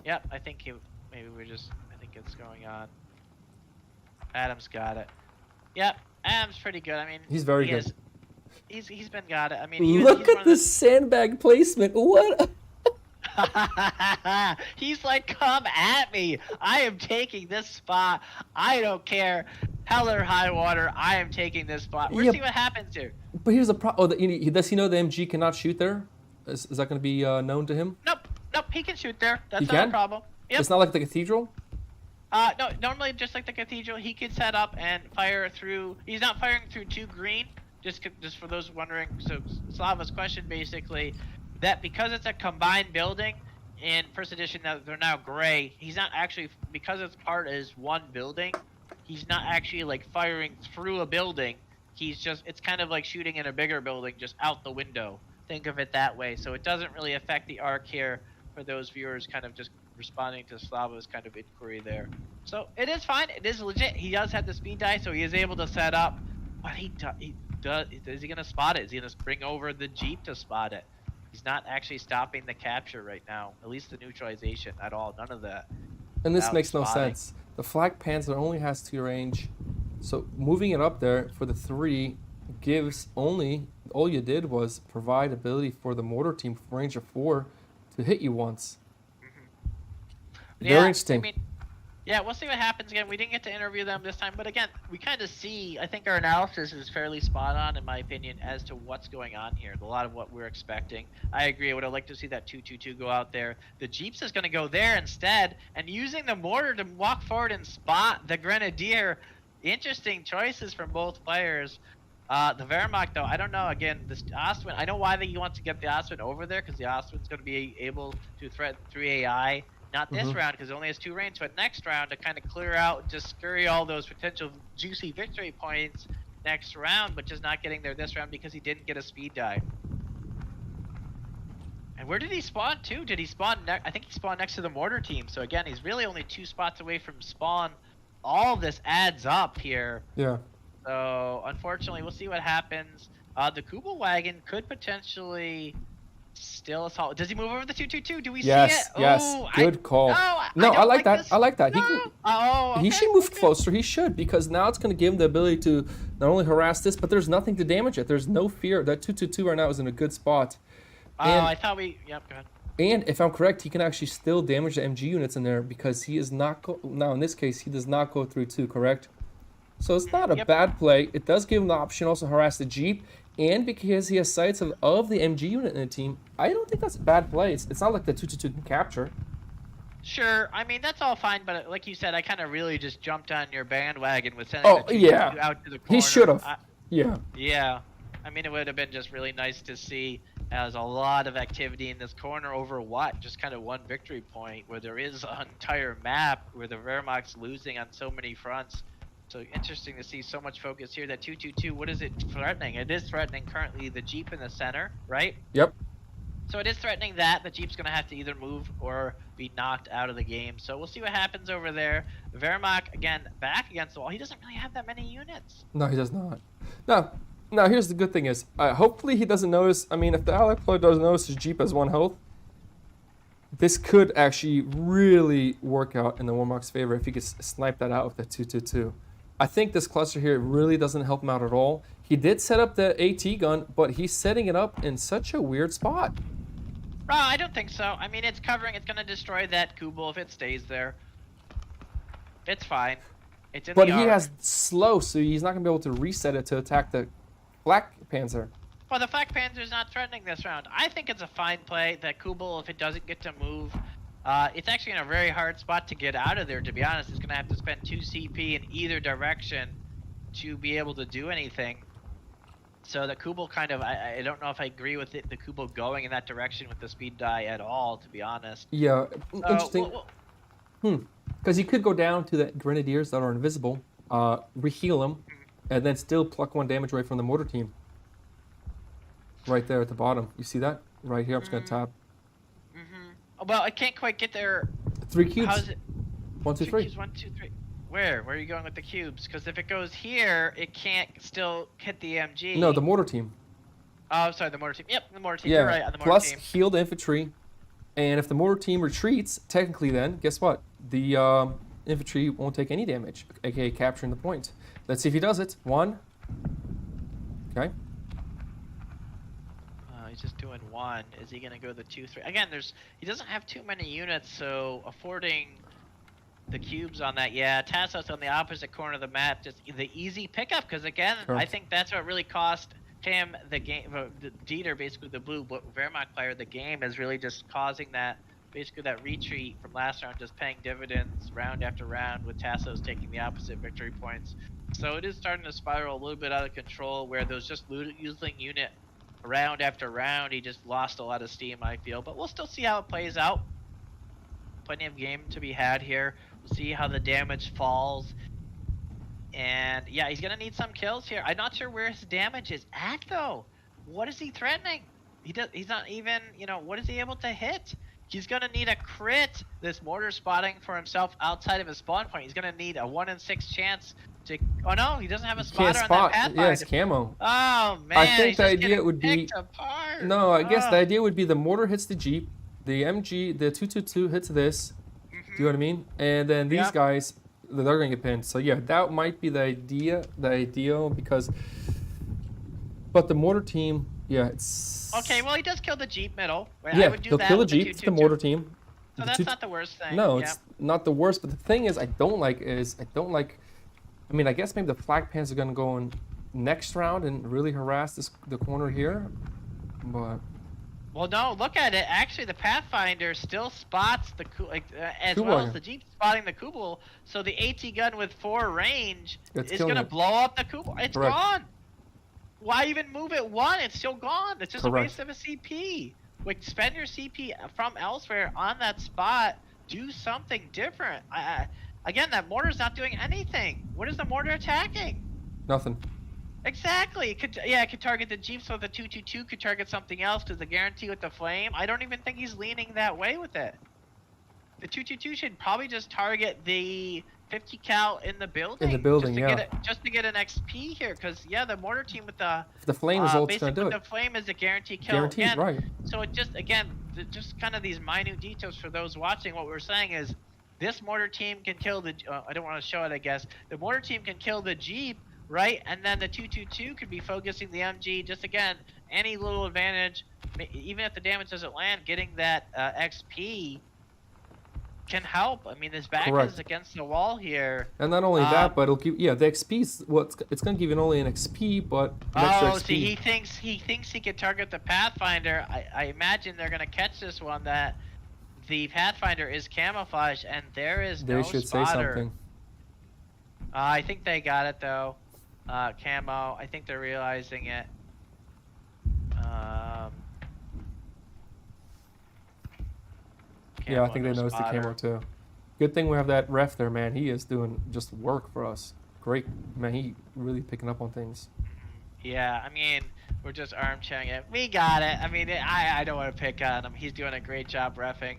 Yep, I think I think it's going on. Adam's got it. Yep, Adam's pretty good. I mean, He's very good. He's been got it. I mean, he's Look one at of this sandbag placement. What? He's like, come at me. I am taking this spot. I don't care. Hell or high water, I am taking this spot. We'll see what happens here. But here's the problem. Oh, does he know the MG cannot shoot there? Is that going to be known to him? Nope, he can shoot there. That's He not can? a problem. Yep. It's not like the cathedral? No, normally just like the cathedral, he could set up and fire through. He's not firing through 2 green. Just for those wondering, so Slava's question basically, that because it's a combined building in first edition, they're now gray. He's not actually, because its part is one building, he's not actually like firing through a building. It's kind of like shooting in a bigger building just out the window. Think of it that way. So it doesn't really affect the arc here for those viewers kind of just responding to Slava's kind of inquiry there. So it is fine. It is legit. He does have the speed die, so he is able to set up. But is he going to spot it? Is he going to bring over the Jeep to spot it? He's not actually stopping the capture right now. At least the neutralization at all. None of that. And this without makes no spotting. sense. The Flak Panzer only has 2 range. So moving it up there for the 3 gives only, all you did was provide ability for the mortar team for range of 4 to hit you once. Very interesting. I mean, yeah, we'll see what happens again. We didn't get to interview them this time, but again, we kind of see, I think our analysis is fairly spot on, in my opinion, as to what's going on here. A lot of what we're expecting. I agree. I would have liked to see that 2-2-2 go out there. The Jeeps is going to go there instead, and using the mortar to walk forward and spot the Grenadier. Interesting choices from both players. The Wehrmacht, though, I don't know. Again, this Ostwind, I know why he wants to get the Ostwind over there, because the Ostwind's going to be able to threat 3 AI. Not this round, because it only has 2 range, but next round to kind of clear out and just scurry all those potential juicy victory points next round, but just not getting there this round because he didn't get a speed die. And where did he spawn to? Did he spawn I think he spawned next to the mortar team. So again, he's really only 2 spots away from spawn. All of this adds up here. Yeah. So unfortunately, we'll see what happens. The Kubel wagon could potentially Still assault. Does he move over the 222? Do we Yes, see it? yes, Oh, good call. No, I don't like that. this. I like that. He No. can. Oh, He okay, should move okay. closer. He should, because now it's going to give him the ability to not only harass this, but there's nothing to damage it. There's no fear. That 222 right now is in a good spot. Oh, And- I thought we. Yep, go ahead. And if I'm correct, he can actually still damage the MG units in there because he is not now in this case he does not go through 2, correct? So it's not a Yep. bad play. It does give him the option also harass the Jeep, and because he has sights of the MG unit in the team, I don't think that's a bad play. It's not like the 222 can capture. Sure, I mean that's all fine, but like you said, I kind of really just jumped on your bandwagon with sending Oh, the 222 yeah. out to the corner. He should have. I- Yeah. Yeah, I mean it would have been just really nice to see as a lot of activity in this corner over what? Just kind of one victory point where there is an entire map where the Wehrmacht's losing on so many fronts. So interesting to see so much focus here. That 222, what is it threatening? It is threatening currently the Jeep in the center, right? Yep. So it is threatening that the Jeep's going to have to either move or be knocked out of the game. So we'll see what happens over there. Wehrmacht, again, back against the wall. He doesn't really have that many units. No, he does not. Now here's the good thing is, hopefully he doesn't notice. I mean, if the ally player doesn't notice his Jeep has 1 health, this could actually really work out in the Wehrmacht's favor if he could snipe that out with the 222. I think this cluster here really doesn't help him out at all. He did set up the AT gun, but he's setting it up in such a weird spot. I don't think so. I mean, it's covering. It's going to destroy that Kubel if it stays there. It's fine. It's in But the he arc. has slow, so he's not going to be able to reset it to attack the Black Panzer. Well, the Flak Panzer's not threatening this round. I think it's a fine play that Kubel, if it doesn't get to move, it's actually in a very hard spot to get out of there, to be honest. It's going to have to spend 2 CP in either direction to be able to do anything. So the Kubel kind of, I don't know if I agree with it, the Kubel going in that direction with the speed die at all, to be honest. Yeah, So, interesting. Because he could go down to the Grenadiers that are invisible, reheal them, and then still pluck 1 damage away from the mortar team. Right there at the bottom. You see that? Right here, I'm just going to tap. Well, I can't quite get there. 3 cubes. How's it? 1, 2, 2 3. cubes, 1, 2, 3. Where? Where are you going with the cubes? Because if it goes here, it can't still hit the MG. No, the mortar team. Oh, sorry, the mortar team. Yep, the mortar team. Yeah, You're right, on the mortar plus team. healed infantry. And if the mortar team retreats, technically then, guess what? The infantry won't take any damage, aka capturing the point. Let's see if he does it. 1. Okay. He's just doing 1. Is he gonna go the 2, 3? Again, he doesn't have too many units, so affording the cubes on that. Yeah, Tassos on the opposite corner of the map, just the easy pickup. Because again, Sure. I think that's what really cost him the game. Dieter, basically the blue Wehrmacht player, the game is really just causing that. Basically, that retreat from last round just paying dividends round after round, with Tassos taking the opposite victory points. So it is starting to spiral a little bit out of control, where those just losing unit round after round, he just lost a lot of steam, I feel. But we'll still see how it plays out. Plenty of game to be had here. We'll see how the damage falls. And yeah, he's gonna need some kills here. I'm not sure where his damage is at though. What is he threatening? He's not even, what is he able to hit? He's gonna need a crit, this mortar spotting for himself outside of his spawn point. He's gonna need a 1 in 6 chance to. Oh no, he doesn't have a Can't spotter spot. on that Pathfinder. Yeah, it's camo. Oh man, I think he's the just idea getting would be. picked apart. No, I guess the Ugh. idea would be the mortar hits the Jeep, the MG, the 222 hits this. Do you know what I mean? And then these Yeah. guys, they're gonna get pinned. So yeah, that might be the ideal because. But the mortar team, yeah, it's. Okay, well he does kill the Jeep middle. I Yeah, would do he'll that kill the with Jeep, it's the mortar team. So The that's two- not the worst thing. No, yeah. it's not the worst. But the thing is, I mean, I guess maybe the Flak Panzers are gonna go in next round and really harass the corner here, but. Well, no, look at it. Actually, the Pathfinder still spots the as Kubel, well yeah. as the Jeep spotting the Kubel. So the AT gun with 4 range It's is killing gonna it. blow up the Kubel. It's Correct. gone. Why even move it 1? It's still gone. It's just Correct. a waste of a CP. Like, spend your CP from elsewhere on that spot. Do something different. Again, that mortar's not doing anything. What is the mortar attacking? Nothing. Exactly. It could target the Jeep, so the 222 could target something else, because the guarantee with the flame, I don't even think he's leaning that way with it. The 222 should probably just target the 50 cal in the building. building, Just to get an XP here, because the mortar team with the If the flame is ult's basically gonna do with it. the flame is a guaranteed kill. Guaranteed, Again, right? So it just just kind of these minute details for those watching. What we're saying is, this mortar team can kill the. I don't want to show it. I guess the mortar team can kill the Jeep, right? And then the 222 could be focusing the MG. Just again, any little advantage, even if the damage doesn't land, getting that XP can help. I mean, this back Correct. is against the wall here. And not only that, but it'll give the XP's it's gonna give you not only an XP but an extra XP. See, he thinks he could target the Pathfinder. I imagine they're gonna catch this one, that the Pathfinder is camouflage and there is They no should spotter. say something. I think they got it though. Camo. I think they're realizing it. Yeah, I Camo, think they no noticed the spotter. camo too. Good thing we have that ref there, man. He is doing just work for us. Great, man. He really picking up on things. Yeah, I mean, we're just arm-chairing it. We got it. I mean, I don't want to pick on him. He's doing a great job reffing.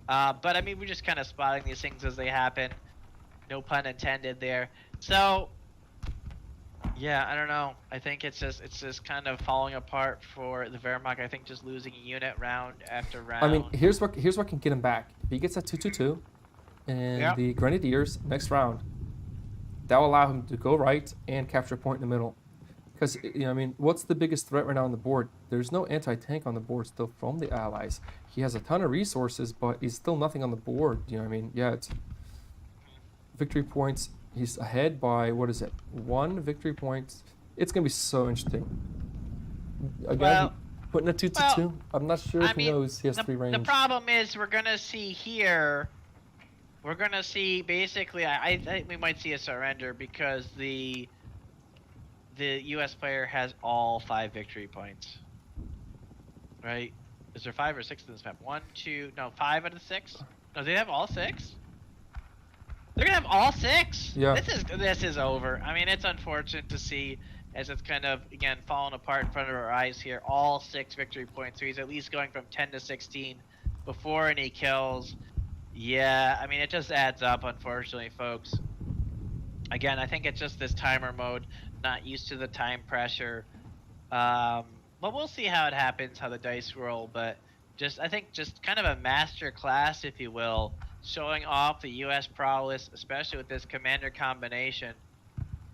But, I mean, we're just kind of spotting these things as they happen. No pun intended there. So, yeah, I don't know. I think it's just kind of falling apart for the Wehrmacht. I think just losing a unit round after round. I mean, here's what can get him back. If he gets that 222 and the Grenadiers next round, that will allow him to go right and capture a point in the middle. Because, I mean, what's the biggest threat right now on the board? There's no anti-tank on the board still from the Allies. He has a ton of resources, but he's still nothing on the board. You know what I mean? Yeah, it's victory points. He's ahead by, 1 victory point. It's going to be so interesting. Again, putting a 222, I'm not sure if he knows he has 3 range. The problem is we're going to see here, we're going to see basically, I think we might see a surrender because the U.S. player has all 5 victory points. Right? Is there 5 or 6 in this map? 5 out of 6? No, they have all 6? They're gonna have all 6? Yeah. This is over. I mean, it's unfortunate to see as it's kind of, again, falling apart in front of our eyes here. All 6 victory points. So he's at least going from 10 to 16 before any kills. Yeah, I mean, it just adds up, unfortunately, folks. Again, I think it's just this timer mode. Not used to the time pressure. But we'll see how it happens, how the dice roll. But I think just kind of a master class, if you will, showing off the U.S. prowess, especially with this commander combination.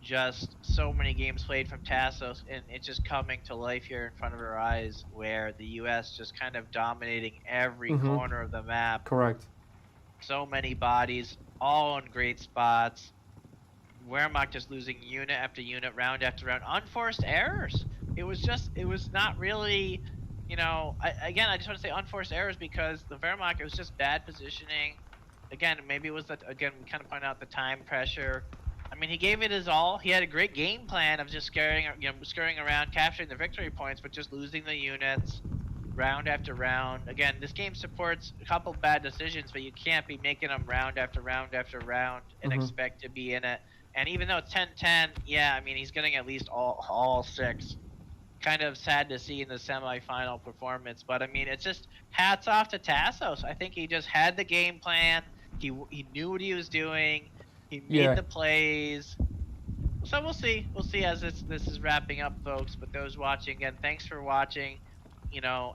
Just so many games played from Tassos, and it's just coming to life here in front of our eyes, where the U.S. just kind of dominating every corner of the map. Correct. So many bodies, all in great spots. Wehrmacht just losing unit after unit, round after round. Unforced errors. It was not really, I just want to say unforced errors because the Wehrmacht, it was just bad positioning. Again, maybe it was we kind of point out the time pressure. I mean, he gave it his all. He had a great game plan of just scurrying around, capturing the victory points, but just losing the units round after round. Again, this game supports a couple bad decisions, but you can't be making them round after round after round and expect to be in it. And even though it's 10-10, yeah, I mean, he's getting at least all 6. Kind of sad to see in the semifinal performance, but I mean, it's just hats off to Tassos. I think he just had the game plan. He knew what he was doing. He made the plays. So we'll see. We'll see as this is wrapping up, folks. But those watching, again, thanks for watching.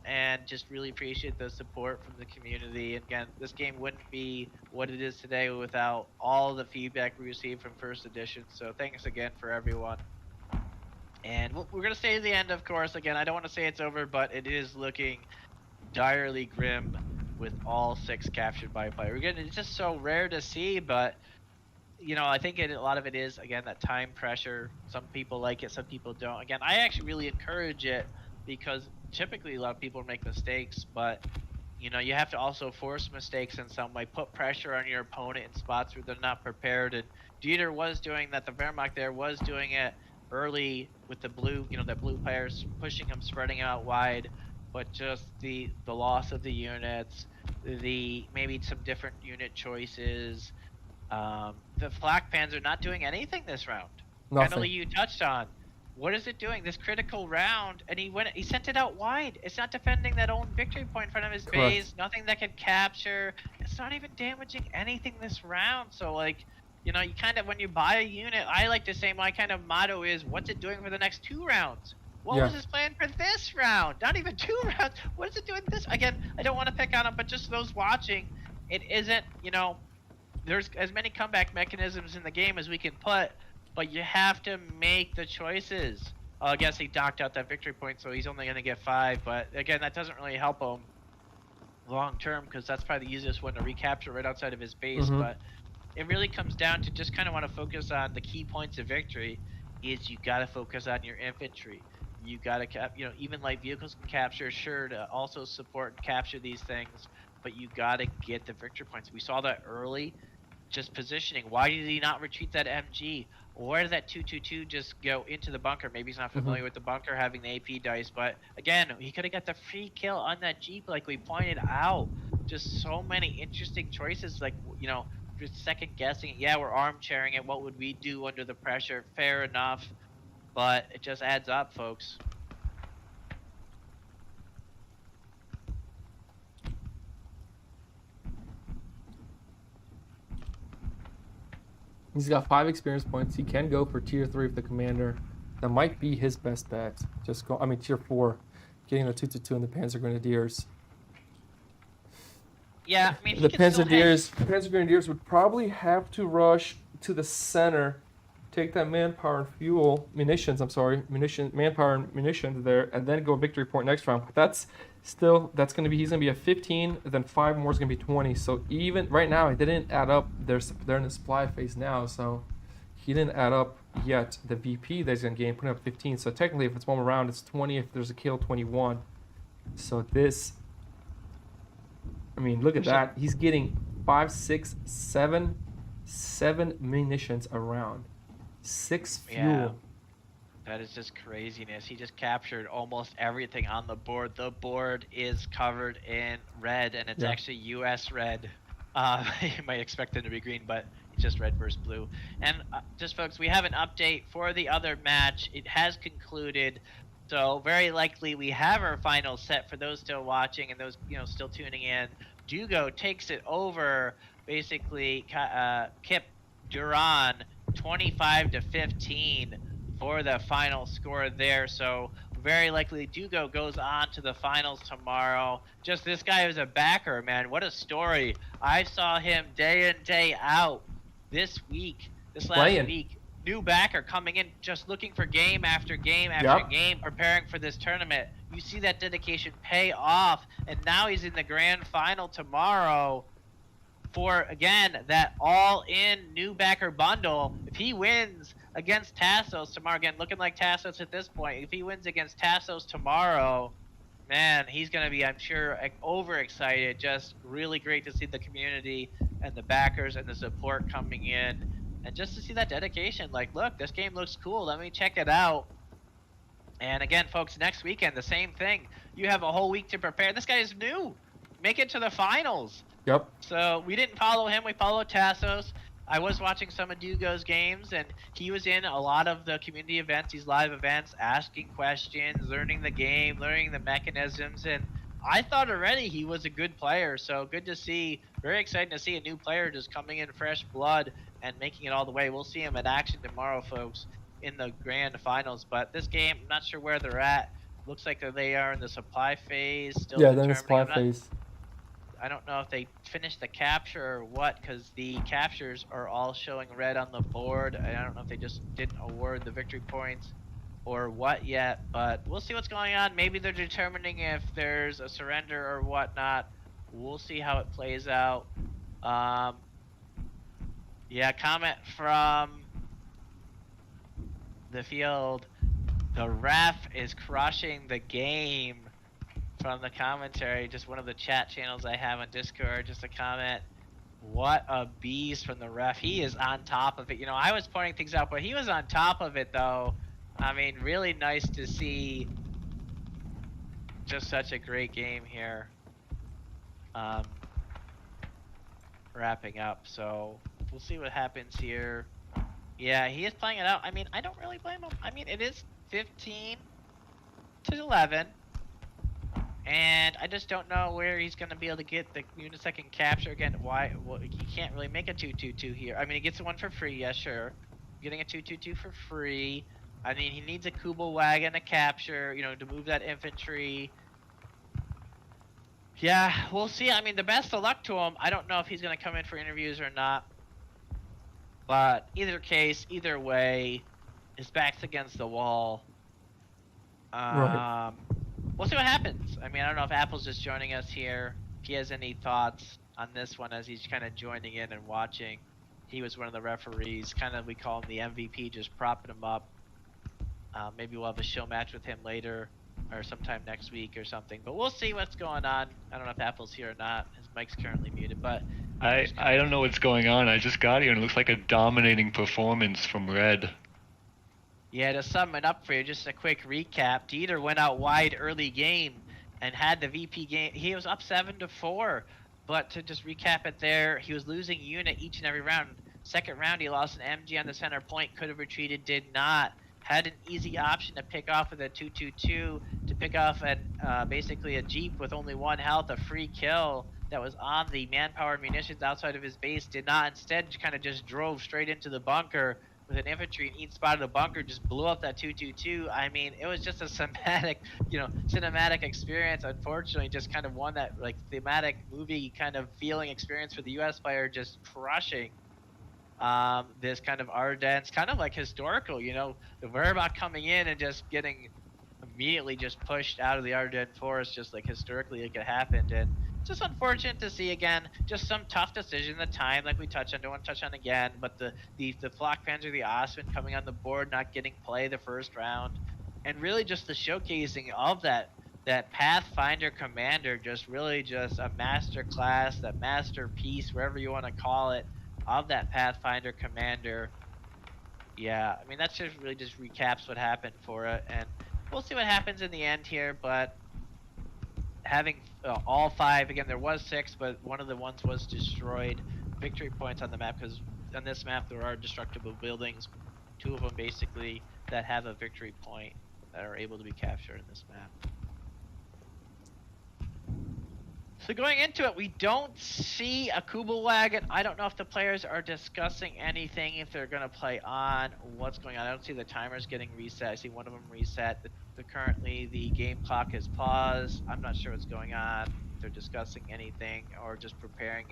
And just really appreciate the support from the community. Again, this game wouldn't be what it is today without all the feedback we received from first edition. So thanks again for everyone. And we're going to stay to the end, of course. Again, I don't want to say it's over, but it is looking direly grim with all 6 captured by a player. Again, it's just so rare to see, but, I think a lot of it is, again, that time pressure. Some people like it, some people don't. Again, I actually really encourage it because typically a lot of people make mistakes, but, you have to also force mistakes in some way, put pressure on your opponent in spots where they're not prepared. And Dieter was doing that. The Wehrmacht there was doing it early with the blue, the blue players pushing them, spreading out wide, but just the loss of the units, maybe some different unit choices. The Flak Panzer not doing anything this round. Finally, you touched on. What is it doing? This critical round, and he sent it out wide. It's not defending that own victory point in front of his base. Nothing that can capture. It's not even damaging anything this round. So You know, you kind of, when you buy a unit, I like to say my kind of motto is, what's it doing for the next 2 rounds? What Yeah. was his plan for this round? Not even 2 rounds. What is it doing this? Again, I don't want to pick on him, but just those watching, it isn't, you know, there's as many comeback mechanisms in the game as we can put, but you have to make the choices. I guess he docked out that victory point, so he's only going to get 5, but again, that doesn't really help him long term, because that's probably the easiest one to recapture right outside of his base. Mhm. But it really comes down to just kind of want to focus on the key points of victory. Is you got to focus on your infantry. You got to you know, even light vehicles can capture, sure, to also support and capture these things, but you got to get the victory points. We saw that early, just positioning. Why did he not retreat that MG? Where did that 222 just go into the bunker? Maybe he's not familiar with the bunker, having the AP dice, but again, he could have got the free kill on that Jeep, like we pointed out. Just so many interesting choices, like, you know, just second guessing. Yeah, we're armchairing it. What would we do under the pressure? Fair enough, but it just adds up, folks. He's got 5 experience points. He can go for tier 3 with the commander. That might be his best bet. Just go. I mean, tier 4, getting the 222 and the Panzer Grenadiers. Yeah, I mean, he The can still hang. Panzer Grenadiers would probably have to rush to the center, take that manpower and fuel munitions. I'm sorry, manpower and munitions there, and then go victory point next round. But that's going to be, he's going to be at 15, then 5 more is going to be 20. So even right now, it didn't add up. They're in the supply phase now, so he didn't add up yet the VP that he's going to gain, putting up 15. So technically, if it's one more round, it's 20. If there's a kill, 21. So this, I mean, look at that. He's getting 5, 6, 7 munitions a round. 6 fuel. Yeah. That is just craziness. He just captured almost everything on the board. The board is covered in red, and it's actually US red. You might expect it to be green, but it's just red versus blue. And just folks, we have an update for the other match. It has concluded, so very likely we have our final set for those still watching and those, you know, still tuning in. Dugo takes it over, basically, Kip Duran 25-15 for the final score there. So very likely Dugo goes on to the finals tomorrow. Just this guy is a backer, man. What a story. I saw him day in, day out this last week. New backer coming in, just looking for game after game after game, preparing for this tournament. You see that dedication pay off, and now he's in the grand final tomorrow for, again, that all-in new backer bundle. If he wins against Tassos tomorrow, again, looking like Tassos at this point, if he wins against Tassos tomorrow, man, he's going to be, I'm sure, overexcited. Just really great to see the community and the backers and the support coming in. And just to see that dedication, like, look, this game looks cool. Let me check it out. And again, folks, next weekend, the same thing. You have a whole week to prepare. This guy is new. Make it to the finals. Yep. So we didn't follow him. We followed Tassos. I was watching some of Dugo's games, and he was in a lot of the community events, these live events, asking questions, learning the game, learning the mechanisms, and I thought already he was a good player. So good to see. Very exciting to see a new player just coming in fresh blood and making it all the way. We'll see him in action tomorrow, folks, in the grand finals. But this game, I'm not sure where they're at. Looks like they are in the supply phase. Still Yeah, they're in the determining. supply phase. I don't know if they finished the capture or what, because the captures are all showing red on the board. I don't know if they just didn't award the victory points or what yet, but we'll see what's going on. Maybe they're determining if there's a surrender or whatnot. We'll see how it plays out. Yeah, comment from the field. The ref is crushing the game. From the commentary, just one of the chat channels I have on Discord, just a comment. What a beast from the ref. He is on top of it. You know, I was pointing things out, but he was on top of it, though. I mean, really nice to see. Just such a great game here. Wrapping up, so we'll see what happens here. Yeah, he is playing it out. I mean, I don't really blame him. I mean, it is 15-11. And I just don't know where he's going to be able to get the unisecond capture again. Why? Well, he can't really make a 2-2-2 here. I mean, he gets one for free, yeah, sure. Getting a 2-2-2 for free. I mean, he needs a Kubel wagon to capture, you know, to move that infantry. Yeah, we'll see. I mean, the best of luck to him. I don't know if he's going to come in for interviews or not. But either case, either way, his back's against the wall. Right. We'll see what happens. I mean, I don't know if Apple's just joining us here. If he has any thoughts on this one as he's kind of joining in and watching. He was one of the referees. Kind of, we call him the MVP, just propping him up. Maybe we'll have a show match with him later or sometime next week or something. But we'll see what's going on. I don't know if Apple's here or not. His mic's currently muted, but... I don't know what's going on. I just got here and it looks like a dominating performance from Red. Yeah, to sum it up for you, just a quick recap. Dieter went out wide early game and had the VP game. He was up 7-4, but to just recap it there, he was losing unit each and every round. Second round, he lost an MG on the center point, could have retreated, did not. Had an easy option to pick off with a 2-2-2, to pick off basically a Jeep with only 1 health, a free kill that was on the manpower and munitions outside of his base. Did not, instead kind of just drove straight into the bunker with an infantry in each spot of the bunker, just blew up that 2-2-2. I mean, it was just a cinematic experience. Unfortunately, just kind of one that like thematic movie kind of feeling experience for the US player, just crushing this kind of Ardennes, kind of like historical, you know, the Wehrmacht coming in and just getting immediately just pushed out of the Ardennes forest, just like historically like it happened. And it's just unfortunate to see again, just some tough decision at the time, like we touched on, don't want to touch on again, but the Flakpanzer, the Osman coming on the board, not getting play the first round, and really just the showcasing of that Pathfinder commander, just really just a master class, that masterpiece, wherever you want to call it, of that Pathfinder commander. Yeah, I mean, that's just really just recaps what happened for it, and we'll see what happens in the end here, but having all 5, again, there was 6, but one of the ones was destroyed. Victory points on the map, because on this map there are destructible buildings, 2 of them basically that have a victory point that are able to be captured in this map. So going into it, we don't see a Kubel wagon. I don't know if the players are discussing anything, if they're going to play on, what's going on. I don't see the timers getting reset. I see one of them reset. Currently, the game clock is paused. I'm not sure what's going on. If they're discussing anything or just preparing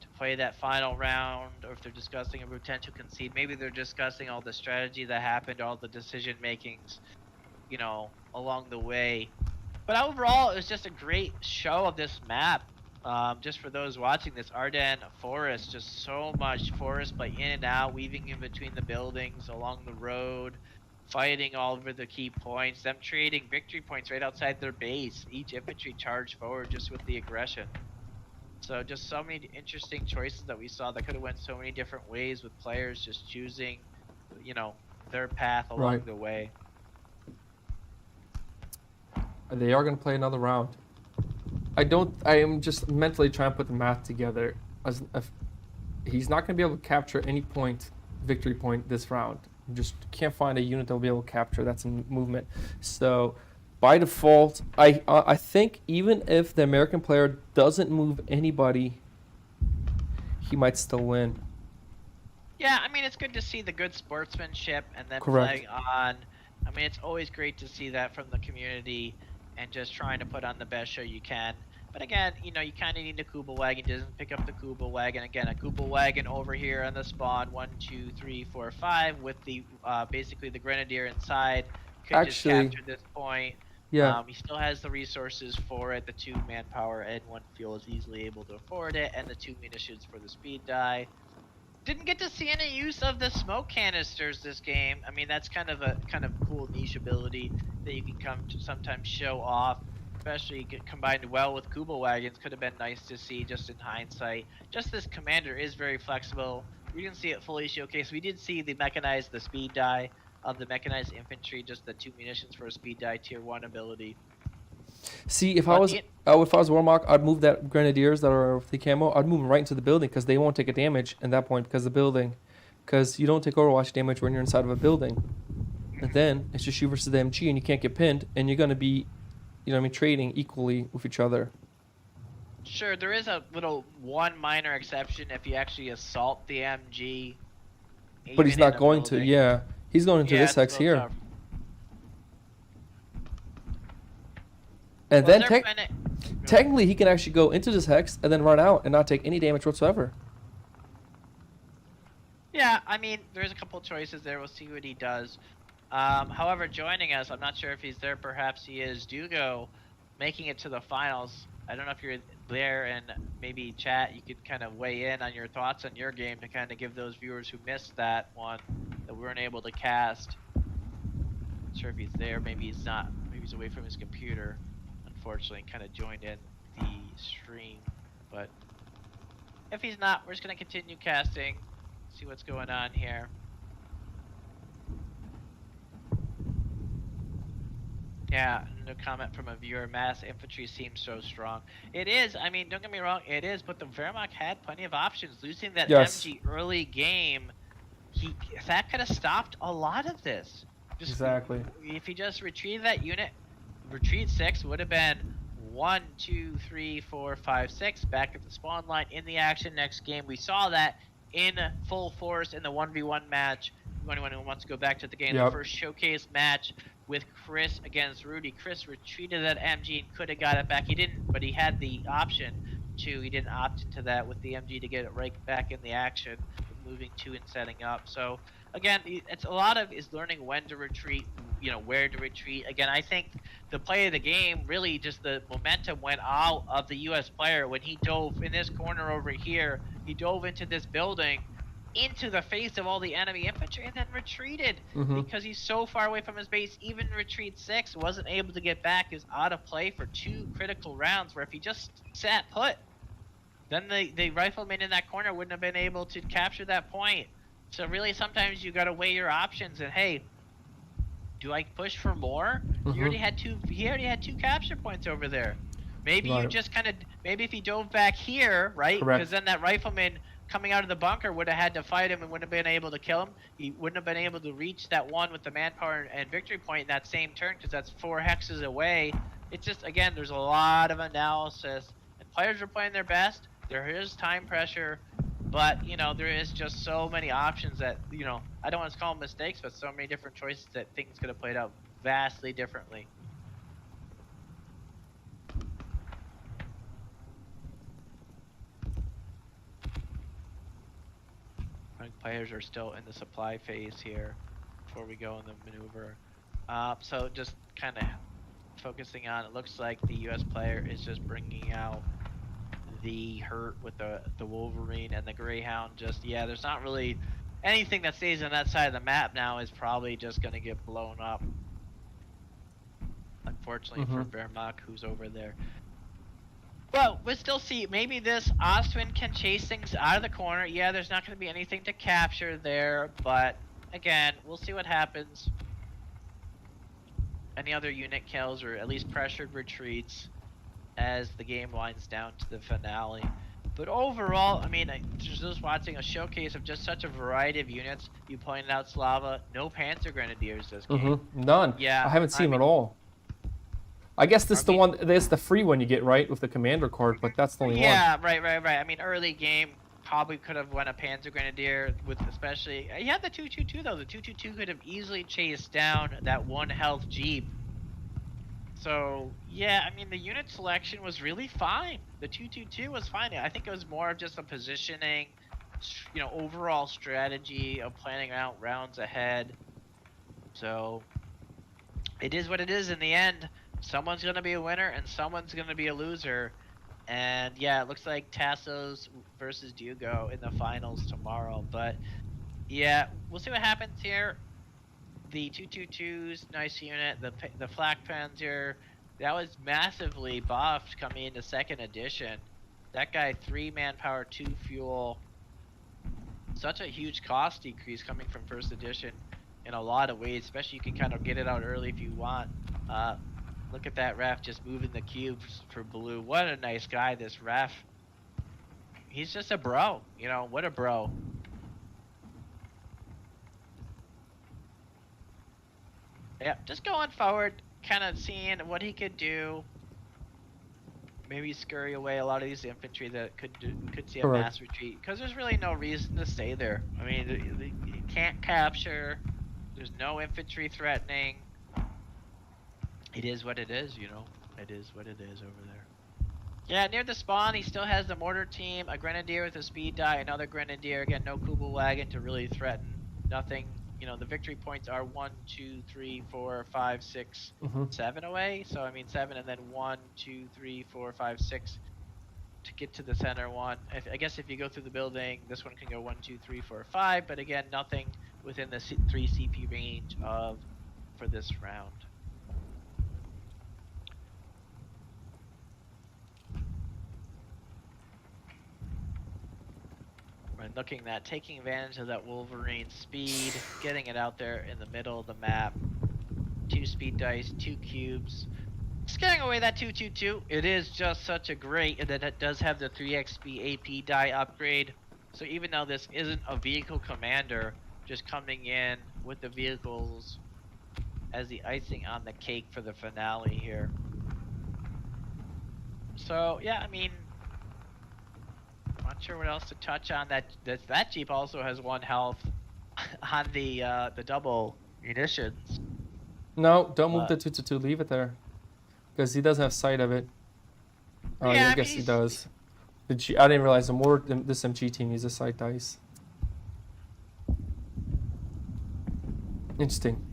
to play that final round, or if they're discussing a potential concede. Maybe they're discussing all the strategy that happened, all the decision makings, you know, along the way. But overall, it was just a great show of this map. Just for those watching this, Ardennes forest, just so much forest, but in and out, weaving in between the buildings, along the road, fighting all over the key points, them trading victory points right outside their base. Each infantry charged forward just with the aggression. So just so many interesting choices that we saw that could have went so many different ways, with players just choosing, you know, their path along the way. They are going to play another round. I am just mentally trying to put the math together. As if he's not going to be able to capture any victory point this round. You just can't find a unit that will be able to capture. That's in movement. So by default, I think even if the American player doesn't move anybody, he might still win. Yeah, I mean, it's good to see the good sportsmanship and then Correct. playing on. I mean, it's always great to see that from the community and just trying to put on the best show you can. But again, you know, you kind of need a Kubel wagon. Doesn't pick up the Kubel wagon. Again, a Kubel wagon over here on the spawn, 1, 2, 3, 4, 5, with the basically the Grenadier inside. Could just capture this point. Yeah. He still has the resources for it. The 2 manpower and 1 fuel is easily able to afford it, and the 2 munitions for the speed die. Didn't get to see any use of the smoke canisters this game. I mean, that's kind of a cool niche ability that you can come to sometimes show off, especially combined well with Kubel wagons. Could have been nice to see just in hindsight. Just this commander is very flexible. We didn't see it fully showcased. We did see the speed die of the mechanized infantry, just the 2 munitions for a speed die tier 1 ability. See, if I was Wehrmacht, I'd move that Grenadiers that are with the camo. I'd move them right into the building because they won't take a damage at that point because you don't take Overwatch damage when you're inside of a building. And then it's just you versus the MG, and you can't get pinned, and you're gonna be you know what I mean, trading equally with each other. Sure, there is a little one minor exception if you actually assault the MG. But he's even in not a going to. building. Yeah, he's going into Yeah, this it's a hex little here, tough. and Well, then they're planning- technically he can actually go into this hex and then run out and not take any damage whatsoever. Yeah, I mean, there's a couple choices there. We'll see what he does. However, joining us, I'm not sure if he's there. Perhaps he is. Dugo, making it to the finals. I don't know if you're there, and maybe chat. You could kind of weigh in on your thoughts on your game to kind of give those viewers who missed that one that we weren't able to cast. Not sure if he's there. Maybe he's not. Maybe he's away from his computer. Unfortunately, kind of joined in the stream. But if he's not, we're just gonna continue casting. See what's going on here. Yeah, no comment from a viewer. Mass infantry seems so strong. It is. I mean, don't get me wrong, it is. But the Wehrmacht had plenty of options. Losing that Yes. MG early game, that could have stopped a lot of this. Just, Exactly. If he just retreated that unit, retreat 6 would have been 1, 2, 3, 4, 5, 6 back at the spawn line in the action next game. We saw that in full force in the 1v1 match. Anyone who wants to go back to the game, Yep. the first showcase match with Chris against Rudy. Chris retreated that MG and could have got it back. He didn't, but he had the option to. He didn't opt into that with the MG to get it right back in the action, moving to and setting up. So again, it's a lot of is learning when to retreat, you know, where to retreat. Again, I think the play of the game, really just the momentum went out of the US player when he dove in this corner over here. He dove into this building, into the face of all the enemy infantry, and then retreated because he's so far away from his base. Even retreat 6 wasn't able to get back. He was out of play for 2 critical rounds, where if he just sat put, then the rifleman in that corner wouldn't have been able to capture that point. So really, sometimes you got to weigh your options. And hey, do I push for more? He already had 2. He already had 2 capture points over there. Maybe you Right. just kind of. Maybe if he dove back here, right? Correct. Because then that rifleman coming out of the bunker would have had to fight him and wouldn't have been able to kill him. He wouldn't have been able to reach that one with the manpower and victory point in that same turn, because that's 4 hexes away. It's just, again, there's a lot of analysis, and players are playing their best. There is time pressure, but you know, there is just so many options that, you know, I don't want to call them mistakes, but so many different choices that things could have played out vastly differently. I think players are still in the supply phase here before we go in the maneuver. So just kind of focusing on, it looks like the US player is just bringing out the Hurt with the Wolverine and the Greyhound. Just, yeah, there's not really anything that stays on that side of the map now is probably just going to get blown up. Unfortunately for Wehrmacht, who's over there. But we'll still see. Maybe this Ostwind can chase things out of the corner. Yeah, there's not going to be anything to capture there, but again, we'll see what happens. Any other unit kills or at least pressured retreats as the game winds down to the finale. But overall, I mean, just watching a showcase of just such a variety of units. You pointed out, Slava, no Panzer Grenadiers this game. None. Yeah, I haven't seen I them mean- at all. I guess this is the one. This is the free one you get, right, with the commander card, but that's the only one. Yeah, right. I mean, early game probably could have won a Panzer Grenadier with, especially. He had the 222 though. The 222 could have easily chased down that 1 health Jeep. So yeah, I mean, the unit selection was really fine. The 222 was fine. I think it was more of just a positioning, you know, overall strategy of planning out rounds ahead. So it is what it is in the end. Someone's going to be a winner and someone's going to be a loser. And yeah, it looks like Tassos versus Dugo in the finals tomorrow. But yeah, we'll see what happens here. The 222's nice unit. The Flak Panzer, that was massively buffed coming into 2nd edition. That guy, 3 manpower, 2 fuel. Such a huge cost decrease coming from 1st edition in a lot of ways. Especially you can kind of get it out early if you want. Look at that ref just moving the cubes for blue. What a nice guy, this ref. He's just a bro, you know, what a bro. Yeah, just going forward, kind of seeing what he could do. Maybe scurry away a lot of these infantry that could see a Correct. mass retreat, because there's really no reason to stay there. I mean, you can't capture. There's no infantry threatening. It is what it is, you know. It is what it is over there. Yeah, near the spawn, he still has the mortar team, a grenadier with a speed die, another grenadier. Again, no Kubel wagon to really threaten. Nothing. You know, the victory points are 1, 2, 3, 4, 5, 6, 7 away. So I mean 7, and then 1, 2, 3, 4, 5, 6 to get to the center one. I guess if you go through the building, this one can go 1, 2, 3, 4, 5. But again, nothing within the 3 CP range for this round. And looking at taking advantage of that Wolverine speed, getting it out there in the middle of the map. 2 speed dice, 2 cubes. Scaring away that 222. It is just such a great, and then it does have the 3xp AP die upgrade. So even though this isn't a vehicle commander, just coming in with the vehicles as the icing on the cake for the finale here. So yeah, I mean, not sure what else to touch on. That Jeep also has 1 health on the double munitions. No, don't move the 222. Leave it there, because he does have sight of it. Oh, yeah, I guess he does. I didn't realize this MG team uses sight dice. Interesting.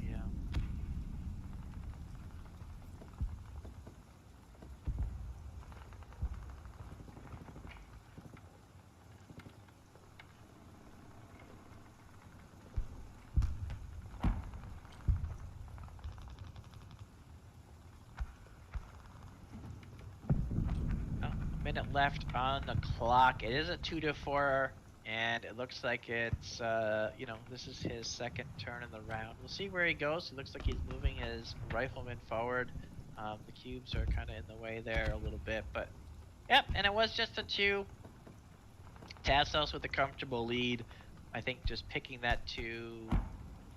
Minute left on the clock. It is a 2 to 4, and it looks like it's you know, this is his 2nd turn in the round. We'll see where he goes. It looks like he's moving his rifleman forward. The cubes are kind of in the way there a little bit, but yep. And it was just a 2. Tassos with a comfortable lead. I think just picking that 2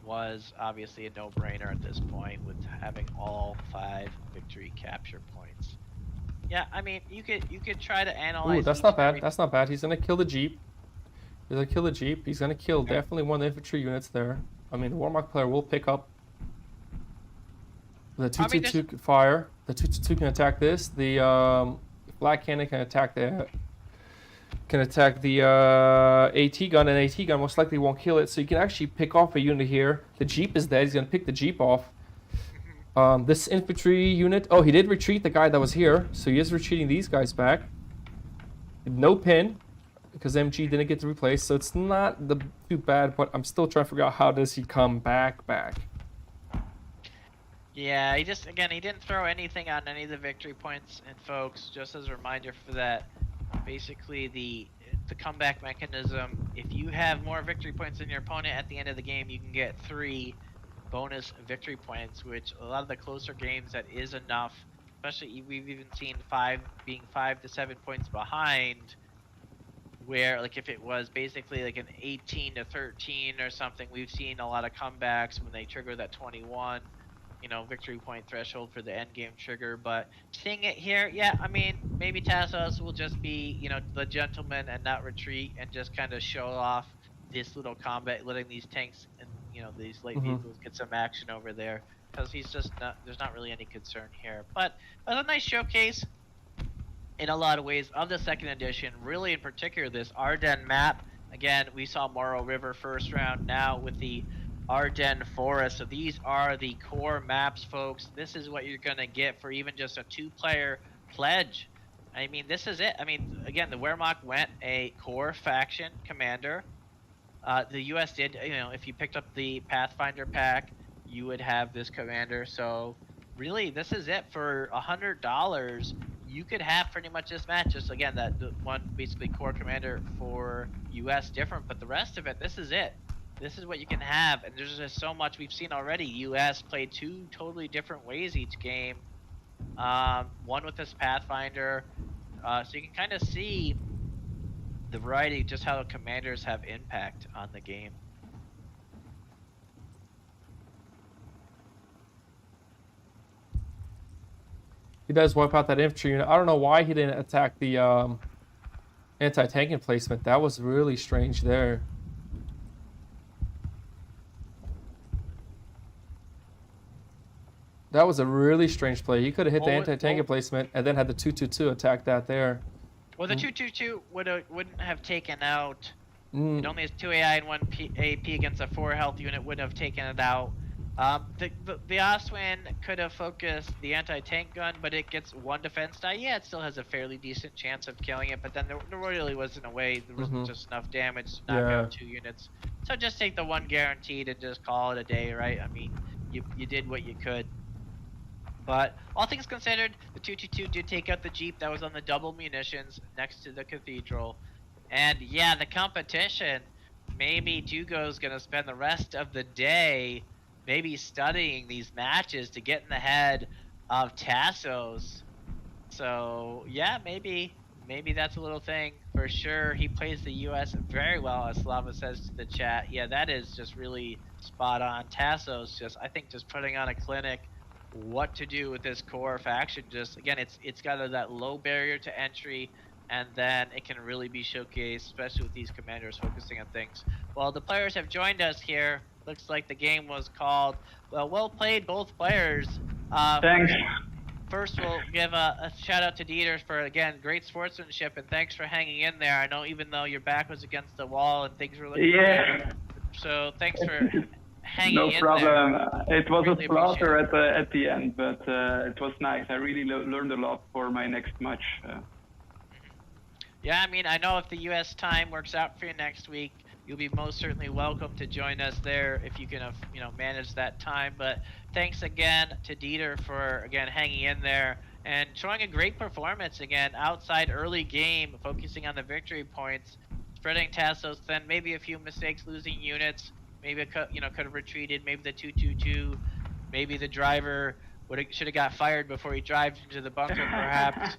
was obviously a no-brainer at this point, with having all 5 victory capture points. Yeah, I mean, you could try to analyze. Ooh, that's not bad. That's not bad. He's gonna kill the Jeep. He's gonna kill the Jeep. He's gonna kill definitely 1 of the infantry units there. I mean, the Warmark player will pick up the 222 fire. The 222 can attack this. The Black Cannon can attack the AT gun, and AT gun most likely won't kill it. So you can actually pick off a unit here. The Jeep is dead. He's gonna pick the Jeep off. This infantry unit, oh, he did retreat the guy that was here, so he is retreating these guys back. No pin, because MG didn't get to replace, so it's not too bad, but I'm still trying to figure out how does he come back. Yeah, he didn't throw anything on any of the victory points, and folks, just as a reminder for that, basically the comeback mechanism, if you have more victory points than your opponent at the end of the game, you can get 3 bonus victory points, which a lot of the closer games that is enough. Especially we've even seen 5 being 5 to 7 points behind, where like if it was basically like an 18 to 13 or something, we've seen a lot of comebacks when they trigger that 21, you know, victory point threshold for the end game trigger. But seeing it here, yeah, I mean, maybe Tassos will just be, you know, the gentleman and not retreat, and just kind of show off this little combat, letting these tanks and, you know, these light vehicles get some action over there, because he's just not, there's not really any concern here. But it was a nice showcase in a lot of ways of the 2nd edition, really in particular this Ardennes map. Again, we saw Morrow River first round, now with the Ardennes Forest. So these are the core maps, folks. This is what you're gonna get for even just a 2-player pledge. I mean, this is it. I mean, again, the Wehrmacht went a core faction commander. The US did, you know, if you picked up the Pathfinder pack, you would have this commander. So really, this is it. For $100, you could have pretty much this match. Just again, the one basically core commander for US different, but the rest of it, this is it. This is what you can have, and there's just so much we've seen already. US play 2 totally different ways each game. One with this Pathfinder, so you can kind of see the variety, just how the commanders have impact on the game. He does wipe out that infantry unit. I don't know why he didn't attack the anti-tank emplacement. That was really strange there. That was a really strange play. He could have hit the anti-tank emplacement and then had the 222 attack that there. Well, the 222 wouldn't have taken out. It only has 2 AI and 1 AP against a 4 health unit. Wouldn't have taken it out. The Oswin could have focused the anti-tank gun, but it gets 1 defense die. Yeah, it still has a fairly decent chance of killing it, but then there really wasn't a way. There wasn't just enough damage to knock out 2 units. So just take the 1 guaranteed and just call it a day, right? I mean, you did what you could. But all things considered, the 222 did take out the Jeep that was on the double munitions next to the cathedral. And yeah, the competition, maybe Dugo's gonna spend the rest of the day maybe studying these matches to get in the head of Tassos. So yeah, maybe that's a little thing for sure. He plays the US very well, as Slava says to the chat. Yeah, that is just really spot on. Tassos I think just putting on a clinic what to do with this core faction. Just again, it's got that low barrier to entry, and then it can really be showcased, especially with these commanders focusing on things. Well, the players have joined us here. Looks like the game was called. Well played, both players. Thanks. First, we'll give a shout out to Dieter for, again, great sportsmanship, and thanks for hanging in there. I know even though your back was against the wall and things were looking Yeah. So thanks for hanging No in problem. there. It was Really a slaughter at the end, but it was nice. I really learned a lot for my next match. Yeah, I mean, I know if the U.S. time works out for you next week, you'll be most certainly welcome to join us there if you can, manage that time. But thanks again to Dieter for, again, hanging in there and showing a great performance again outside early game, focusing on the victory points, spreading Tassos, then maybe a few mistakes, losing units, maybe could have retreated, maybe the 222, maybe the driver should have got fired before he drives into the bunker, perhaps.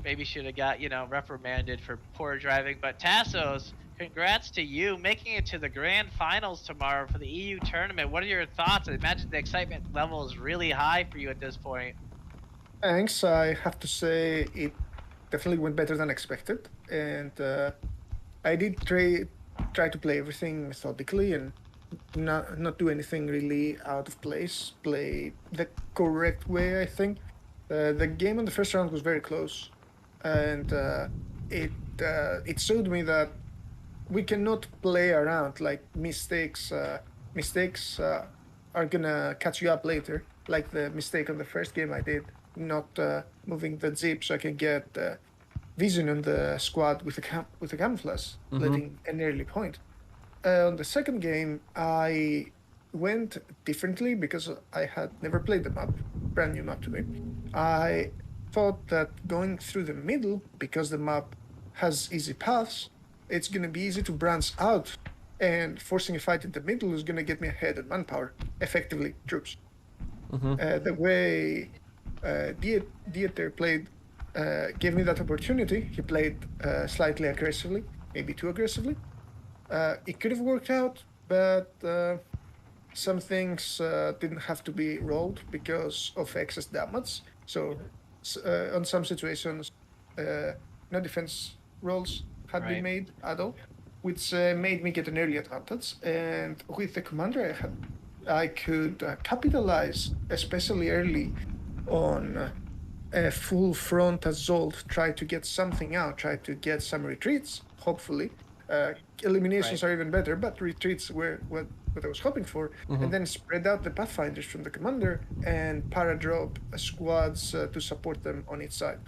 Maybe should have got, reprimanded for poor driving. But Tassos, congrats to you making it to the grand finals tomorrow for the EU tournament. What are your thoughts? I imagine the excitement level is really high for you at this point. Thanks. I have to say it definitely went better than expected, and I did try to play everything methodically and not do anything really out of place. Play the correct way, I think. The game in the first round was very close, and it showed me that we cannot play around. Like mistakes are gonna catch you up later. Like the mistake on the first game I did, not moving the Jeep so I can get vision on the squad with the camouflage, letting an early point. On the second game, I went differently because I had never played the map, brand new map to me. I thought that going through the middle, because the map has easy paths, it's going to be easy to branch out, and forcing a fight in the middle is going to get me ahead in manpower, effectively troops. The way Dieter played gave me that opportunity. He played slightly aggressively, maybe too aggressively. It could have worked out, but some things didn't have to be rolled because of excess damage. So on some situations, no defense rolls had been made at all, which made me get an early advantage. And with the commander I had, I could capitalize, especially early, on a full front assault, try to get something out, try to get some retreats, hopefully. Eliminations are even better, but retreats were what I was hoping for, and then spread out the Pathfinders from the commander and para-drop squads to support them on each side.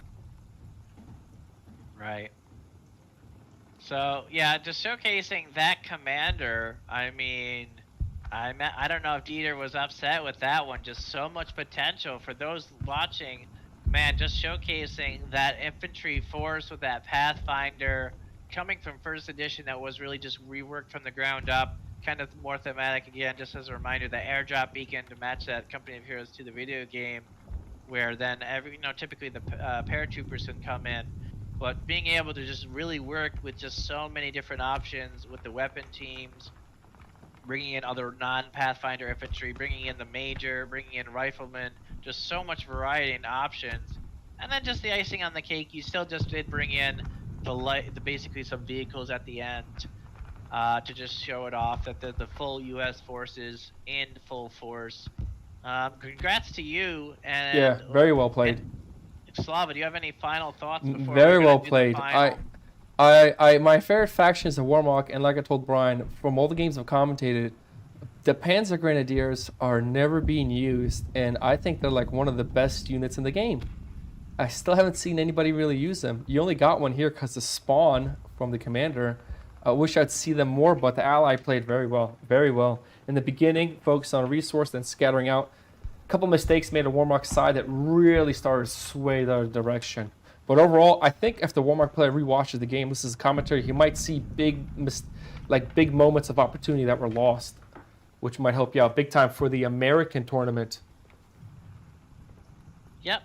Right. So, yeah, just showcasing that commander, I mean, I don't know if Dieter was upset with that one. Just so much potential for those watching. Man, just showcasing that infantry force with that Pathfinder coming from first edition that was really just reworked from the ground up. Kind of more thematic again, just as a reminder, the airdrop beacon to match that Company of Heroes 2 the video game, where then typically the paratroopers can come in. But being able to just really work with just so many different options with the weapon teams, bringing in other non-Pathfinder infantry, bringing in the major, bringing in riflemen, Just so much variety and options. And then just the icing on the cake, you still just did bring in the basically some vehicles at the end to just show it off that the full U.S. forces in full force. Congrats to you. And Yeah, very well played. Slava, do you have any final thoughts before Very we're well gonna do the played. final? My favorite faction is the Warmog, and like I told Brian, from all the games I've commentated, the Panzer Grenadiers are never being used, and I think they're like one of the best units in the game. I still haven't seen anybody really use them. You only got one here because the spawn from the commander. I wish I'd see them more, but the ally played very well, very well. In the beginning, focused on resource, then scattering out. A couple mistakes made on Warmock's side that really started to sway the direction. But overall, I think if the Warmock player rewatches the game, this is commentary, he might see big moments of opportunity that were lost, which might help you out big time for the American tournament. Yep.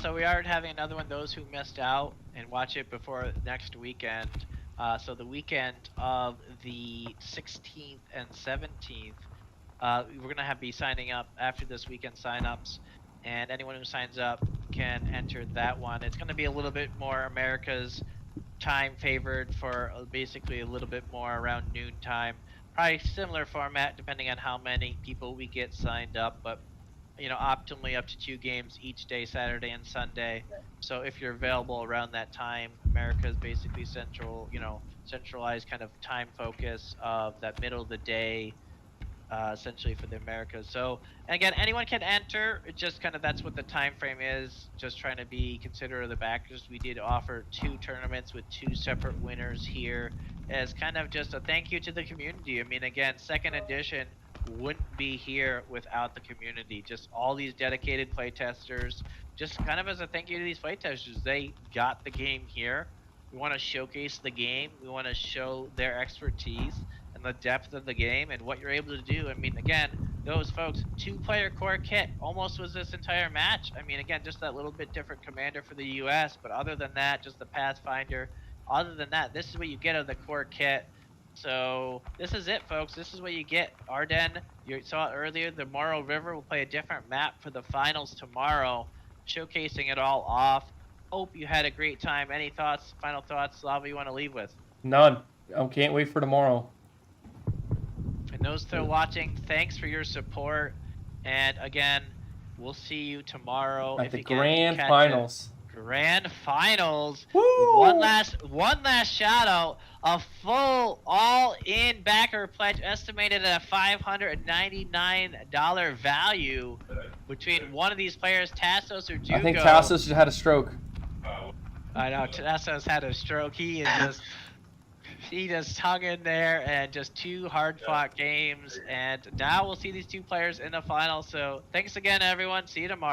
So we are having another one. Those who missed out and watch it before next weekend. So the weekend of the 16th and 17th, we're gonna be signing up after this weekend signups, and anyone who signs up can enter that one. It's gonna be a little bit more America's time favored for basically a little bit more around noon time. Probably similar format depending on how many people we get signed up, but you know, optimally up to 2 games each day, Saturday and Sunday. So if you're available around that time, America is basically centralized kind of time focus of that middle of the day, essentially for the Americas. So, and again, anyone can enter. It just kind of, that's what the time frame is. Just trying to be considerate of the backers. We did offer 2 tournaments with 2 separate winners here as kind of just a thank you to the community. I mean, again, second edition wouldn't be here without the community. Just all these dedicated playtesters, just kind of as a thank you to these playtesters. They got the game here. We want to showcase the game. We want to show their expertise and the depth of the game and what you're able to do. I mean, again, those folks, 2-player core kit almost was this entire match. I mean, again, just that little bit different commander for the US, but other than that, just the Pathfinder. Other than that, this is what you get of the core kit. So this is it, folks. This is what you get. Ardennes, you saw it earlier. The Morrow River will play a different map for the finals tomorrow, showcasing it all off. Hope you had a great time. Any thoughts, final thoughts, Slava, you want to leave with? None. I can't wait for tomorrow. And those still watching, thanks for your support. And again, we'll see you tomorrow At if the you can grand catch finals. Grand finals. Woo! One last shout out. A full all-in backer pledge estimated at a $599 value between one of these players, Tassos or Jugo. I think Tassos just had a stroke. I know Tassos had a stroke. He just hung in there, and just 2 hard-fought games. And now we'll see these 2 players in the final. So thanks again, everyone. See you tomorrow.